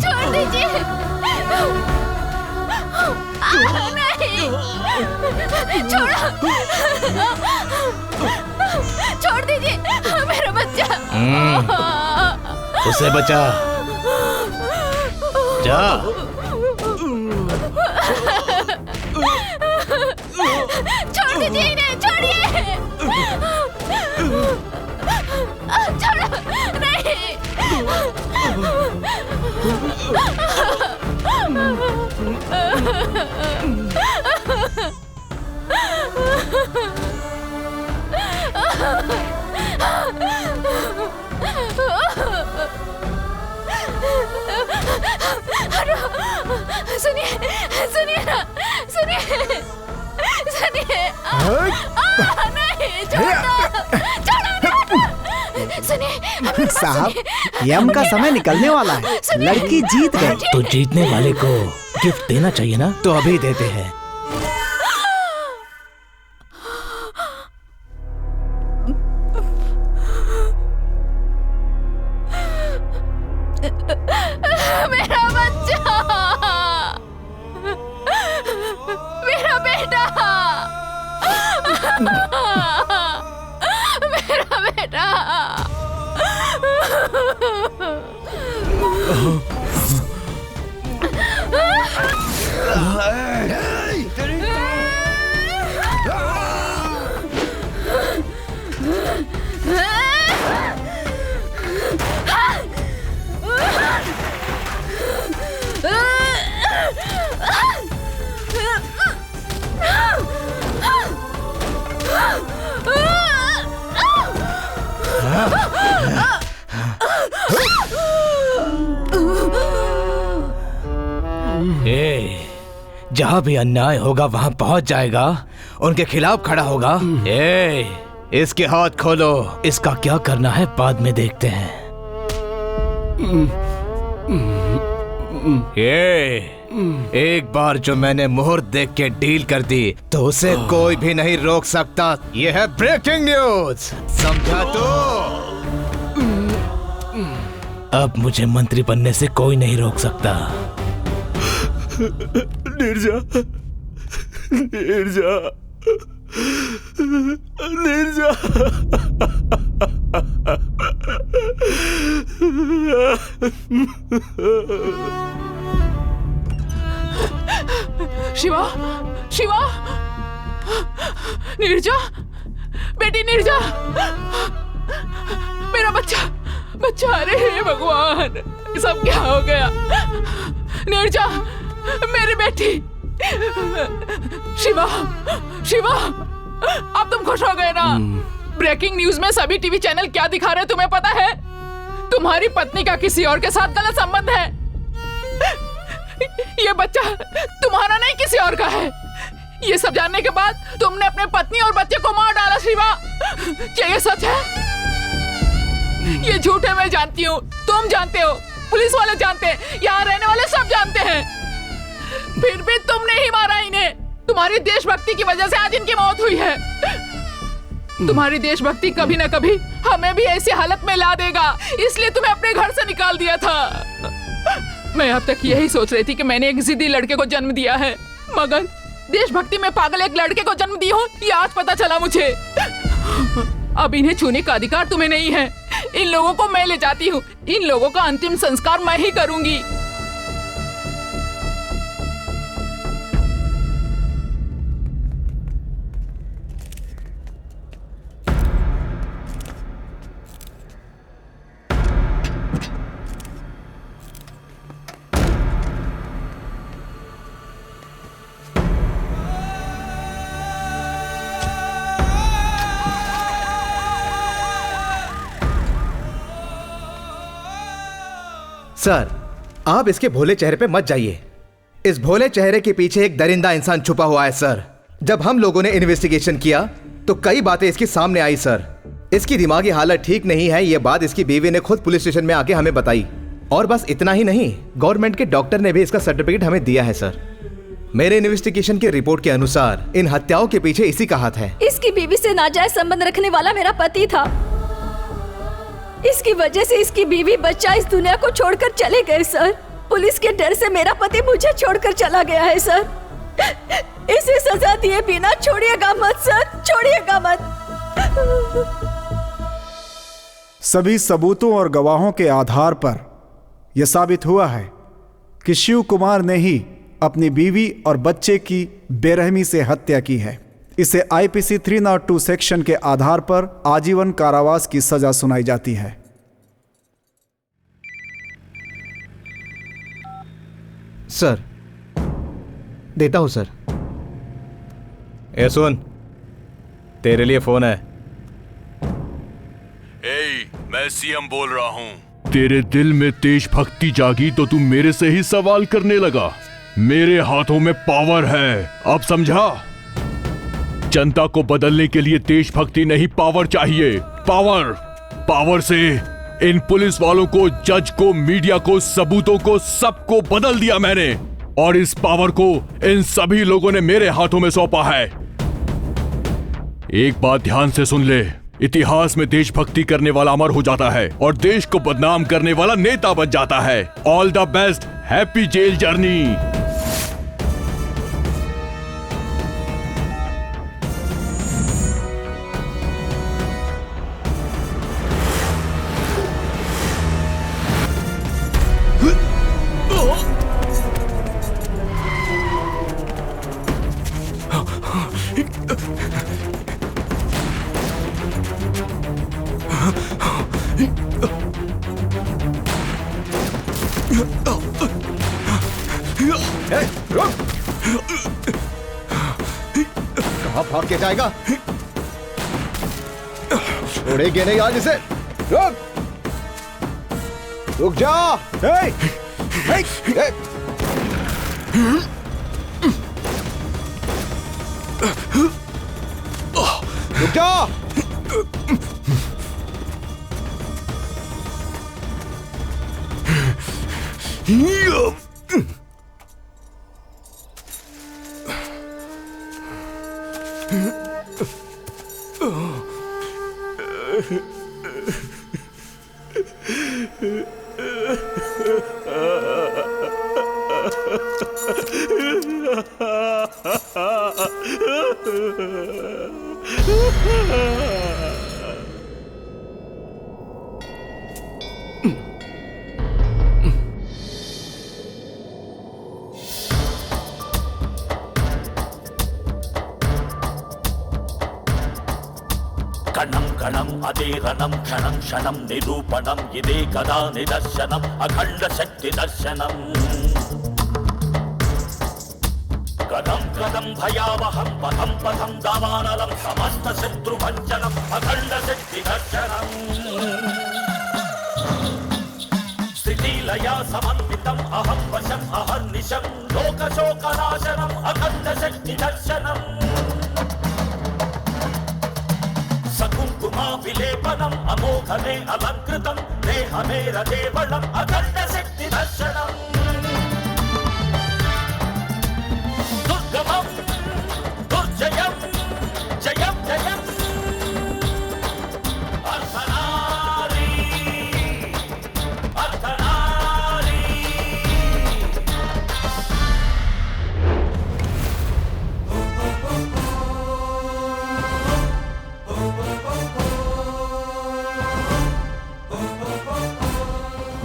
छोड़ दीजिए। नहीं, छोड़ो, छोड़ दीजिए मेरा बच्चा। उसे बचा, जा। छोड़ दीजिए इन्हें, छोड़िए। छोड़ो, नहीं। सुनिए सुनिए ना, सुनिए सुनिए। नहीं, छोड़ो, सुनिए साहब, यम का समय निकलने वाला है, लड़की जीत गई। तो जीतने वाले को गिफ्ट देना चाहिए ना, तो अभी देते हैं। मेरा बच्चा, मेरा बेटा, मेरा बेटा। जहाँ भी अन्याय होगा वहाँ पहुँच जाएगा, उनके खिलाफ खड़ा होगा। इसके हाथ खोलो, इसका क्या करना है बाद में देखते हैं। एक बार जो मैंने मुहूर्त देख के डील कर दी तो उसे कोई भी नहीं रोक सकता। यह है ब्रेकिंग न्यूज, समझा तो? अब मुझे मंत्री बनने से कोई नहीं रोक सकता। नीरजा, नीरजा, नीरजा। शिवा, शिवा, नीरजा, बेटी नीरजा, मेरा बच्चा, बच्चा। अरे हे भगवान, ये सब क्या हो गया? नीरजा, मेरी बेटी। शिवा, शिवा, अब तुम खुश हो गए ना? ब्रेकिंग न्यूज में सभी टीवी चैनल क्या दिखा रहे हैं तुम्हें पता है? तुम्हारी पत्नी का किसी और के साथ गलत संबंध है। ये बच्चा तुम्हारा नहीं किसी और का है। ये सब जानने के बाद तुमने अपने पत्नी और बच्चे को मार डाला। शिवा, क्या ये सच है? ये झूठ है, मैं जानती हूँ, तुम जानते हो, पुलिस वाले जानते हैं, यहाँ रहने वाले सब जानते हैं। फिर भी तुमने ही मारा इन्हें। तुम्हारी देशभक्ति की वजह से आज इनकी मौत हुई है। तुम्हारी देशभक्ति कभी न कभी हमें भी ऐसी हालत में ला देगा, इसलिए तुम्हें अपने घर से निकाल दिया था। मैं अब तक यही सोच रही थी कि मैंने एक जिद्दी लड़के को जन्म दिया है, मगर देशभक्ति में पागल एक लड़के को जन्म दी हूँ, ये आज पता चला मुझे। अब इन्हें छूने का अधिकार तुम्हें नहीं है। इन लोगों को मैं ले जाती हूँ, इन लोगों का अंतिम संस्कार मैं ही करूंगी। सर, आप इसके भोले चेहरे पे मत जाइए। इस भोले चेहरे के पीछे एक दरिंदा इंसान छुपा हुआ है सर। जब हम लोगों ने इन्वेस्टिगेशन किया तो कई बातें इसके सामने आई सर। इसकी दिमागी हालत ठीक नहीं है, ये बात इसकी बीवी ने खुद पुलिस स्टेशन में आके हमें बताई। और बस इतना ही नहीं, गवर्नमेंट के डॉक्टर ने भी इसका सर्टिफिकेट हमें दिया है सर। मेरे इन्वेस्टिगेशन की रिपोर्ट के अनुसार इन हत्याओं के पीछे इसी का हाथ है। इसकी बीवी से नाजायज संबंध रखने वाला मेरा पति था। इसकी वजह से इसकी बीवी बच्चा इस दुनिया को छोड़कर चले गए सर। पुलिस के डर से मेरा पति मुझे छोड़कर चला गया है सर। इसे सजा दिए बिना छोड़िएगा मत सर, छोड़िएगा मत। सभी सबूतों और गवाहों के आधार पर यह साबित हुआ है कि शिव कुमार ने ही अपनी बीवी और बच्चे की बेरहमी से हत्या की है। इसे आईपीसी 302 सेक्शन के आधार पर आजीवन कारावास की सजा सुनाई जाती है। सर, देता हूं सर। ए सुन, तेरे लिए फोन है। मैं सीएम बोल रहा हूँ। तेरे दिल में देशभक्ति जागी तो तू मेरे से ही सवाल करने लगा। मेरे हाथों में पावर है, अब समझा? जनता को बदलने के लिए देशभक्ति नहीं, पावर चाहिए। पावर, पावर से इन पुलिस वालों को, जज को, मीडिया को, सबूतों को, सबको बदल दिया मैंने। और इस पावर को इन सभी लोगों ने मेरे हाथों में सौंपा है। एक बात ध्यान से सुन ले, इतिहास में देशभक्ति करने वाला अमर हो जाता है और देश को बदनाम करने वाला नेता बन जाता है। All the best, happy jail journey. कहाँ भाग के जाएगा? छोड़ेंगे नहीं आज इसे। रुक, रुक जा। हे, हे, हे। रुक जा। कणं कणं अदेरणं क्षणं क्षणं निरूपणं इदे कदा निदर्शनम् अखण्ड शक्ति दर्शनम् कदं कदं भयावहं पथं पथं दावानलं समस्त शत्रुभञ्जनम् अखण्ड शक्ति दर्शनम् स्थितिलया समन्वितम् अहं वशम् अहर्निशं लोकशोकनाशनम् अखण्ड शक्ति दर्शनम् विलेपनम अमोघने अलंकृतम देहमे रदेवणम अखंड शक्ति दर्शनम दुर्गमम दुर्जयम जयम जयम अर्धनारी अर्धनारी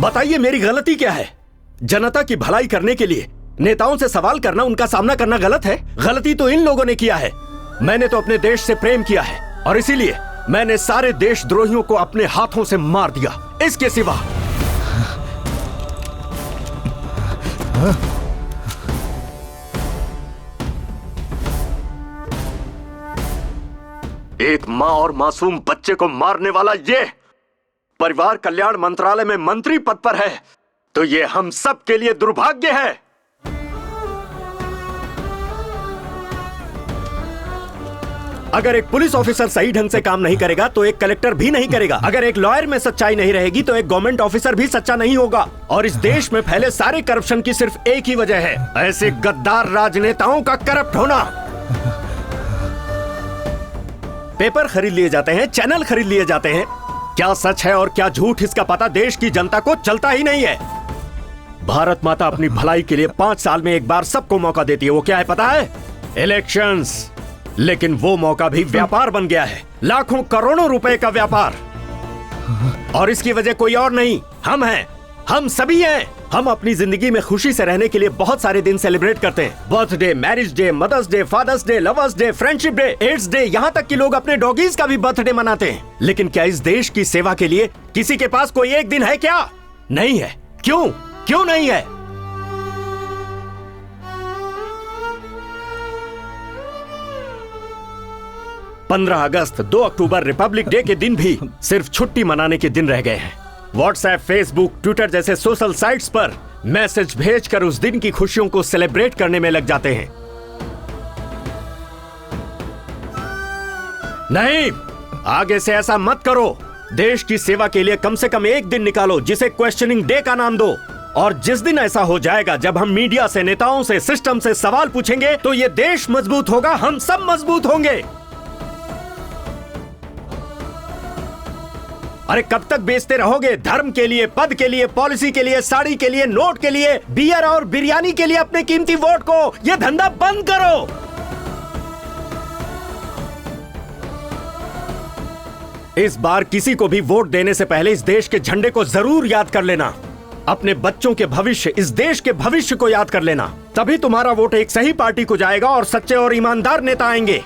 बताइए मेरी गलती क्या है? जनता की भलाई करने के लिए नेताओं से सवाल करना, उनका सामना करना गलत है? गलती तो इन लोगों ने किया है। मैंने तो अपने देश से प्रेम किया है और इसीलिए मैंने सारे देशद्रोहियों को अपने हाथों से मार दिया। इसके सिवा एक माँ और मासूम बच्चे को मारने वाला ये परिवार कल्याण मंत्रालय में मंत्री पद पर है। तो ये हम सब के लिए दुर्भाग्य है। अगर एक पुलिस ऑफिसर सही ढंग से काम नहीं करेगा तो एक कलेक्टर भी नहीं करेगा। अगर एक लॉयर में सच्चाई नहीं रहेगी तो एक गवर्नमेंट ऑफिसर भी सच्चा नहीं होगा। और इस देश में फैले सारे करप्शन की सिर्फ एक ही वजह है, ऐसे गद्दार राजनेताओं का करप्ट होना। पेपर खरीद लिए जाते हैं, चैनल खरीद लिए जाते हैं, क्या सच है और क्या झूठ इसका पता देश की जनता को चलता ही नहीं है। भारत माता अपनी भलाई के लिए 5 साल में एक बार सबको मौका देती है। वो क्या है पता है? इलेक्शंस। लेकिन वो मौका भी व्यापार बन गया है, लाखों करोड़ों रुपए का व्यापार। और इसकी वजह कोई और नहीं, हम हैं, हम सभी हैं। हम अपनी जिंदगी में खुशी से रहने के लिए बहुत सारे दिन सेलिब्रेट करते हैं। Birthday, marriage day, mother's day, father's day, lovers day, friendship day, AIDS day, यहाँ तक कि लोग अपने डॉगीज का भी बर्थडे मनाते हैं। लेकिन क्या इस देश की सेवा के लिए किसी के पास कोई एक दिन है क्या? नहीं है। क्यों? क्यों नहीं है? 15 अगस्त, 2 अक्टूबर रिपब्लिक डे के दिन भी सिर्फ छुट्टी मनाने के दिन रह गए हैं। व्हाट्सएप, फेसबुक, ट्विटर जैसे सोशल साइट्स पर मैसेज भेजकर उस दिन की खुशियों को सेलिब्रेट करने में लग जाते हैं। नहीं, आगे से ऐसा मत करो। देश की सेवा के लिए कम से कम एक दिन निकालो जिसे क्वेश्चनिंग डे का नाम दो। और जिस दिन ऐसा हो जाएगा जब हम मीडिया से, नेताओं से, सिस्टम से सवाल पूछेंगे तो ये देश मजबूत होगा, हम सब मजबूत होंगे। अरे कब तक बेचते रहोगे धर्म के लिए, पद के लिए, पॉलिसी के लिए, साड़ी के लिए, नोट के लिए, बियर और बिरयानी के लिए अपने कीमती वोट को? यह धंधा बंद करो। इस बार किसी को भी वोट देने से पहले इस देश के झंडे को जरूर याद कर लेना। अपने बच्चों के भविष्य, इस देश के भविष्य को याद कर लेना। तभी तुम्हारा वोट एक सही पार्टी को जाएगा और सच्चे और ईमानदार नेता आएंगे।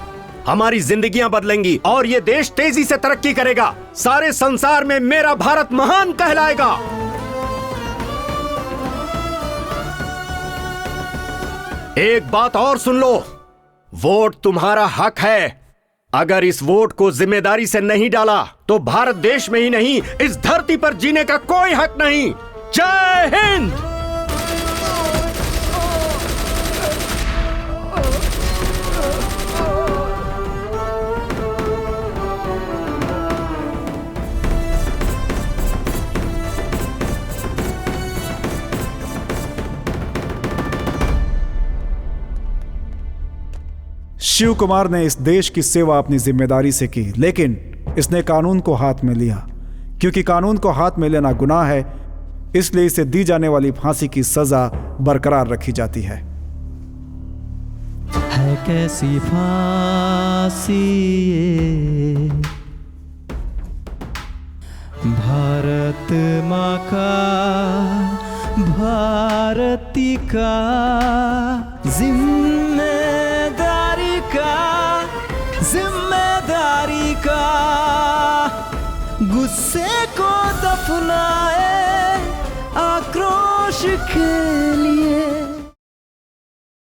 हमारी जिंदगियां बदलेंगी और ये देश तेजी से तरक्की करेगा। सारे संसार में मेरा भारत महान कहलाएगा। एक बात और सुन लो, वोट तुम्हारा हक है। अगर इस वोट को जिम्मेदारी से नहीं डाला तो भारत देश में ही नहीं, इस धरती पर जीने का कोई हक नहीं। जय हिंद। शिव कुमार ने इस देश की सेवा अपनी जिम्मेदारी से की, लेकिन इसने कानून को हाथ में लिया। क्योंकि कानून को हाथ में लेना गुनाह है, इसलिए इसे दी जाने वाली फांसी की सजा बरकरार रखी जाती है। कैसी फांसी ये भारत माँ का, भारती का जिम्मेदारी का, गुस्से को दफनाए